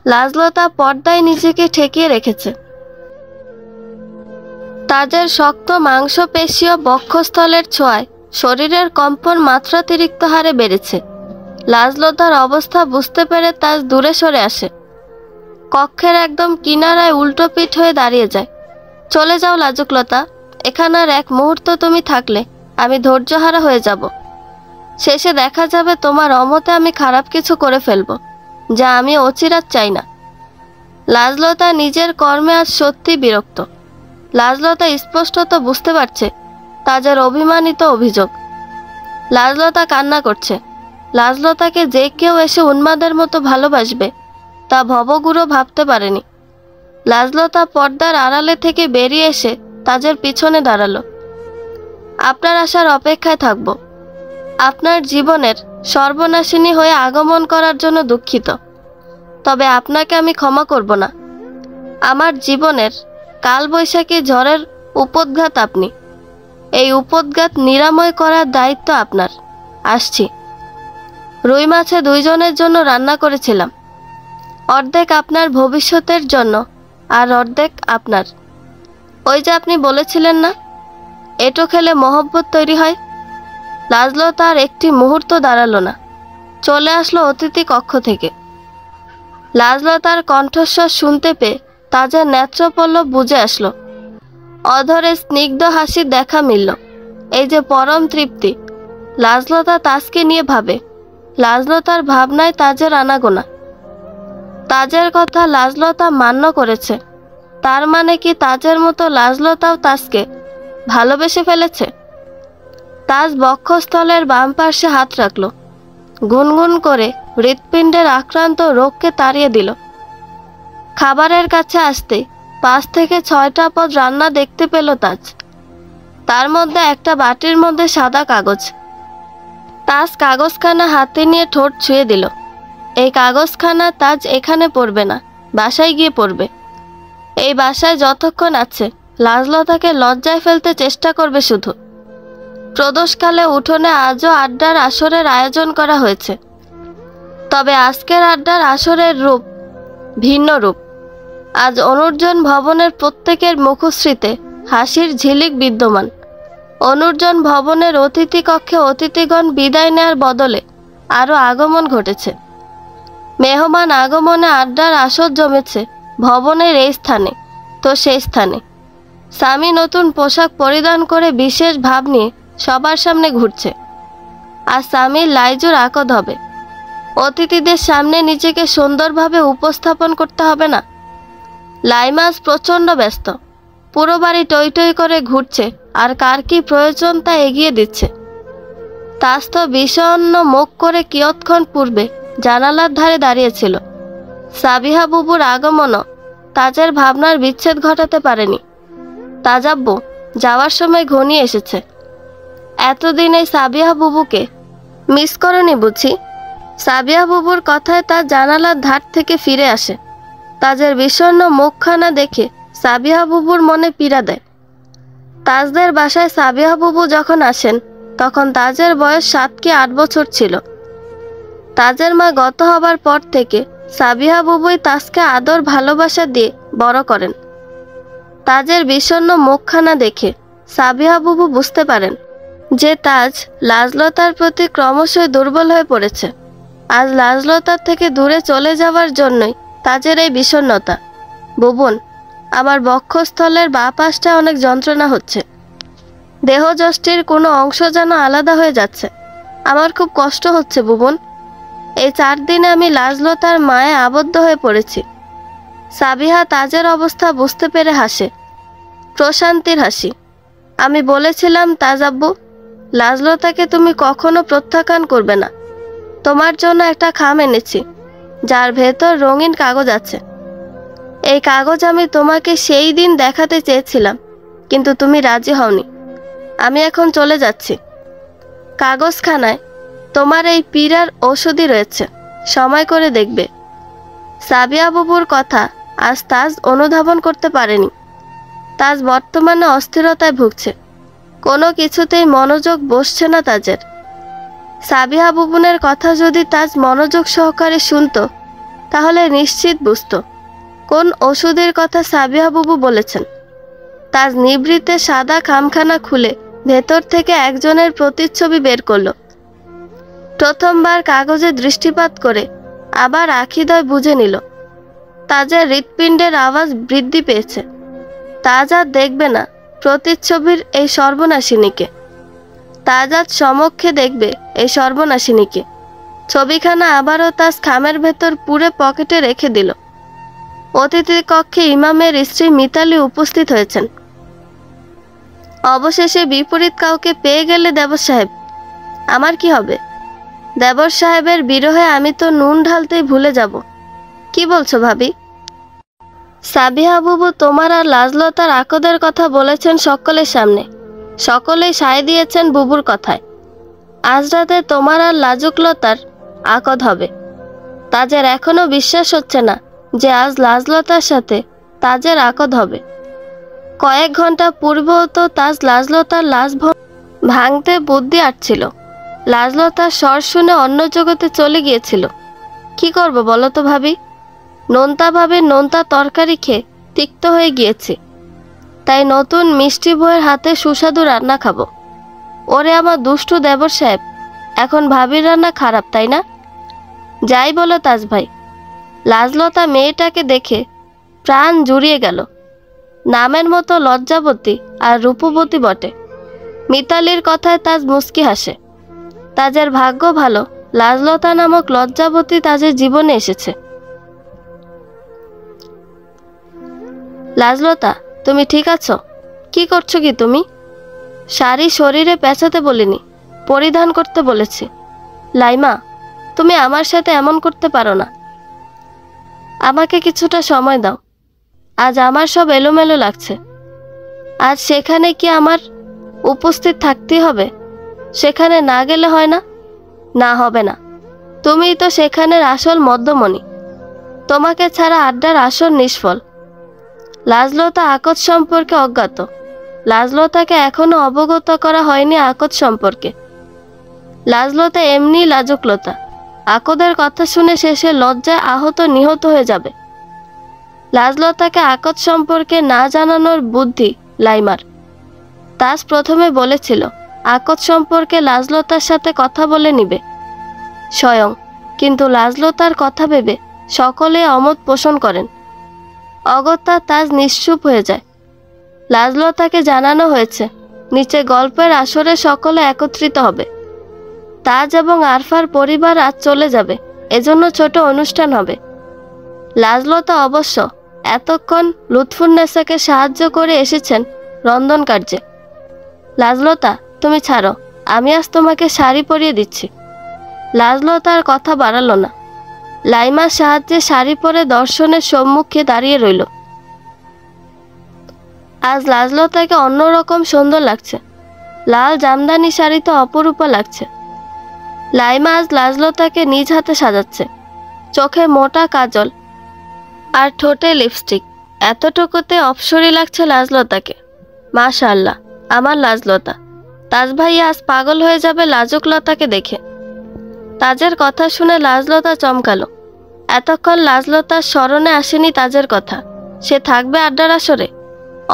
লাজলতা পর্দায় নিজেকে ঠেকিয়ে রেখেছে। তাজের শক্ত মাংসপেশীয় বক্ষস্থলের ছোঁয়ায় শরীরের কম্পন মাত্রাতিরিক্ত হারে বেড়েছে। লাজলতার অবস্থা বুঝতে পেরে তাজ দূরে সরে আসে। কক্ষের একদম কিনারায় উল্টো পিঠ হয়ে দাঁড়িয়ে যায়। চলে যাও লাজুকলতা, এখানে আর এক মুহূর্ত তুমি থাকলে আমি ধৈর্যহারা হয়ে যাব। শেষে দেখা যাবে তোমার অমতে আমি খারাপ কিছু করে ফেলব, যা আমি অচিরাত চাই না। লাজলতা নিজের কর্মে আজ সত্যি বিরক্ত। লাজলতা স্পষ্টত বুঝতে পারছে তাজের অভিমানিত অভিযোগ। লাজলতা কান্না করছে। লাজলতাকে যে কেউ এসে উন্মাদের মতো ভালোবাসবে তা ভবগুরু ভাবতে পারেনি। লাজলতা পর্দার আড়ালে থেকে বেরিয়ে এসে তাজের পিছনে দাঁড়ালো। আপনার আসার অপেক্ষায় থাকব। আপনার জীবনের সর্বনাশিনী হয়ে আগমন করার জন্য দুঃখিত, তবে আপনাকে আমি ক্ষমা করব না। আমার জীবনের কালবৈশাখী ঝড়ের উপদ্ঘাত আপনি। এই উপদ্ঘাত নিরাময় করার দায়িত্ব আপনার। আসছি। রুই মাছে 2 জনের জন্য রান্না করেছিলাম, অর্ধেক আপনার ভবিষ্যতের জন্য আর অর্ধেক আপনার। ওই যে আপনি বলেছিলেন না, এটো খেলে মহব্বত তৈরি হয়। লাজলতা আর একটি মুহূর্ত দাঁড়ালো না, চলে আসলো অতিথি কক্ষ থেকে। লাজলতার কণ্ঠস্বর শুনতে পেয়ে তাজের নেত্রপল্লব বুঝে আসলো। অধরে স্নিগ্ধ হাসির দেখা মিলল। এই যে পরম তৃপ্তি। লাজলতা তাজকে নিয়ে ভাবে। লাজলতার ভাবনায় তাজের আনাগোনা। তাজের কথা লাজলতা মান্য করেছে। তার মানে কি তাজের মতো লাজলতাও তাজকে ভালোবেসে ফেলেছে? তাজ বক্ষস্থলের বাম পার্শ্বে হাত রাখল। গুনগুন করে হৃৎপিণ্ডের আক্রান্ত রোগকে তাড়িয়ে দিল। খাবারের কাছে আসতে 5 থেকে 6টা পদ রান্না দেখতে পেল তাজ। তার মধ্যে একটা বাটির মধ্যে সাদা কাগজ। তাজ কাগজখানা হাতে নিয়ে ঠোঁট ছুঁয়ে দিল। এই কাগজখানা তাজ এখানে পড়বে না, বাসায় গিয়ে পড়বে। এই বাসায় যতক্ষণ আছে লাজলতাকে লজ্জায় ফেলতে চেষ্টা করবে শুধু। প্রদোষকালে উঠোনে আজও আড্ডার আসরের আয়োজন করা হয়েছে, তবে আজকের আড্ডার আসরের রূপ ভিন্ন রূপ। আজ অনুর্জন ভবনের প্রত্যেকের মুখশ্রীতে হাসির ঝিলিক বিদ্যমান। অনুর্জন ভবনের অতিথি কক্ষে অতিথিগণ বিদায় নেয়ার বদলে আরও আগমন ঘটেছে। মেহমান আগমনে আড্ডার আসর জমেছে ভবনের এই স্থানে তো সেই স্থানে। স্বামী নতুন পোশাক পরিধান করে বিশেষ ভাব নিয়ে সবার সামনে ঘুরছে, আর স্বামীর লাইজুর আকদ হবে। অতিথিদের সামনে নিজেকে সুন্দরভাবে উপস্থাপন করতে হবে না। লাইমাস প্রচণ্ড ব্যস্ত। পুরো বাড়ি টই টই করে ঘুরছে, আর কার কি প্রয়োজন তা এগিয়ে দিচ্ছে। তাজ তো বিষণ্ণ মুখ করে কিয়ৎক্ষণ পূর্বে জানালার ধারে দাঁড়িয়েছিল। সাবিহা বুবুর আগমনও তাজের ভাবনার বিচ্ছেদ ঘটাতে পারেনি। তাজাব্বু যাওয়ার সময় ঘনিয়ে এসেছে। এতদিন এই সাবিহা বুবুকে মিস করনি বুঝি? সাবিহা বুবুর কথায় তার জানালার ধার থেকে ফিরে আসে। তাজের বিষণ্ণ মুখখানা দেখে সাবিহা বুবুর মনে পীড়া দেয়। তাজদের বাসায় সাবিহা বুবু যখন আসেন তখন তাজের বয়স 7 কি 8 বছর ছিল। তাজের মা গত হবার পর থেকে সাবিহা বুবুই তাজকে আদর ভালোবাসা দিয়ে বড় করেন। তাজের বিষণ্ণ মুখখানা দেখে সাবিহা বুবু বুঝতে পারেন যে তাজ লাজলতার প্রতি ক্রমশই দুর্বল হয়ে পড়েছে। আজ লাজলতার থেকে দূরে চলে যাওয়ার জন্যই তাজের এই বিষণ্ণতা। বুবুন, আমার বক্ষস্থলের বাঁ পাশটা অনেক যন্ত্রণা হচ্ছে। দেহযষ্টির কোনো অংশ যেন আলাদা হয়ে যাচ্ছে। আমার খুব কষ্ট হচ্ছে বুবুন। এই 4 দিনে আমি লাজলতার মায়ে আবদ্ধ হয়ে পড়েছি। সাবিহা তাজের অবস্থা বুঝতে পেরে হাসে, প্রশান্তির হাসি। আমি বলেছিলাম তাজাব্বু, লাজলতাকে তুমি কখনো প্রত্যাখ্যান করবে না। তোমার জন্য একটা খাম এনেছি, যার ভেতর রঙিন কাগজ আছে। এই কাগজ আমি তোমাকে সেই দিন দেখাতে চেয়েছিলাম, কিন্তু তুমি রাজি হওনি। আমি এখন চলে যাচ্ছি। কাগজখানায় তোমার এই পীড়ার ঔষধি রয়েছে, সময় করে দেখবে। সাবিয়া বুবুর কথা আজ তাজ অনুধাবন করতে পারেনি। তাজ বর্তমানে অস্থিরতায় ভুগছে। কোনো কিছুতেই মনোযোগ বসছে না তাজের। সাবিহা বুবুনের কথা যদি তাজ মনোযোগ সহকারে শুনত, তাহলে নিশ্চিত বুঝত কোন ওষুধের কথা সাবিহা বুবু বলেছেন। তাজ নিভৃতে সাদা খামখানা খুলে ভেতর থেকে একজনের প্রতিচ্ছবি বের করল। প্রথমবার কাগজে দৃষ্টিপাত করে আবার আখিদয় বুঝে নিল। তাজের হৃৎপিণ্ডের আওয়াজ বৃদ্ধি পেয়েছে। তাজ আর দেখবে না প্রতিচ্ছবির এই সর্বনাশিনীকে। তাজ আজ সমক্ষে দেখবে এই সর্বনাশিনীকে। ছবিখানা আবারও তাজ খামের ভেতর পুরে পকেটে রেখে দিল। অতিথি কক্ষে ইমামের স্ত্রী মিতালি উপস্থিত হয়েছেন। অবশেষে বিপরীত কাউকে পেয়ে গেলে দেব সাহেব। আমার কি হবে? দেবর সাহেবের বিরহে আমি তো নুন ঢালতেই ভুলে যাব। কি বলছো ভাবি? সাবিহা বুবু তোমার আর লাজলতার আকদের কথা বলেছেন সকলের সামনে। সকলেই সায় দিয়েছেন বুবুর কথায়। আজ রাতে তোমার আর লাজুকলতার আকদ হবে। তাজের এখনো বিশ্বাস হচ্ছে না যে আজ লাজলতার সাথে তাজের আকদ হবে। কয়েক ঘন্টা পূর্বেও তো তাজ লাজলতার লাশ ভাঙতে বুদ্ধি আটছিল। লাজলতার স্বর শুনে অন্য জগতে চলে গিয়েছিল। কি করব বলো তো ভাবি? নোনতা ভাবে নোনতা তরকারি খেয়ে তিক্ত হয়ে গিয়েছে। তাই নতুন মিষ্টি বউয়ের হাতে সুস্বাদু রান্না খাবো। ওরে আমার দুষ্টু দেবর সাহেব, এখন ভাবির রান্না খারাপ তাই না? যাই বলো তাজ ভাই, লাজলতা মেয়েটাকে দেখে প্রাণ জুড়িয়ে গেল। নামের মতো লজ্জাবতী আর রূপবতী বটে। মিতালির কথায় তাজ মুস্কি হাসে। তাজের ভাগ্য ভালো, লাজলতা নামক লজ্জাবতী তাজের জীবনে এসেছে। লাজলতা, তুমি ঠিক আছো? কি করছো কি তুমি? শাড়ি শরীরে পেঁচাতে বলিনি, পরিধান করতে বলেছি। লাইমা, তুমি আমার সাথে এমন করতে পারো না। আমাকে কিছুটা সময় দাও। আজ আমার সব এলোমেলো লাগছে। আজ সেখানে কি আমার উপস্থিত থাকতেই হবে? সেখানে না গেলে হয় না? না, হবে না। তুমিই তো সেখানের আসল মধ্যমণি। তোমাকে ছাড়া আড্ডার আসল নিষ্ফল। লাজলতা আকদ সম্পর্কে অজ্ঞাত। লাজলতাকে এখনো অবগত করা হয়নি আকদ সম্পর্কে। লাজলতা এমনি লাজুকলতা। আকদের কথা শুনে শেষে লজ্জায় আহত নিহত হয়ে যাবে। লাজলতাকে আকদ সম্পর্কে না জানানোর বুদ্ধি লাইমার। তাজ প্রথমে বলেছিল আকদ সম্পর্কে লাজলতার সাথে কথা বলে নিবে স্বয়ং, কিন্তু লাজলতার কথা ভেবে সকলে অমত পোষণ করেন। অগত্যা তাজ নিশ্চুপ হয়ে যায়। লাজলতাকে জানানো হয়েছে নিচে গল্পের আসরে সকলে একত্রিত হবে। তাজ এবং আরফার পরিবার আজ চলে যাবে, এজন্য ছোট অনুষ্ঠান হবে। লাজলতা অবশ্য এতক্ষণ লুৎফুন্নেসাকে সাহায্য করে এসেছেন রন্ধন কার্যে। লাজলতা, তুমি ছাড়ো, আমি আজ তোমাকে শাড়ি পরিয়ে দিচ্ছি। লাজলতার কথা বাড়ালো না। লাইমার সাহায্যে শাড়ি পরে দর্শনের সম্মুখে দাঁড়িয়ে রইল। আজ লাজলতাকে অন্যরকম সুন্দর লাগছে। লাল জামদানি শাড়িতে অপরূপা লাগছে। লাইমা আজ লাজলতাকে নিজ হাতে সাজাচ্ছে। চোখে মোটা কাজল আর ঠোঁটে লিপস্টিক, এতটুকুতে অপসরী লাগছে লাজলতাকে। মাশাআল্লাহ, আমার লাজলতা। তাজ ভাই আজ পাগল হয়ে যাবে লাজুকলতাকে দেখে। তাজের কথা শুনে লাজলতা চমকালো। এতক্ষণ লাজলতার স্মরণে আসেনি তাজের কথা। সে থাকবে আড্ডার আসরে?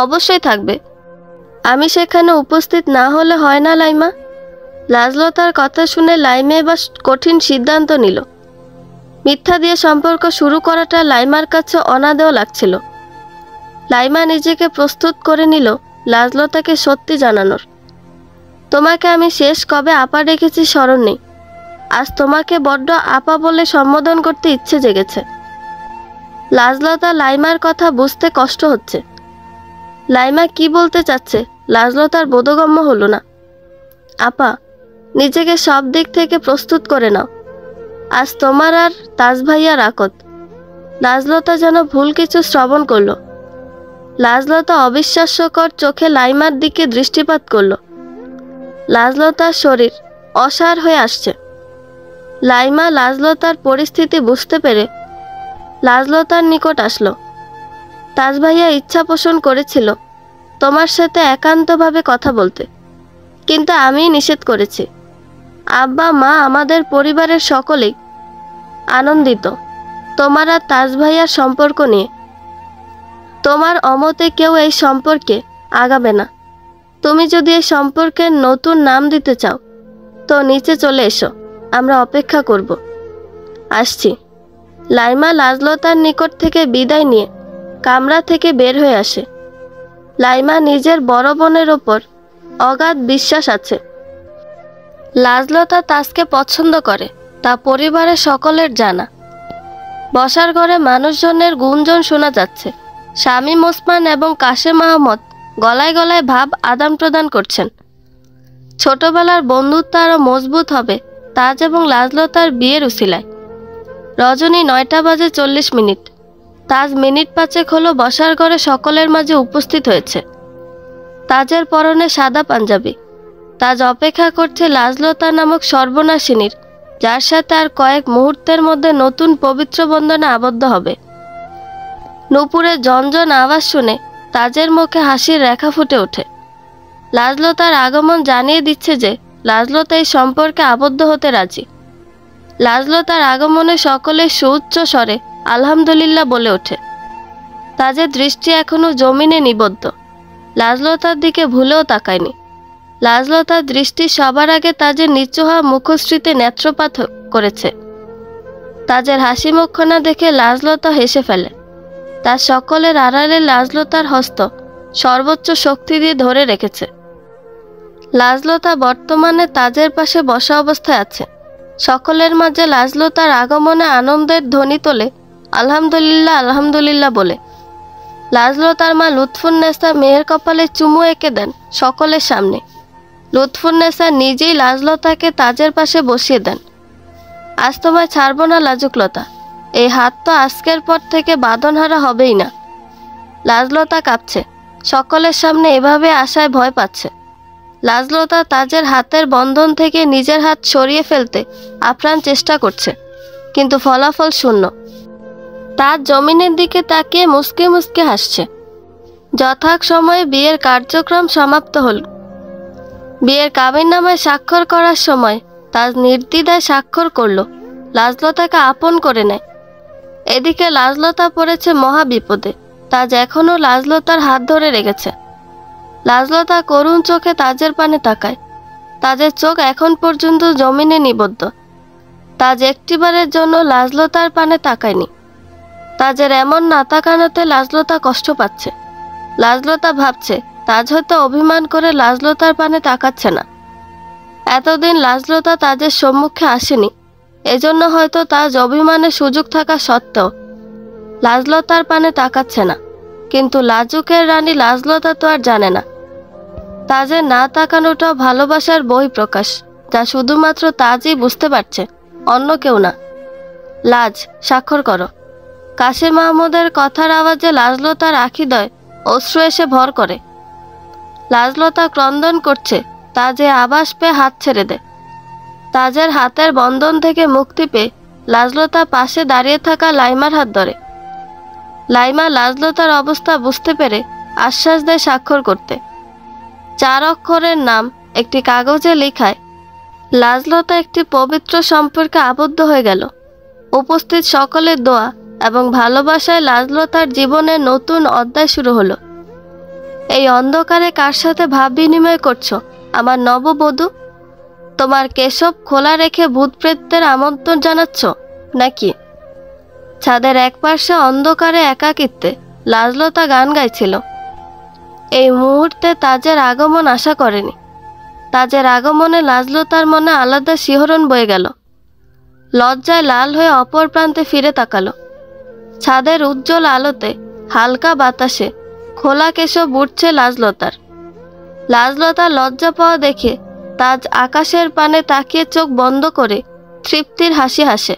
অবশ্যই থাকবে। আমি সেখানে উপস্থিত না হলে হয় না লাইমা? লাজলতার কথা শুনে লাইমা এবার কঠিন সিদ্ধান্ত নিল। মিথ্যা দিয়ে সম্পর্ক শুরু করাটা লাইমার কাছে অনাদেয় লাগছিল। লাইমা নিজেকে প্রস্তুত করে নিল লাজলতাকে সত্যি জানানোর। তোমাকে আমি শেষ কবে আপা ডেকেছি স্মরণ নেই। আজ তোমাকে বড্ড আপা বলে সম্বোধন করতে ইচ্ছে জেগেছে। লাজলতা লাইমার কথা বুঝতে কষ্ট হচ্ছে। লাইমা কি বলতে চাচ্ছে লাজলতার বোধগম্য হলো না। আপা, নিজেকে সব দিক থেকে প্রস্তুত করে নাও। আজ তোমার আর তাজ ভাইয়ার আকদ। লাজলতা যেন ভুল কিছু শ্রবণ করল। লাজলতা অবিশ্বাস্যকর চোখে লাইমার দিকে দৃষ্টিপাত করল। লাজলতার শরীর অসাড় হয়ে আসছে। লাইমা লাজলতার পরিস্থিতি বুঝতে পেরে লাজলতার নিকট আসলো। তাজ ভাইয়া ইচ্ছা পোষণ করেছিল তোমার সাথে একান্তভাবে কথা বলতে, কিন্তু আমি নিষেধ করেছি। আব্বা মা আমাদের পরিবারের সকলেই আনন্দিত তোমার আর তাজ ভাইয়ার সম্পর্ক নিয়ে। তোমার অমতে কেউ এই সম্পর্কে আগাবে না। তুমি যদি এই সম্পর্কের নতুন নাম দিতে চাও তো নিচে চলে এসো, আমরা অপেক্ষা করব। আসছি। লাইমা লাজলতার নিকট থেকে বিদায় নিয়ে কামরা থেকে বের হয়ে আসে। লাইমা নিজের বড় বোনের ওপর অগাধ বিশ্বাস আছে। লাজলতা তাজকে পছন্দ করে তা পরিবারের সকলের জানা। বসার ঘরে মানুষজনের গুঞ্জন শোনা যাচ্ছে। শামীম ওসমান এবং কাশেম আহমদ গলায় গলায় ভাব আদান প্রদান করছেন। ছোটবেলার বন্ধুত্ব আরও মজবুত হবে তাজ এবং লাজলতার বিয়ের উসিলায়। রজনী 9:40 তাজ মিনিট 5 হলো বসার ঘরে সকলের মাঝে উপস্থিত হয়েছে। তাজের পরনে সাদা পাঞ্জাবি। তাজ অপেক্ষা করছে লাজলতা নামক সর্বনাশিনীর, যার সাথে আর কয়েক মুহূর্তের মধ্যে নতুন পবিত্র বন্ধনে আবদ্ধ হবে। নূপুরের ঝনঝন আওয়াজ শুনে তাজের মুখে হাসির রেখা ফুটে ওঠে। লাজলতার আগমন জানিয়ে দিচ্ছে যে লাজলতা এই সম্পর্কে আবদ্ধ হতে রাজি। লাজলতার আগমনে সকলে সুউচ্চ স্বরে আলহামদুলিল্লাহ বলে ওঠে। তাজের দৃষ্টি এখনো জমিনে নিবদ্ধ, লাজলতার দিকে ভুলেও তাকায়নি। লাজলতার দৃষ্টি সবার আগে তাজের নিচু হওয়া মুখশ্রীতে নেত্রপাত করেছে। তাজের হাসি মুখখানা দেখে লাজলতা হেসে ফেলে। তার সকলের আড়ালে লাজলতার হস্ত সর্বোচ্চ শক্তি দিয়ে ধরে রেখেছে। লাজলতা বর্তমানে তাজের পাশে বসা অবস্থায় আছে। সকলের মাঝে লাজলতার আগমনে আনন্দের ধ্বনি তোলে আলহামদুলিল্লাহ আলহামদুলিল্লাহ বলে। লাজলতার মা লুৎফুন্নেসা মেয়ের কপালে চুমু এঁকে দেন সকলের সামনে। লুৎফুন্নেসা নিজেই লাজলতাকে তাজের পাশে বসিয়ে দেন। আজ তোমায় ছাড়ব না লাজুকলতা, এই হাত তো আজকের পর থেকে বাঁধনহারা হবেই না। লাজলতা কাঁপছে, সকলের সামনে এভাবে আসায় ভয় পাচ্ছে। লাজলতা তাজের হাতের বন্ধন থেকে নিজের হাত সরিয়ে ফেলতে আপ্রাণ চেষ্টা করছে, কিন্তু ফলাফল শূন্য। তাজ জমিনের দিকে তাকিয়ে মুসকে মুসকে হাসছে। যথাসময়ে বিয়ের কার্যক্রম সমাপ্ত হল। বিয়ের কাবিননামায় স্বাক্ষর করার সময় তাজ নির্দ্বিধায় স্বাক্ষর করল, লাজলতাকে আপন করে নেয়। এদিকে লাজলতা পড়েছে মহা বিপদে। তাজ এখনও লাজলতার হাত ধরে রেখেছে। লাজলতা করুণ চোখে তাজের পানে তাকায়। তাজের চোখ এখন পর্যন্ত জমিনে নিবদ্ধ। তাজ একটিবারের জন্য লাজলতার পানে তাকায়নি। তাজের এমন না তাকানোতে লাজলতা কষ্ট পাচ্ছে। লাজলতা ভাবছে তাজ হয়তো অভিমান করে লাজলতার পানে তাকাচ্ছে না। এতদিন লাজলতা তাজের সম্মুখে আসেনি, এজন্য হয়তো তাজ অভিমানের সুযোগ থাকা সত্ত্বেও লাজলতার পানে তাকাচ্ছে না। কিন্তু লাজুকের রানী লাজলতা তো আর জানে না তাজের না তাকানোটাও ভালোবাসার বহিঃপ্রকাশ, যা শুধুমাত্র তাজই বুঝতে পারছে, অন্য কেউ না। লাজ, স্বাক্ষর করো। কাশিম মাহমুদের কথার আওয়াজে লাজলতার আখিদয় অশ্রু এসে ভর করে। লাজলতা ক্রন্দন করছে। তাজে আভাস পেয়ে হাত ছেড়ে দেয়। তাজের হাতের বন্ধন থেকে মুক্তি পেয়ে লাজলতা পাশে দাঁড়িয়ে থাকা লাইমার হাত ধরে। লাইমা লাজলতার অবস্থা বুঝতে পেরে আশ্বাস দেয় স্বাক্ষর করতে। 4 অক্ষরের নাম একটি কাগজে লেখায় লাজলতা একটি পবিত্র সম্পর্কে আবদ্ধ হয়ে গেল। উপস্থিত সকলের দোয়া এবং ভালোবাসায় লাজলতার জীবনের নতুন অধ্যায় শুরু হলো। এই অন্ধকারে কার সাথে ভাব বিনিময় করছো আমার নববধূ? তোমার কেশব খোলা রেখে ভূতপ্রেতদের আমন্ত্রণ জানাচ্ছ নাকি? ছাদের একপাশে অন্ধকারে একাকিত্বে লাজলতা গান গাইছিল। এই মুহূর্তে তাজের আগমন আশা করেনি। তাজের আগমনে লাজলতার মনে আলাদা শিহরণ বয়ে গেল। লজ্জায় লাল হয়ে অপর প্রান্তে ফিরে তাকালো। ছাদের উজ্জ্বল আলোতে হালকা বাতাসে খোলা কেশব উঠছে লাজলতার। লাজলতার লজ্জা পাওয়া দেখে তাজ আকাশের পানে তাকিয়ে চোখ বন্ধ করে তৃপ্তির হাসি হাসে,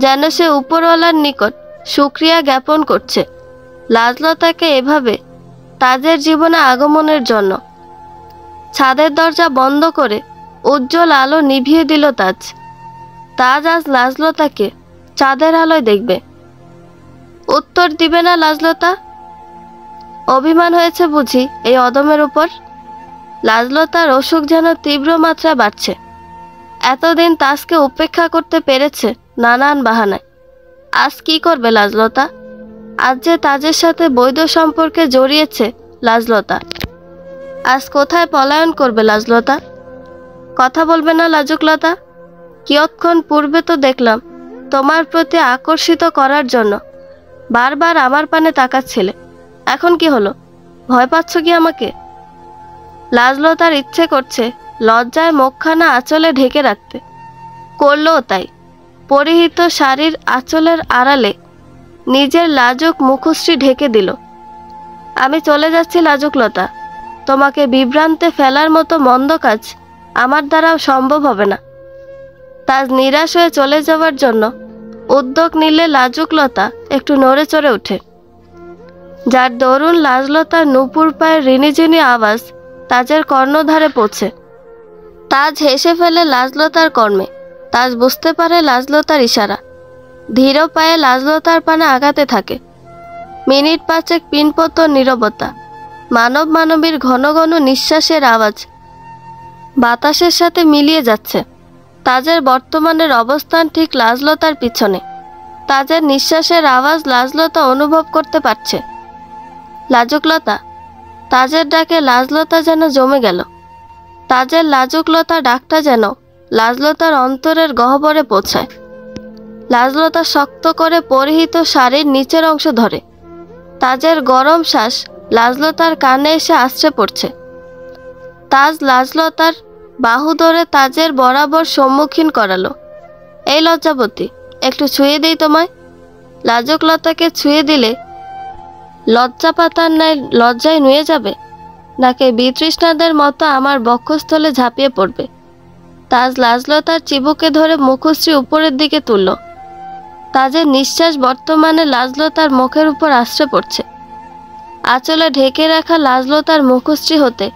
যেন সে উপরওয়ালার নিকট শুকরিয়া জ্ঞাপন করছে লাজলতাকে এভাবে তাজের জীবনে আগমনের জন্য। ছাদের দরজা বন্ধ করে উজ্জ্বল আলো নিভিয়ে দিল তাজ। তাজ আজ লাজলতাকে চাঁদের আলোয় দেখবে। উত্তর দিবে না লাজলতা? অভিমান হয়েছে বুঝি এই অদমের উপর? লাজলতার অসুখ যেন তীব্র মাত্রায় বাড়ছে। এতদিন তাজকে উপেক্ষা করতে পেরেছে নানান বাহানায়। আজ কি করবে লাজলতা? আজ যে তাজের সাথে বৈধ সম্পর্কে জড়িয়েছে লাজলতা, আজ কোথায় পলায়ন করবে লাজলতা? কথা বলবে না লাজুকলতা? কিয়ৎক্ষণ পূর্বে তো দেখলাম তোমার প্রতি আকর্ষিত করার জন্য বারবার আমার পানে তাকাচ্ছিলে, এখন কি হলো? ভয় পাচ্ছ কি আমাকে? লাজলতার ইচ্ছে করছে লজ্জায় মুখখানা আঁচলে ঢেকে রাখতে, করলও তাই। পরিহিত শাড়ির আঁচলের আড়ালে নিজের লাজুক মুখশ্রী ঢেকে দিল। আমি চলে যাচ্ছি লাজুকলতা, তোমাকে বিভ্রান্তে ফেলার মতো মন্দ কাজ আমার দ্বারাও সম্ভব হবে না। তাজ নিরাশ হয়ে চলে যাওয়ার জন্য উদ্যোগ নিলে লাজুকলতা একটু নড়ে চড়ে ওঠে, যার দরুন লাজলতার নূপুর পায়ের রিনিঝিনি আওয়াজ তাজের কর্ণধারে পৌঁছে। তাজ হেসে ফেলে লাজলতার কর্মে। তাজ বুঝতে পারে লাজলতার ইশারা। ধীর পায়ে লাজলতার পানে আগাতে থাকে। মিনিট পাঁচেক পিনপত নীরবতা, মানব মানবীর ঘন ঘন নিঃশ্বাসের আওয়াজ বাতাসের সাথে মিলিয়ে যাচ্ছে। তাজের বর্তমানের অবস্থান ঠিক লাজলতার পিছনে। তাজের নিঃশ্বাসের আওয়াজ লাজলতা অনুভব করতে পারছে। লাজুকলতা। তাজের ডাকে লাজলতা যেন জমে গেল। তাজের লাজুকলতা ডাকটা যেন লাজলতার অন্তরের গহ্বরে পৌঁছায়। লাজলতা শক্ত করে পরিহিত শাড়ির নিচের অংশ ধরে। তাজের গরম শ্বাস লাজলতার কানে এসে আছড়ে পড়ছে। তাজ লাজলতার বাহু ধরে তাজের বরাবর সম্মুখীন করালো। এই লজ্জাবতী, একটু ছুঁয়ে দিই তোমায়। লাজুকলতাকে ছুঁয়ে দিলে লজ্জা পাতার ন্যায় লজ্জায় নুয়ে যাবে, নাকি বিতৃষ্ণাদের মতো আমার বক্ষস্থলে ঝাঁপিয়ে পড়বে। তাজ লাজলতার চিবুকে ধরে মুখশ্রী উপরের দিকে তুলল। তাজের নিঃশ্বাস বর্তমানে লাজলতার মুখের উপর আছড়ে পড়ছে। আঁচলে ঢেকে রাখা লাজলতার মুখশ্রী হতে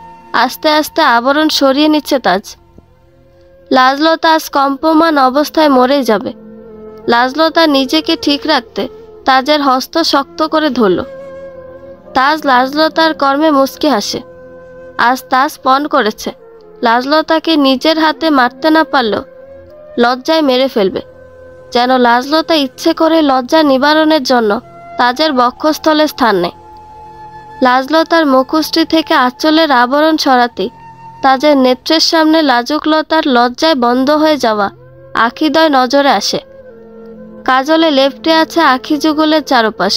আস্তে আস্তে আবরণ সরিয়ে নিচ্ছে তাজ। লাজলতা আজ কম্পমান অবস্থায় মরেই যাবে। লাজলতা নিজেকে ঠিক রাখতে তাজের হস্ত শক্ত করে ধরল। তাজ লাজলতার কর্মে মুচকি হাসে। আজ তাজ পণ করেছে লাজলতাকে নিজের হাতে মারতে না পারলেও লজ্জায় মেরে ফেলবে। যেন লাজলতা ইচ্ছে করে লজ্জা নিবারণের জন্য তাজের বক্ষস্থলে স্থান নেয়। লাজলতার মুখশ্রী থেকে আঁচলের আবরণ সরাতেই তাজের নেত্রের সামনে লাজুকলতার লজ্জায় বন্ধ হয়ে যাওয়া আখিদ্বয় নজরে আসে। কাজলে লেপ্টে আছে আখি যুগলের চারপাশ।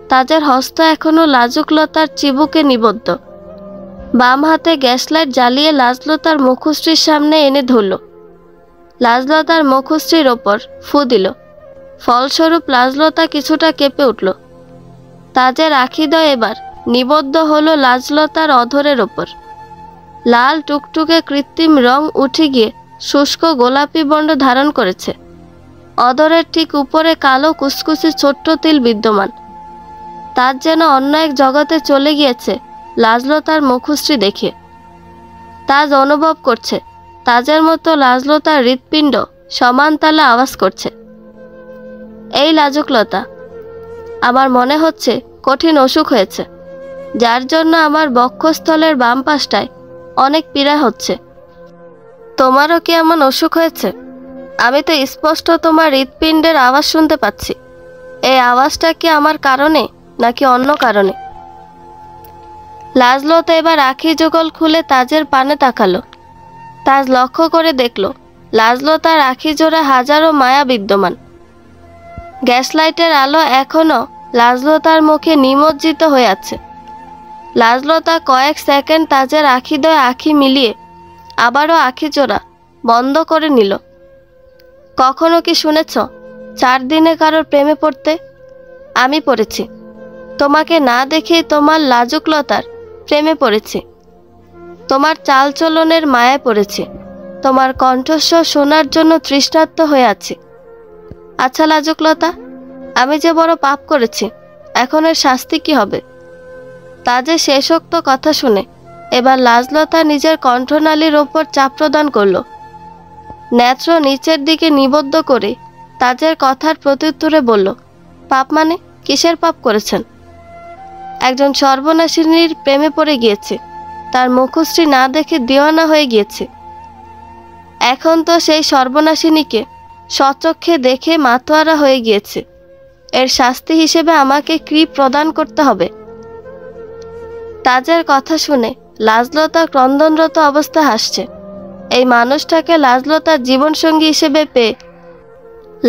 তাজের হস্ত এখনো লাজুকলতার চিবুকে নিবদ্ধ। বাম হাতে গ্যাসলাইট জ্বালিয়ে লাজলতার মুখশ্রীর সামনে এনে ধরল। লাজলতার মুখশ্রীর ওপর ফু দিল। ফলস্বরূপ লাজলতা কিছুটা কেঁপে উঠল। তাজের আখিদ্বয় এবার নিবদ্ধ হলো লাজলতার অধরের ওপর। লাল টুকটুকে কৃত্রিম রং উঠে গিয়ে শুষ্ক গোলাপি বর্ণ ধারণ করেছে। অধরের ঠিক উপরে কালো কুচকুচে ছোট্ট তিল বিদ্যমান। তাজ যেন অন্য এক জগতে চলে গিয়েছে লাজলতার মুখশ্রী দেখে। তাজ অনুভব করছে তাজের মতো লাজলতার হৃৎপিণ্ড সমান তালে আওয়াজ করছে। এই লাজুকলতা, আমার মনে হচ্ছে কঠিন অসুখ হয়েছে, যার জন্য আমার বক্ষস্থলের বাম পাশটায় অনেক পীড়া হচ্ছে। তোমারও কি এমন অসুখ হয়েছে? আমি তো স্পষ্ট তোমার হৃৎপিণ্ডের আওয়াজ শুনতে পাচ্ছি। এই আওয়াজটা কি আমার কারণে নাকি অন্য কারণে? লাজলতা এবার আখি যুগল খুলে তাজের পানে তাকালো। তাজ লক্ষ্য করে দেখল লাজলতার আখি জোড়া হাজারো মায়া বিদ্যমান। গ্যাসলাইটের আলো এখনো লাজলতার মুখে নিমজ্জিত হয়ে আছে। লাজলতা কয়েক সেকেন্ড তাজের আখিদ্বয় আখি মিলিয়ে আবারও আখি জোড়া বন্ধ করে নিল। কখনো কি শুনেছ 4 দিনে কারোর প্রেমে পড়তে? আমি পড়েছি। তোমাকে না দেখেই তোমার লাজুকলতার প্রেমে পড়েছি। তোমার চালচলনের মায়ায় পড়েছি। তোমার কণ্ঠস্বর শোনার জন্য তৃষ্ণার্ত হয়ে আছি। আচ্ছা লাজুকলতা, আমি যে বড় পাপ করেছি, এখন এর শাস্তি কি হবে? তাজের শেষোক্ত কথা শুনে এবার লাজলতা নিজের কণ্ঠনালীর ওপর চাপ প্রদান করল। নেত্র নিচের দিকে নিবদ্ধ করে তাজের কথার প্রত্যুত্তরে বলল, পাপ মানে কিসের পাপ করেছেন? একজন সর্বনাশিনীর প্রেমে পড়ে গিয়েছে, তার মুখশ্রী না দেখে দিওয়ানা হয়ে গিয়েছে। এখন তো সেই সর্বনাশিনীকে স্বচক্ষে দেখে মাতোয়ারা হয়ে গিয়েছে। এর শাস্তি হিসেবে আমাকে কি প্রদান করতে হবে? তাজের কথা শুনে লাজলতা ক্রন্দনরত অবস্থায় হাসছে। এই মানুষটাকে লাজলতার জীবনসঙ্গী হিসেবে পেয়ে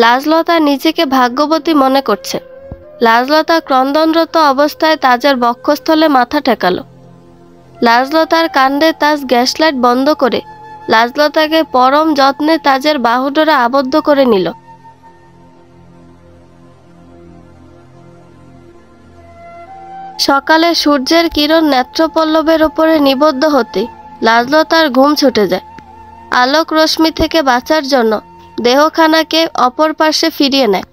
লাজলতা নিজেকে ভাগ্যবতী মনে করছে। লাজলতা ক্রন্দনরত অবস্থায় তাজের বক্ষস্থলে মাথা ঠেকালো। লাজলতার কাণ্ডে তাজ গ্যাসলাইট বন্ধ করে লাজলতাকে পরম যত্নে তাজের বাহুডোরে আবদ্ধ করে নিল। সকালে সূর্যের কিরণ নেত্রপল্লবের ওপরে নিবদ্ধ হতে লাজলতার ঘুম ছুটে যায়। আলোক রশ্মি থেকে বাঁচার জন্য দেহখানাকে অপর পার্শ্বে ফিরিয়ে নেয়।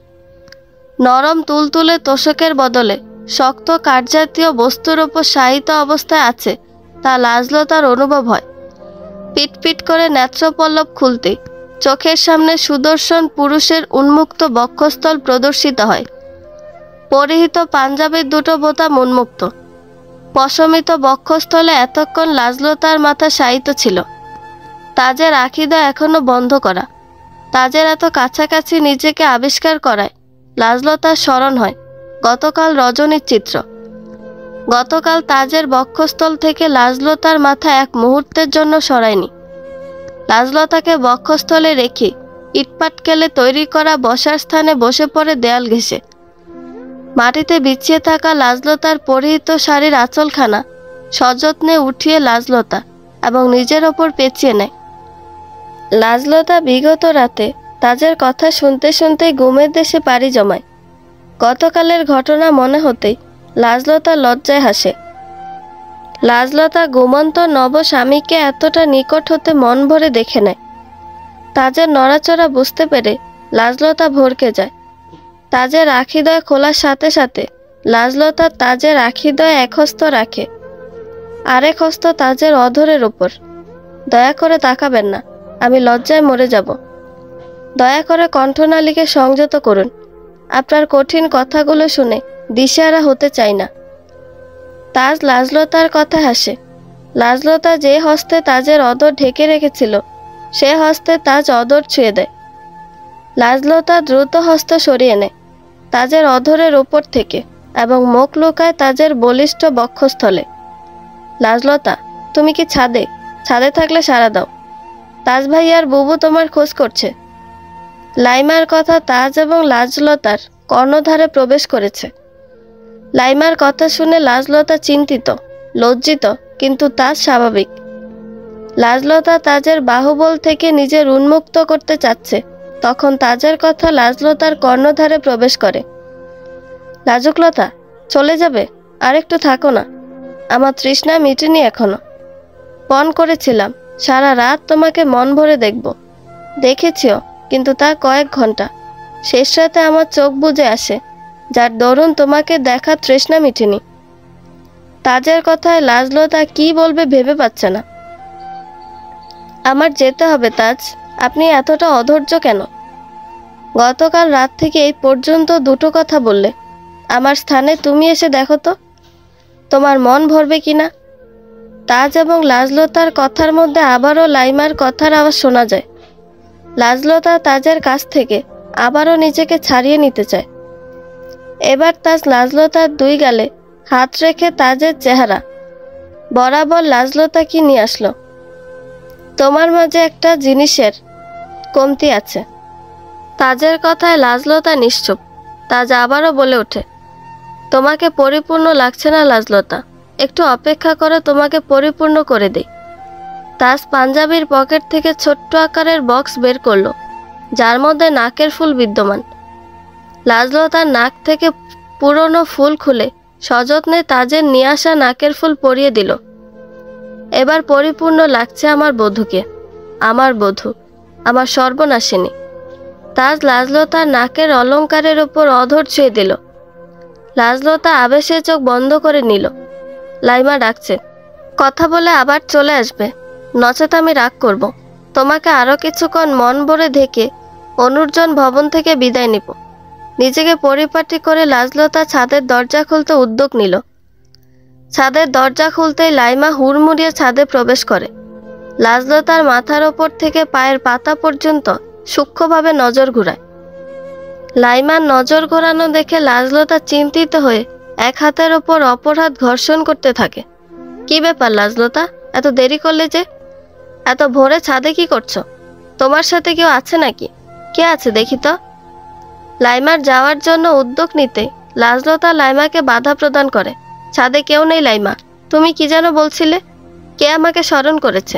নরম তুলতুলে তোষকের বদলে শক্ত কাঠজাতীয় বস্তুর ওপর শায়িত অবস্থায় আছে তা লাজলতার অনুভব হয়। পিটপিট করে নেত্রপল্লব খুলতে চোখের সামনে সুদর্শন পুরুষের উন্মুক্ত বক্ষস্থল প্রদর্শিত হয়। পরিহিত পাঞ্জাবির দুটো বোতাম উন্মুক্ত। পশমিত বক্ষস্থলে এতক্ষণ লাজলতার মাথা শায়িত ছিল। তাজের আখিদা এখনো বন্ধ করা। তাজের এত কাছাকাছি নিজেকে আবিষ্কার করায় লাজলতার স্মরণ হয় গতকাল রজনীর চিত্র। গতকাল তাজের বক্ষস্থল থেকে লাজলতার মাথা এক মুহূর্তের জন্য সরায়নি। লাজলতাকে বক্ষস্থলে রেখে ইটপাটকেলে তৈরি করা বসার স্থানে বসে পড়ে দেয়াল ঘেঁষে। মাটিতে বিছিয়ে থাকা লাজলতার পরিহিত শাড়ির আঁচলখানা সযত্নে উঠিয়ে লাজলতা এবং নিজের ওপর পেঁচিয়ে নেয়। লাজলতা বিগত রাতে তাজের কথা শুনতে শুনতেই ঘুমের দেশে পাড়ি জমায়। গতকালের ঘটনা মনে হতেই লাজলতা লজ্জায় হাসে। লাজলতা ঘুমন্ত নব স্বামীকে এতটা নিকট হতে মন ভরে দেখে নেয়। তাজের নড়াচড়া বুঝতে পেরে লাজলতা ভরকে যায়। তাজের আখিদয় খোলার সাথে সাথে লাজলতা তাজের আখিদয় এক হস্ত রাখে, আরেক হস্ত তাজের অধরের ওপর। দয়া করে তাকাবেন না, আমি লজ্জায় মরে যাব। দয়া করে কণ্ঠনালীকে সংযত করুন। আপনার কঠিন কথাগুলো শুনে দিশেহারা হতে চাই না। তাজ লাজলতার কথা হাসে। লাজলতা যে হস্তে তাজের অধর ঢেকে রেখেছিল সে হস্তে তাজ অধর ছুঁয়ে দেয়। লাজলতা দ্রুত হস্ত সরিয়ে নেয় তাজের অধরের ওপর থেকে এবং মুখ লুকায় তাজের বলিষ্ঠ বক্ষস্থলে। লাজলতা, তুমি কি ছাদে? ছাদে থাকলে সাড়া দাও। তাজ ভাইয়ার বুবু তোমার খোঁজ করছে। লাইমার কথা তাজ এবং লাজলতার কর্ণধারে প্রবেশ করেছে। লাইমার কথা শুনে লাজলতা চিন্তিত, লজ্জিত, কিন্তু তাজ স্বাভাবিক। লাজলতা তাজের বাহুবল থেকে নিজের উন্মুক্ত করতে চাচ্ছে, তখন তাজের কথা লাজলতার কর্ণধারে প্রবেশ করে। লাজুকলতা, চলে যাবে? আরেকটু থাকো না, আমার তৃষ্ণা মিটেনি এখনো। পণ করেছিলাম সারা রাত তোমাকে মন ভরে দেখব। দেখেছিও, কিন্তু তা কয়েক ঘন্টা। শেষ রাতে আমার চোখ বুজে আসে, যার দরুন তোমাকে দেখা তৃষ্ণা মিটেনি। তাজের কথায় লাজলতা কি বলবে ভেবে পাচ্ছে না। আমার যেতে হবে তাজ, আপনি এতটা অধৈর্য কেন? গতকাল রাত থেকে এই পর্যন্ত দুটো কথা বললে, আমার স্থানে তুমি এসে দেখো তো তোমার মন ভরবে কিনা। তাজ এবং লাজলতার কথার মধ্যে আবারও লাইমার কথার আওয়াজ শোনা যায়। লাজলতা তাজের কাছ থেকে আবারও নিজেকে ছাড়িয়ে নিতে চায়। এবার তাজ লাজলতার দুই গালে হাত রেখে তাজের চেহারা বরাবর লাজলতা কি নিয়ে আসলো। তোমার মাঝে একটা জিনিসের কমতি আছে। তাজের কথায় লাজলতা নিশ্চুপ। তাজ আবারও বলে ওঠে, তোমাকে পরিপূর্ণ লাগছে না লাজলতা, একটু অপেক্ষা করো, তোমাকে পরিপূর্ণ করে দেই। তাজ পাঞ্জাবির পকেট থেকে ছোট্ট আকারের বক্স বের করলো, যার মধ্যে নাকের ফুল বিদ্যমান। লাজলতার নাক থেকে পুরনো ফুল খুলে সযত্নে তাজের নিয়ে আসা নাকের ফুল পরিয়ে দিল। এবার পরিপূর্ণ লাগছে আমার বধূকে, আমার বধূ, আমার সর্বনাশিনী। তাজ লাজলতার নাকের অলঙ্কারের উপর অধর ছুঁয়ে দিল। লাজলতা আবেশে চোখ বন্ধ করে নিল। লাইমা ডাকছে, কথা বলে আবার চলে আসবে, নচেত আমি রাগ করব। তোমাকে আরও কিছুক্ষণ মন ভরে ঢেকে অনুর্জন ভবন থেকে বিদায় নিব। নিজেকে পরিপাটি করে লাজলতা ছাদের দরজা খুলতে উদ্যোগ নিল। ছাদের দরজা খুলতেই লাইমা হুড়মুড়িয়ে ছাদে প্রবেশ করে। লাজলতার মাথার ওপর থেকে পায়ের পাতা পর্যন্ত সূক্ষ্মভাবে নজর ঘুরায়। লাইমার নজর ঘোরানো দেখে লাজলতা চিন্তিত হয়ে এক হাতের ওপর অপর হাত ঘর্ষণ করতে থাকে। কি ব্যাপার লাজলতা, এত দেরি করলে যে? এত ভোরে ছাদে কি করছো? তোমার সাথে কেউ আছে নাকি? কে আছে দেখি তো। লাইমার যাওয়ার জন্য উদ্যোগ নিতে লাজলতা লাইমাকে বাধা প্রদান করে। ছাদে কেউ নেই লাইমা, তুমি কি যেন বলছিলে? কে আমাকে স্মরণ করেছে?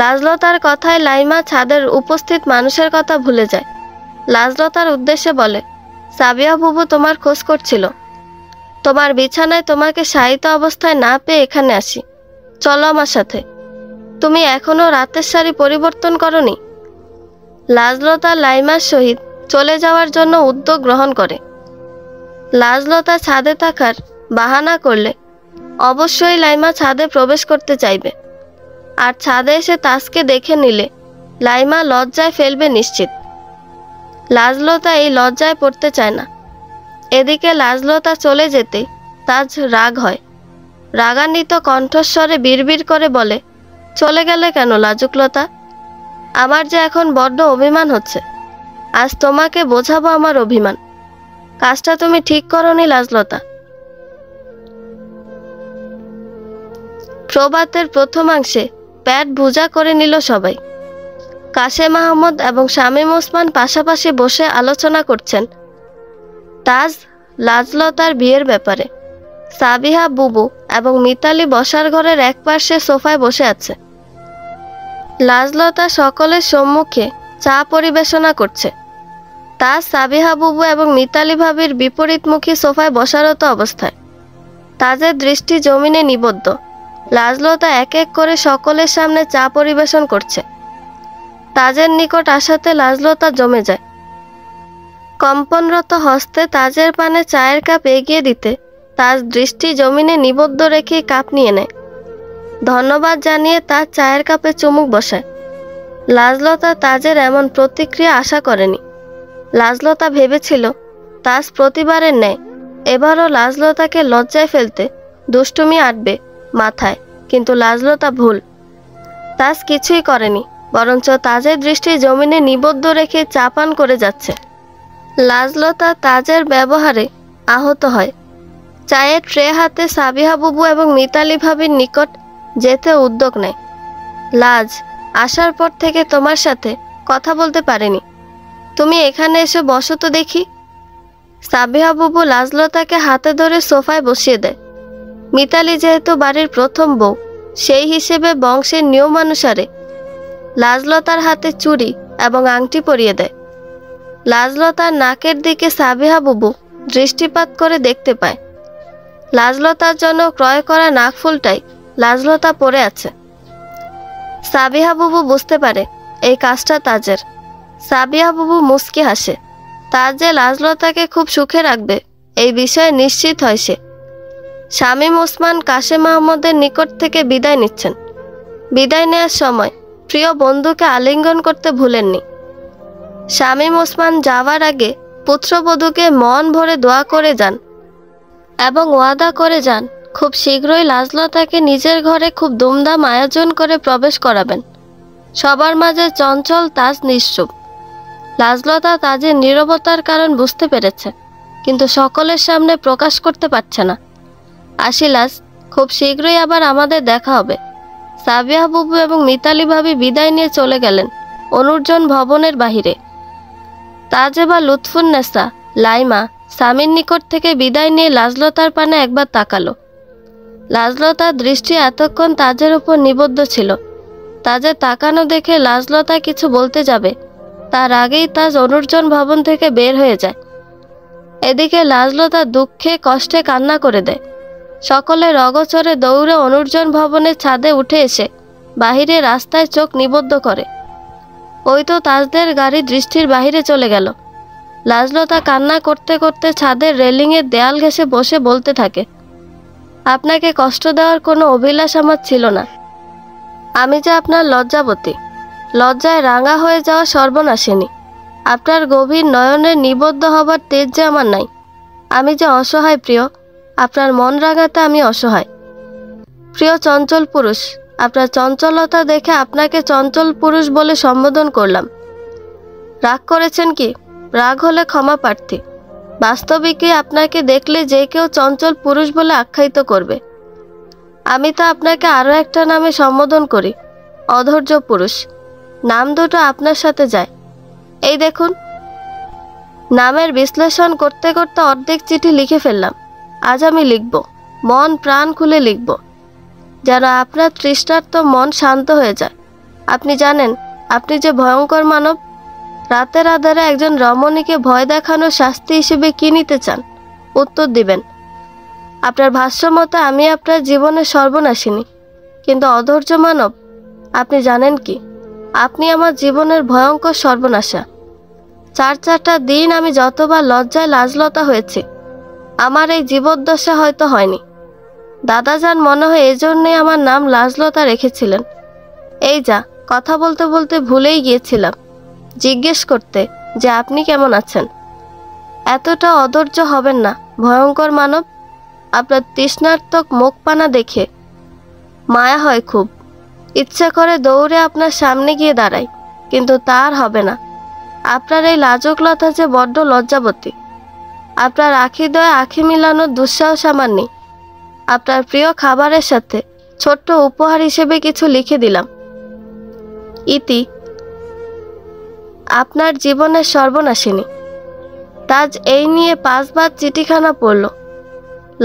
লাজলতার কথায় লাইমা ছাদের উপস্থিত মানুষের কথা ভুলে যায়। লাজলতার উদ্দেশ্যে বলে, সাবিয়া বুবু তোমার খোঁজ করছিল। তোমার বিছানায় তোমাকে শায়িত অবস্থায় না পেয়ে এখানে আসি। চলো আমার সাথে। তুমি এখনো রাতের শাড়ি পরিবর্তন করনি। লাজলতা লাইমার সহিত চলে যাওয়ার জন্য উদ্যোগ গ্রহণ করে। লাজলতা ছাদে থাকার বাহানা করলে অবশ্যই লাইমা ছাদে প্রবেশ করতে চাইবে, আর ছাদে এসে তাজকে দেখে নিলে লাইমা লজ্জায় ফেলবে নিশ্চিত। লাজলতা এই লজ্জায় পড়তে চায় না। এদিকে লাজলতা চলে যেতে তাজ রাগ হয়। রাগান্বিত কণ্ঠস্বরে বিড়বিড় করে বলে, চলে গেলে কেন লাজুকলতা? আমার যে এখন বড্ড অভিমান হচ্ছে। আজ তোমাকে বোঝাবো আমার অভিমান। কাজটা তুমি ঠিক করনি লাজলতা। প্রভাতের প্রথমাংশে পেট ভুজা করে নিল সবাই। কাশেম আহমদ এবং শামীম ওসমান পাশাপাশি বসে আলোচনা করছেন তাজ লাজলতার বিয়ের ব্যাপারে। সাবিহা বুবু এবং মিতালি বসার ঘরের এক পাশে সোফায় বসে আছে। লাজলতা সকলের সম্মুখে চা পরিবেশনা করছে। তাজ সাবিহা বুবু এবং মিতালি ভাবির বিপরীতমুখী সোফায় বসারত অবস্থায়। তাজের দৃষ্টি জমিনে নিবদ্ধ। লাজলতা এক এক করে সকলের সামনে চা পরিবেশন করছে। তাজের নিকট আসাতে লাজলতা জমে যায়। কম্পনরত হস্তে তাজের পানে চায়ের কাপ এগিয়ে দিতে তাজ দৃষ্টি জমিনে নিবদ্ধ রেখে কাপ নিয়ে নেয়। ধন্যবাদ জানিয়ে তাজ চায়ের কাপে চুমুক বসায়। লাজলতা তাজের এমন প্রতিক্রিয়া আশা করেনি। লাজলতা ভেবেছিল তাজ প্রতিবারের ন্যায় এবারও লাজলতাকে লজ্জায় ফেলতে দুষ্টুমি আটবে মাথায়, কিন্তু লাজলতা ভুল। তাজ কিছুই করেনি, বরঞ্চ তাজের দৃষ্টি জমিনে নিবদ্ধ রেখে চা পান করে যাচ্ছে। লাজলতা তাজের ব্যবহারে আহত হয়। চায়ের ট্রে হাতে সাবিহা বুবু এবং মিতালি ভাবির নিকট যেতে উদ্যোগ নেয়। লাজ, আসার পর থেকে তোমার সাথে কথা বলতে পারিনি। তুমি এখানে এসে বসো তো দেখি। সাবিহা বুবু লাজলতাকে হাতে ধরে সোফায় বসিয়ে দেয়। মিতালি যেহেতু বাড়ির প্রথম বউ, সেই হিসেবে বংশের নিয়মানুসারে লাজলতার হাতে চুড়ি এবং আংটি পরিয়ে দেয়। লাজলতার নাকের দিকে সাবিহা বুবু দৃষ্টিপাত করে দেখতে পায় লাজলতার জন্য ক্রয় করা নাকফুলটাই লাজলতা পরে আছে। সাবিহা বুবু বুঝতে পারে এই কাজটা তাজের। সাবিহা বুবু মুচকি হাসে। তাজ যে লাজলতাকে খুব সুখে রাখবে এই বিষয়ে নিশ্চিত হয় সে। শামীম ওসমান কাশেম আহমদের নিকট থেকে বিদায় নিচ্ছেন। বিদায় নেওয়ার সময় প্রিয় বন্ধুকে আলিঙ্গন করতে ভুলেননি। শামীম ওসমান যাওয়ার আগে পুত্রবধূকে মন ভরে দোয়া করে যান এবং ওয়াদা করে যান খুব শীঘ্রই লাজলতাকে নিজের ঘরে খুব ধুমধাম আয়োজন করে প্রবেশ করাবেন। সবার মাঝে চঞ্চল তাজ নিশ্চুপ। লাজলতা তাজের নীরবতার কারণ বুঝতে পেরেছে, কিন্তু সকলের সামনে প্রকাশ করতে পারছে না। আসি লাজ, খুব শীঘ্রই আবার আমাদের দেখা হবে। সাবিহা বুবু এবং মিতালি ভাবি বিদায় নিয়ে চলে গেলেন অনুর্জন ভবনের বাহিরে। তাজ এবার লুৎফুন্নেসা, লাইমা, স্বামীর নিকট থেকে বিদায় নিয়ে লাজলতার পানে একবার তাকালো। লাজলতার দৃষ্টি এতক্ষণ তাজের উপর নিবদ্ধ ছিল। তাজের তাকানো দেখে লাজলতা কিছু বলতে যাবে, তার আগেই তাজ অনুর্জন ভবন থেকে বের হয়ে যায়। এদিকে লাজলতা দুঃখে কষ্টে কান্না করে দেয়। সকলে রগচরে দৌড়ে অনুর্জন ভবনের ছাদে উঠে এসে বাহিরে রাস্তায় চোখ নিবদ্ধ করে। ওই তো তাজদের গাড়ি দৃষ্টির বাহিরে চলে গেল। লাজলতা কান্না করতে করতে ছাদের রেলিংয়ের দেয়াল ঘেঁষে বসে বলতে থাকে, আপনাকে কষ্ট দেওয়ার কোনো অভিলাষ আমার ছিল না। আমি যে আপনার লজ্জাবতী, লজ্জায় রাঙা হয়ে যাওয়া সর্বনাশিনী। আপনার গভীর নয়নের নিবদ্ধ হবার তেজ যে আমার নাই। আমি যে অসহায় প্রিয়, আপনার মন রাঙাতে আমি অসহায়। প্রিয় চঞ্চল পুরুষ, আপনার চঞ্চলতা দেখে আপনাকে চঞ্চল পুরুষ বলে সম্বোধন করলাম। রাগ করেছেন কি? রাগ হলে ক্ষমা প্রার্থী। বাস্তবিকই আপনাকে দেখলে যে কেউ চঞ্চল পুরুষ বলে আখ্যায়িত করবে। আমি তো আপনাকে আরও একটা নামে সম্বোধন করি, অধৈর্য পুরুষ। নাম দুটো আপনার সাথে যায়। এই দেখুন। নামের বিশ্লেষণ করতে করতে অর্ধেক চিঠি লিখে ফেললাম। আজ আমি লিখব, মন প্রাণ খুলে লিখব, যেন আপনার তৃষ্ণার্ত মন শান্ত হয়ে যায়। আপনি জানেন আপনি যে ভয়ঙ্কর মানব। রাতের আধারে একজন রমণীকে ভয় দেখানোর শাস্তি হিসেবে কি নিতে চান? উত্তর দিবেন। আপনার ভাষ্য মতে আমি আপনার জীবনের সর্বনাশিনী, কিন্তু অধৈর্য মানব, আপনি জানেন কি, আপনি আমার জীবনের ভয়ঙ্কর সর্বনাশা। 4-4টা দিন আমি যতবার লজ্জায় লাজলতা হয়েছি, আমার এই জীবদ্দশা হয়তো হয়নি। দাদাজান মনে হয় এজন্যই আমার নাম লাজলতা রেখেছিলেন। এই যা, কথা বলতে বলতে ভুলেই গিয়েছিলাম জিজ্ঞেস করতে যে আপনি কেমন আছেন। এতটা অধৈর্য হবেন না ভয়ঙ্কর মানব। আপনার তৃষ্ণার্তক মুখপানা দেখে মায়া হয় খুব, ইচ্ছে করে দৌড়ে আপনার সামনে গিয়ে দাঁড়াই, কিন্তু তার হবে না। আপনার এই লাজকলতা যে বড্ড লজ্জাবতী। আপনার আখি দয়ে আখি মিলানোর দুঃসাহস আমার নেই। আপনার প্রিয় খাবারের সাথে ছোট্ট উপহার হিসেবে কিছু লিখে দিলাম। ইতি, আপনার জীবনের সর্বনাশিনী। তাজ এই নিয়ে 5 বার চিঠিখানা পড়ল।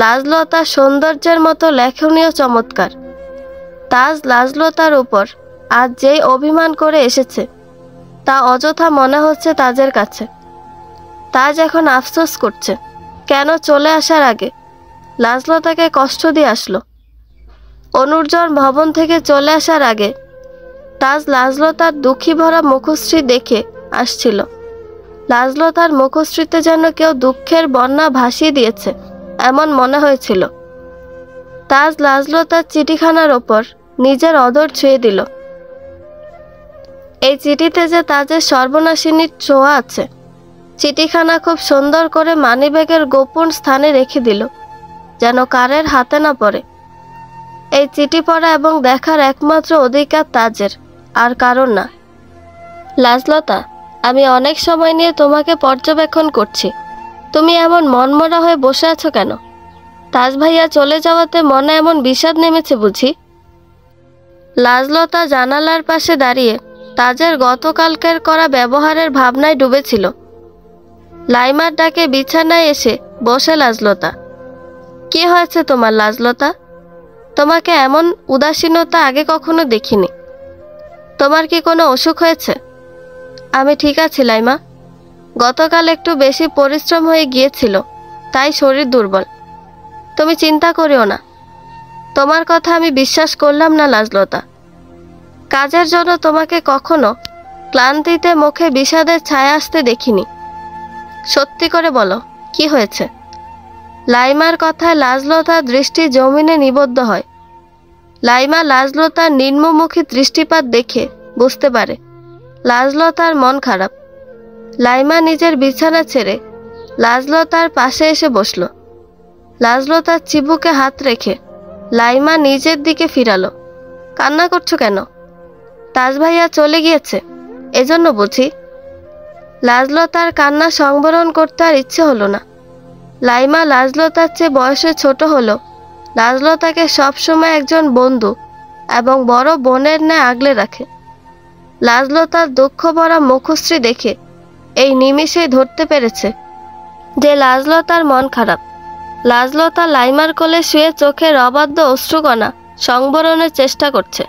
লাজলতার সৌন্দর্যের মতো লেখনীয় চমৎকার। তাজ লাজলতার উপর আজ যেই অভিমান করে এসেছে তা অযথা মনে হচ্ছে তাজের কাছে। তাজ এখন আফসোস করছে কেন চলে আসার আগে লাজলতাকে কষ্ট দিয়ে আসলো। অনুর্জন ভবন থেকে চলে আসার আগে তাজ লাজলতার দুঃখী ভরা মুখশ্রী দেখে আসছিল। লাজলতার মুখশ্রীতে যেন কেউ দুঃখের বন্যা ভাসিয়ে দিয়েছে এমন মনে হয়েছিল। তাজ লাজলতার চিঠিখানার ওপর নিজের অধর ছুঁয়ে দিল। এই চিঠিতে যে তাজের সর্বনাশিনীর ছোঁয়া আছে। চিঠিখানা খুব সুন্দর করে মানিব্যাগের গোপন স্থানে রেখে দিল, যেন কারের হাতে না পড়ে। এই চিঠি পড়া এবং দেখার একমাত্র অধিকার তাজের, আর কারণ না। লাজলতা, আমি অনেক সময় নিয়ে তোমাকে পর্যবেক্ষণ করছি। তুমি এমন মনমরা হয়ে বসে আছো কেন? তাজ ভাইয়া চলে যাওয়াতে মনে এমন বিষাদ নেমেছে বুঝি? লাজলতা জানালার পাশে দাঁড়িয়ে তাজের গতকালকের করা ব্যবহারের ভাবনায় ডুবেছিল। লাইমার ডাকে বিছানায় এসে বসে লাজলতা। কি হয়েছে তোমার লাজলতা? তোমাকে এমন উদাসীনতা আগে কখনো দেখিনি। তোমার কি কোনো অসুখ হয়েছে? আমি ঠিক আছি লাইমা। গতকাল একটু বেশি পরিশ্রম হয়ে গিয়েছিল, তাই শরীর দুর্বল। তুমি চিন্তা করিও না। তোমার কথা আমি বিশ্বাস করলাম না লাজলতা। কাজের জন্য তোমাকে কখনো ক্লান্তিতে মুখে বিষাদের ছায়া আসতে দেখিনি। সত্যি করে বলো, কি হয়েছে? লাইমার কথায় লাজলতার দৃষ্টি জমিনে নিবদ্ধ হয়। লাইমা লাজলতার নিম্নমুখী দৃষ্টিপাত দেখে বুঝতে পারে লাজলতার মন খারাপ। লাইমা নিজের বিছানা ছেড়ে লাজলতার পাশে এসে বসল। লাজলতার চিবুকে হাত রেখে লাইমা নিজের দিকে ফিরালো। কান্না করছো কেন? তাজ ভাইয়া চলে গিয়েছে এজন্য বুঝি? লাজলতার কান্না সংবরণ করতে আর ইচ্ছে হলো না। লাইমা লাজলতার চেয়ে বয়সে ছোট হলো লাজলতাকে সবসময় একজন বন্ধু এবং বড় বোনের ন্যায় আগলে রাখে। লাজলতার দুঃখ ভরা মুখশ্রী দেখে এই নিমিষেই ধরতে পেরেছে যে লাজলতার মন খারাপ। লাজলতা লাইমার কোলে শুয়ে চোখের অবাধ্য অশ্রুকণা সংবরণের চেষ্টা করছে।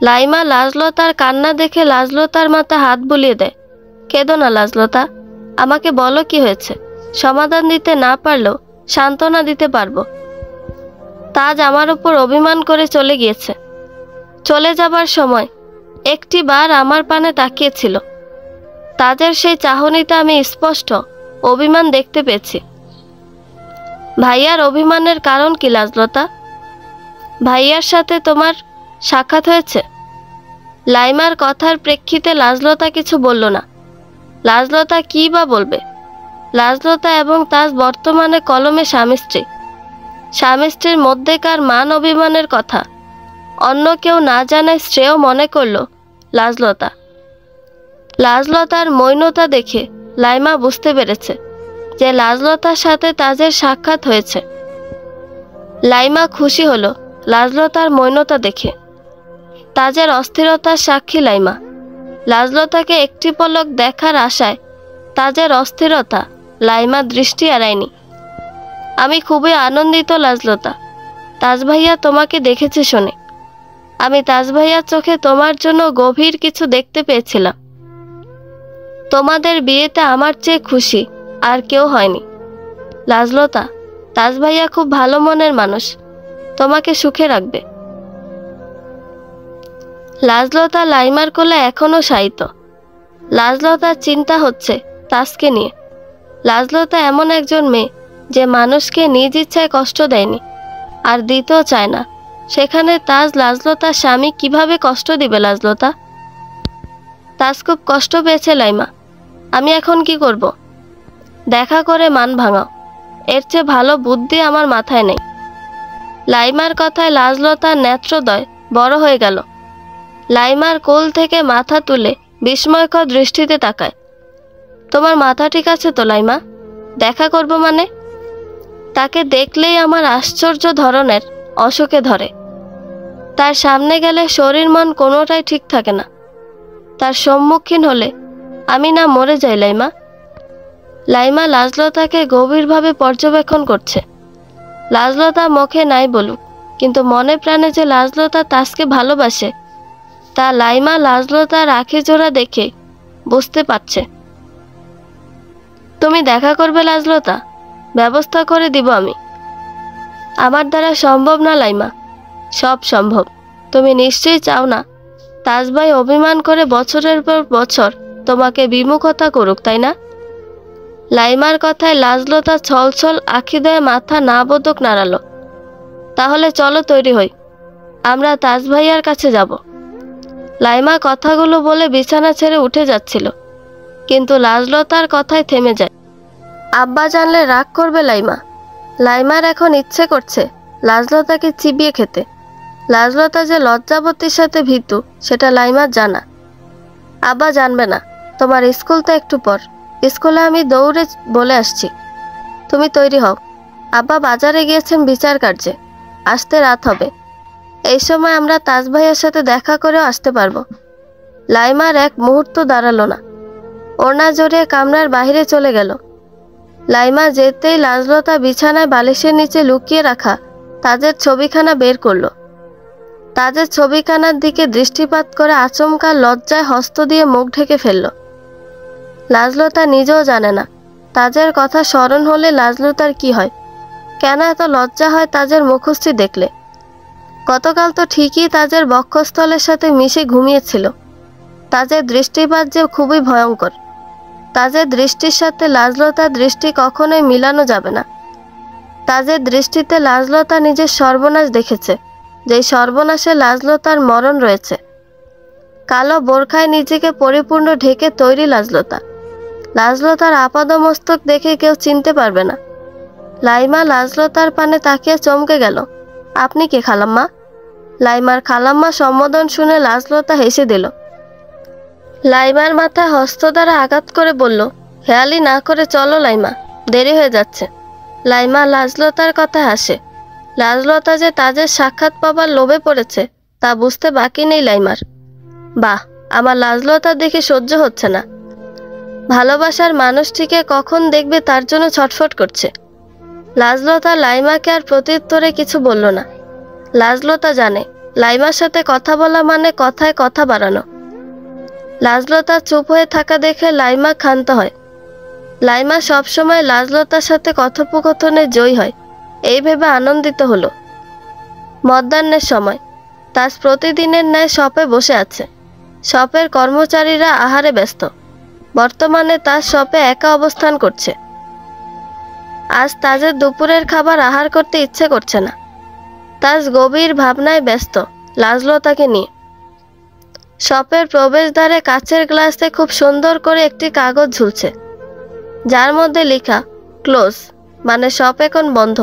লাইমা লাজলতার কান্না দেখে লাজলতার মাথা হাত বুলিয়ে দেয়। কেঁদো না লাজলতা, আমাকে বলো কি হয়েছে। সমাধান দিতে না পারলেও সান্ত্বনা দিতে পারবো। তাজ আমার উপর অভিমান করে চলে গিয়েছে। চলে যাবার সময় একটি বার আমার পানে তাকিয়েছিল। তাজের সেই চাহনিতে আমি স্পষ্ট অভিমান দেখতে পেয়েছি। ভাইয়ার অভিমানের কারণ কি লাজলতা? ভাইয়ার সাথে তোমার সাক্ষাৎ হয়েছে? লাইমার কথার প্রেক্ষিতে লাজলতা কিছু বলল না। লাজলতা কি বা বলবে? লাজলতা এবং তাজ বর্তমানে কলমে স্বামী স্ত্রী। স্বামী স্ত্রীর মধ্যেকার মান অভিমানের কথা অন্য কেউ না জানায় শ্রেয় মনে করল লাজলতা। লাজলতার মৌনতা দেখে লাইমা বুঝতে পেরেছে যে লাজলতার সাথে তাজের সাক্ষাৎ হয়েছে। লাইমা খুশি হলো লাজলতার মৌনতা দেখে। তাজের অস্থিরতার সাক্ষী লাইমা। লাজলতাকে একটি পলক দেখার আশায় তাজের অস্থিরতা লাইমা দৃষ্টি এড়ায়নি। আমি খুবই আনন্দিত লাজলতা। তাজ ভাইয়া তোমাকে দেখেছে শুনে। আমি তাজ ভাইয়ার চোখে তোমার জন্য গভীর কিছু দেখতে পেয়েছিলাম। তোমাদের বিয়েতে আমার চেয়ে খুশি আর কেউ হয়নি। লাজলতা, তাজ ভাইয়া খুব ভালো মনের মানুষ, তোমাকে সুখে রাখবে। লাজলতা লাইমার কোলে এখনো শায়িত। লাজলতার চিন্তা হচ্ছে তাজকে নিয়ে। লাজলতা এমন একজন মেয়ে যে মানুষকে নিজ ইচ্ছায় কষ্ট দেয়নি, আর দিতেও চায় না। সেখানে তাজ লাজলতার স্বামী কিভাবে কষ্ট দিবে? লাজলতা, তাজ খুব কষ্ট পেয়েছে লাইমা। আমি এখন কি করব? দেখা করে মান ভাঙাও, এর চেয়ে ভালো বুদ্ধি আমার মাথায় নেই। লাইমার কথায় লাজলতার নেত্রদয় বড় হয়ে গেল। লাইমার কোল থেকে মাথা তুলে বিস্ময়কর দৃষ্টিতে তাকায়। তোমার মাথা ঠিক আছে তো লাইমা? দেখা করব মানে? তাকে দেখলেই আমার আশ্চর্য ধরনের অসুখে ধরে। তার সামনে গেলে শরীর মন কোনোটাই ঠিক থাকে না। তার সম্মুখীন হলে আমি না মরে যাই লাইমা। লাইমা লাজলতাকে গভীরভাবে পর্যবেক্ষণ করছে। লাজলতা মুখে নাই বলুক, কিন্তু মনে প্রাণে যে লাজলতা তাজকে ভালোবাসে তা লাইমা লাজলতার আখি জোড়া দেখে বুঝতে পারছে। তুমি দেখা করবে লাজলতা? ব্যবস্থা করে দিব আমি। আমার দ্বারা সম্ভব না লাইমা। সব সম্ভব। তুমি নিশ্চয়ই চাও না তাজ ভাই অভিমান করে বছরের পর বছর তোমাকে বিমুখতা করুক, তাই না? লাইমার কথায় লাজলতা ছলছল আখি দেয় মাথা না বোধক নাড়ালো। তাহলে চলো তৈরি হই, আমরা তাজ ভাইয়ার কাছে যাব। লাইমা কথাগুলো বলে বিছানা ছেড়ে উঠে যাচ্ছিল, কিন্তু লাজলতার কথায় থেমে যায়। আব্বা জানলে রাগ করবে লাইমা। লাইমার এখন ইচ্ছে করছে লাজলতাকে চিবিয়ে খেতে। লাজলতা যে লজ্জাবতীর সাথে ভীতু সেটা লাইমার জানা। আব্বা জানবে না। তোমার স্কুল তো একটু পর। স্কুলে আমি দৌড়ে বলে আসছি। তুমি তৈরি হও। আব্বা বাজারে গিয়েছেন বিচার কার্যে, আসতে রাত হবে। এই সময় আমরা তাজ ভাইয়ের সাথে দেখা করেও আসতে পারবো। লাইমার এক মুহূর্ত দাঁড়ালো না। ওড়না জড়িয়ে কামরার বাহিরে চলে গেল। লাইমা যেতেই লাজলতা বিছানায় বালিশের নিচে লুকিয়ে রাখা তাজের ছবিখানা বের করলো। তাজের ছবিখানার দিকে দৃষ্টিপাত করে আচমকা লজ্জায় হস্ত দিয়ে মুখ ঢেকে ফেলল। লাজলতা নিজেও জানে না তাজের কথা স্মরণ হলে লাজলতার কি হয়, কেন এত লজ্জা হয় তাজের মুখশ্রী দেখলে। গতকাল তো ঠিকই তাজের বক্ষস্থলের সাথে মিশে ঘুমিয়েছিল। তাজের দৃষ্টিপাত যে খুবই ভয়ঙ্কর। তাজের দৃষ্টির সাথে লাজলতার দৃষ্টি কখনোই মিলানো যাবে না। তাজের দৃষ্টিতে লাজলতা নিজের সর্বনাশ দেখেছে, যেই সর্বনাশে লাজলতার মরণ রয়েছে। কালো বোরখায় নিজেকে পরিপূর্ণ ঢেকে তৈরি লাজলতা। লাজলতার আপাদমস্তক দেখে কেউ চিনতে পারবে না। লাইমা লাজলতার পানে তাকিয়ে চমকে গেল। আপনি কে খালাম্মা? লাইমার খালাম্মা সম্বোধন শুনে লাজলতা হেসে দিল। লাইমার মাথায় হস্ত দ্বারা আঘাত করে বলল, হেয়ালি না করে চলো লাইমা, দেরি হয়ে যাচ্ছে। লাইমা লাজলতার কথায় হাসে। লাজলতা যে তাজের সাক্ষাৎ পাবার লোভে পড়েছে তা বুঝতে বাকি নেই লাইমার। বাহ, আমার লাজলতা দেখে সহ্য হচ্ছে না। ভালোবাসার মানুষটিকে কখন দেখবে তার জন্য ছটফট করছে। লাজলতা লাইমাকে আর প্রত্যুত্তরে কিছু বলল না। লাজলতা জানে লাইমার সাথে কথা বলা মানে কথায় কথা বাড়ানো। লাজলতা চুপ হয়ে থাকা দেখে লাইমা ক্ষান্ত হয়। লাইমা সবসময় লাজলতার সাথে কথোপকথনে জয়ী হয় এই ভেবে আনন্দিত হলো। মধ্যাহ্নের সময় তাজ প্রতিদিনের ন্যায় শপে বসে আছে। শপের কর্মচারীরা আহারে ব্যস্ত। বর্তমানে তাজ শপে একা অবস্থান করছে। আজ তাজের দুপুরের খাবার আহার করতে ইচ্ছে করছে না। তাজ গভীর ভাবনায় ব্যস্ত লাজলতাকে নিয়ে। শপের প্রবেশদ্বারে কাচের গ্লাসে খুব সুন্দর করে একটি কাগজ ঝুলছে, যার মধ্যে লেখা ক্লোজ, মানে শপ এখন বন্ধ।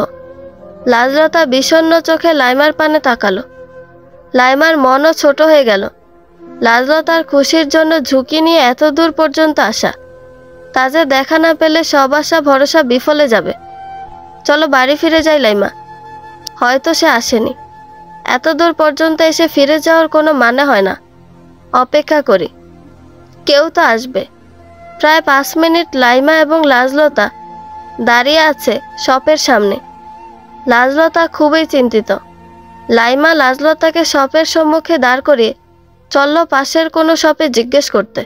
লাজলতা বিষণ্ণ চোখে লাইমার পানে তাকালো। লাইমার মনও ছোট হয়ে গেল। লাজলতার খুশির জন্য ঝুঁকি নিয়ে এত দূর পর্যন্ত আসা। তাজে দেখা না পেলে সব আশা ভরসা বিফলে যাবে। চলো বাড়ি ফিরে যাই লাইমা। হয়তো সে আসেনি। এত দূর পর্যন্ত এসে ফিরে যাওয়ার কোনো মানে হয় না। অপেক্ষা করি, কেউ তো আসবে। প্রায় 5 মিনিট লাইমা এবং লাজলতা দাঁড়িয়ে আছে শপের সামনে। লাজলতা খুবই চিন্তিত। লাইমা লাজলতাকে শপের সম্মুখে দাঁড় করিয়ে চলল পাশের কোনো শপে জিজ্ঞেস করতে।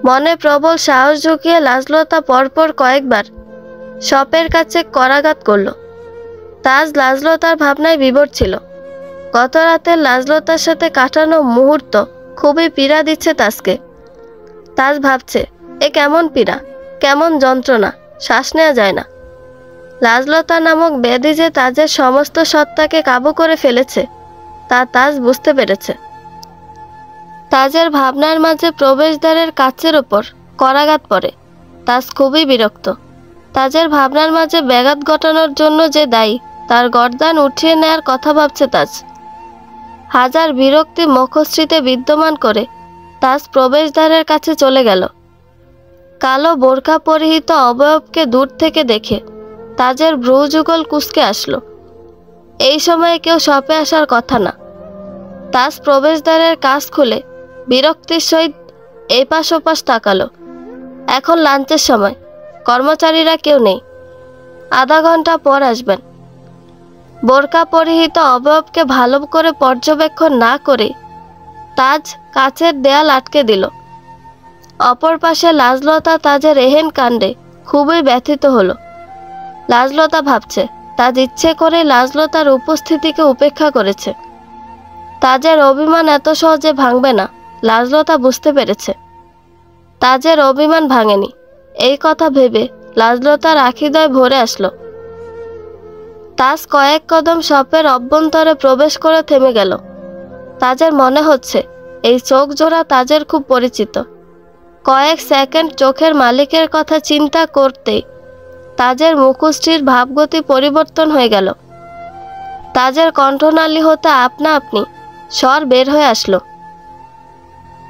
মনে প্রবল সাহস ঢুকিয়ে লাজলতা পরপর কয়েকবার শপের কাছে করাঘাত করল। তাজ লাজলতার ভাবনায় বিভোর ছিল। গত রাতে লাজলতার সাথে কাটানো মুহূর্ত খুবই পীড়া দিচ্ছে তাজকে। তাজ ভাবছে, এ কেমন পীড়া, কেমন যন্ত্রণা, শ্বাস নেওয়া যায় না। লাজলতা নামক ব্যাধি যে তাজের সমস্ত সত্তাকে কাবু করে ফেলেছে তা তাজ বুঝতে পেরেছে। তাজের ভাবনার মাঝে প্রবেশদ্বারের কাচের ওপর করাঘাত পড়ে। তাজ খুবই বিরক্ত। তাজের ভাবনার মাঝে ব্যাঘাত ঘটানোর জন্য যে দায়ী তার গর্দান উঠিয়ে নেয়ার কথা ভাবছে তাজ। হাজার বিরক্তি মুখশ্রীতে বিদ্যমান করে তাজ প্রবেশদ্বারের কাছে চলে গেল। কালো বোরকা পরিহিত অবয়বকে দূর থেকে দেখে তাজের ভ্রুযুগল কুঁচকে আসলো। এই সময়ে কেউ শপে আসার কথা না। তাজ প্রবেশদ্বারের কাজ খুলে বিরক্তির সহিত এপাশ ওপাশ তাকালো। এখন লাঞ্চের সময়, কর্মচারীরা কেউ নেই, আধা ঘন্টা পর আসবেন। বোরকা পরিহিত অবয়বকে ভালো করে পর্যবেক্ষণ না করে তাজ কাচের দেয়াল আটকে দিল। অপর পাশে লাজলতা তাজের এহেন কাণ্ডে খুবই ব্যথিত হলো। লাজলতা ভাবছে তাজ ইচ্ছে করে লাজলতার উপস্থিতিকে উপেক্ষা করেছে। তাজের অভিমান এত সহজে ভাঙবে না লাজলতা বুঝতে পেরেছে। তাজের অভিমান ভাঙেনি, এই কথা ভেবে লাজলতার আখিদয় ভরে আসলো। তাজ কয়েক কদম শপের অভ্যন্তরে প্রবেশ করে থেমে গেল। তাজের মনে হচ্ছে এই চোখ জোড়া তাজের খুব পরিচিত। কয়েক সেকেন্ড চোখের মালিকের কথা চিন্তা করতেই তাজের মুখশ্রীর ভাবগতি পরিবর্তন হয়ে গেল। তাজের কণ্ঠনালী হতে আপনা আপনি স্বর বের হয়ে আসলো,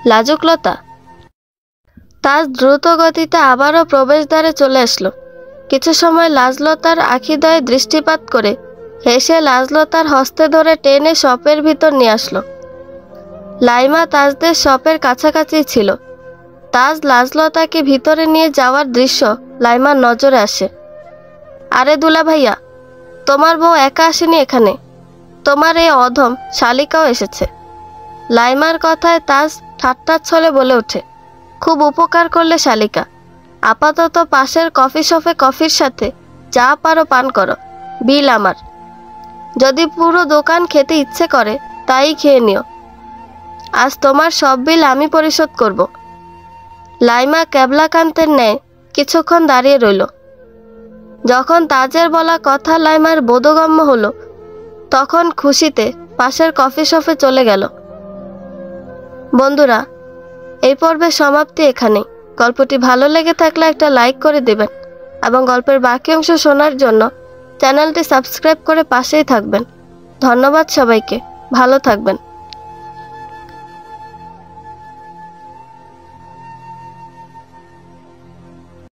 লাজুকলতা। তাজ দ্রুত গতিতে আবারও প্রবেশদ্বারে চলে আসলো। কিছু সময় লাজলতার আখিদয়ে দৃষ্টিপাত করে হেসে লাজলতার হস্তে ধরে টেনে শপের ভিতর নিয়ে আসলো। লাইমা তাজদের শপের কাছাকাছি ছিল। তাজ লাজলতাকে ভিতরে নিয়ে যাওয়ার দৃশ্য লাইমার নজরে আসে। আরে দুলা ভাইয়া, তোমার বউ একা আসেনি এখানে, তোমার এই অধম শালিকাও এসেছে। লাইমার কথায় তাজ ঠাট্টার ছলে বলে ওঠে, খুব উপকার করলে শালিকা। আপাতত পাশের কফি শপে কফির সাথে যা পারো পান করো, বিল আমার। যদি পুরো দোকান খেতে ইচ্ছে করে তাই খেয়ে নিও, আজ তোমার সব বিল আমি পরিশোধ করব। লাইমা ক্যাবলাকান্তের ন্যায় কিছুক্ষণ দাঁড়িয়ে রইল। যখন তাজের বলা কথা লাইমার বোধগম্য হলো তখন খুশিতে পাশের কফি শপে চলে গেল। বন্ধুরা, এই পর্বের সমাপ্তি এখানেই। গল্পটি ভালো লেগে থাকলে একটা লাইক করে দেবেন এবং গল্পের বাকি অংশ শোনার জন্য চ্যানেলটি সাবস্ক্রাইব করে পাশেই থাকবেন। ধন্যবাদ সবাইকে, ভালো থাকবেন।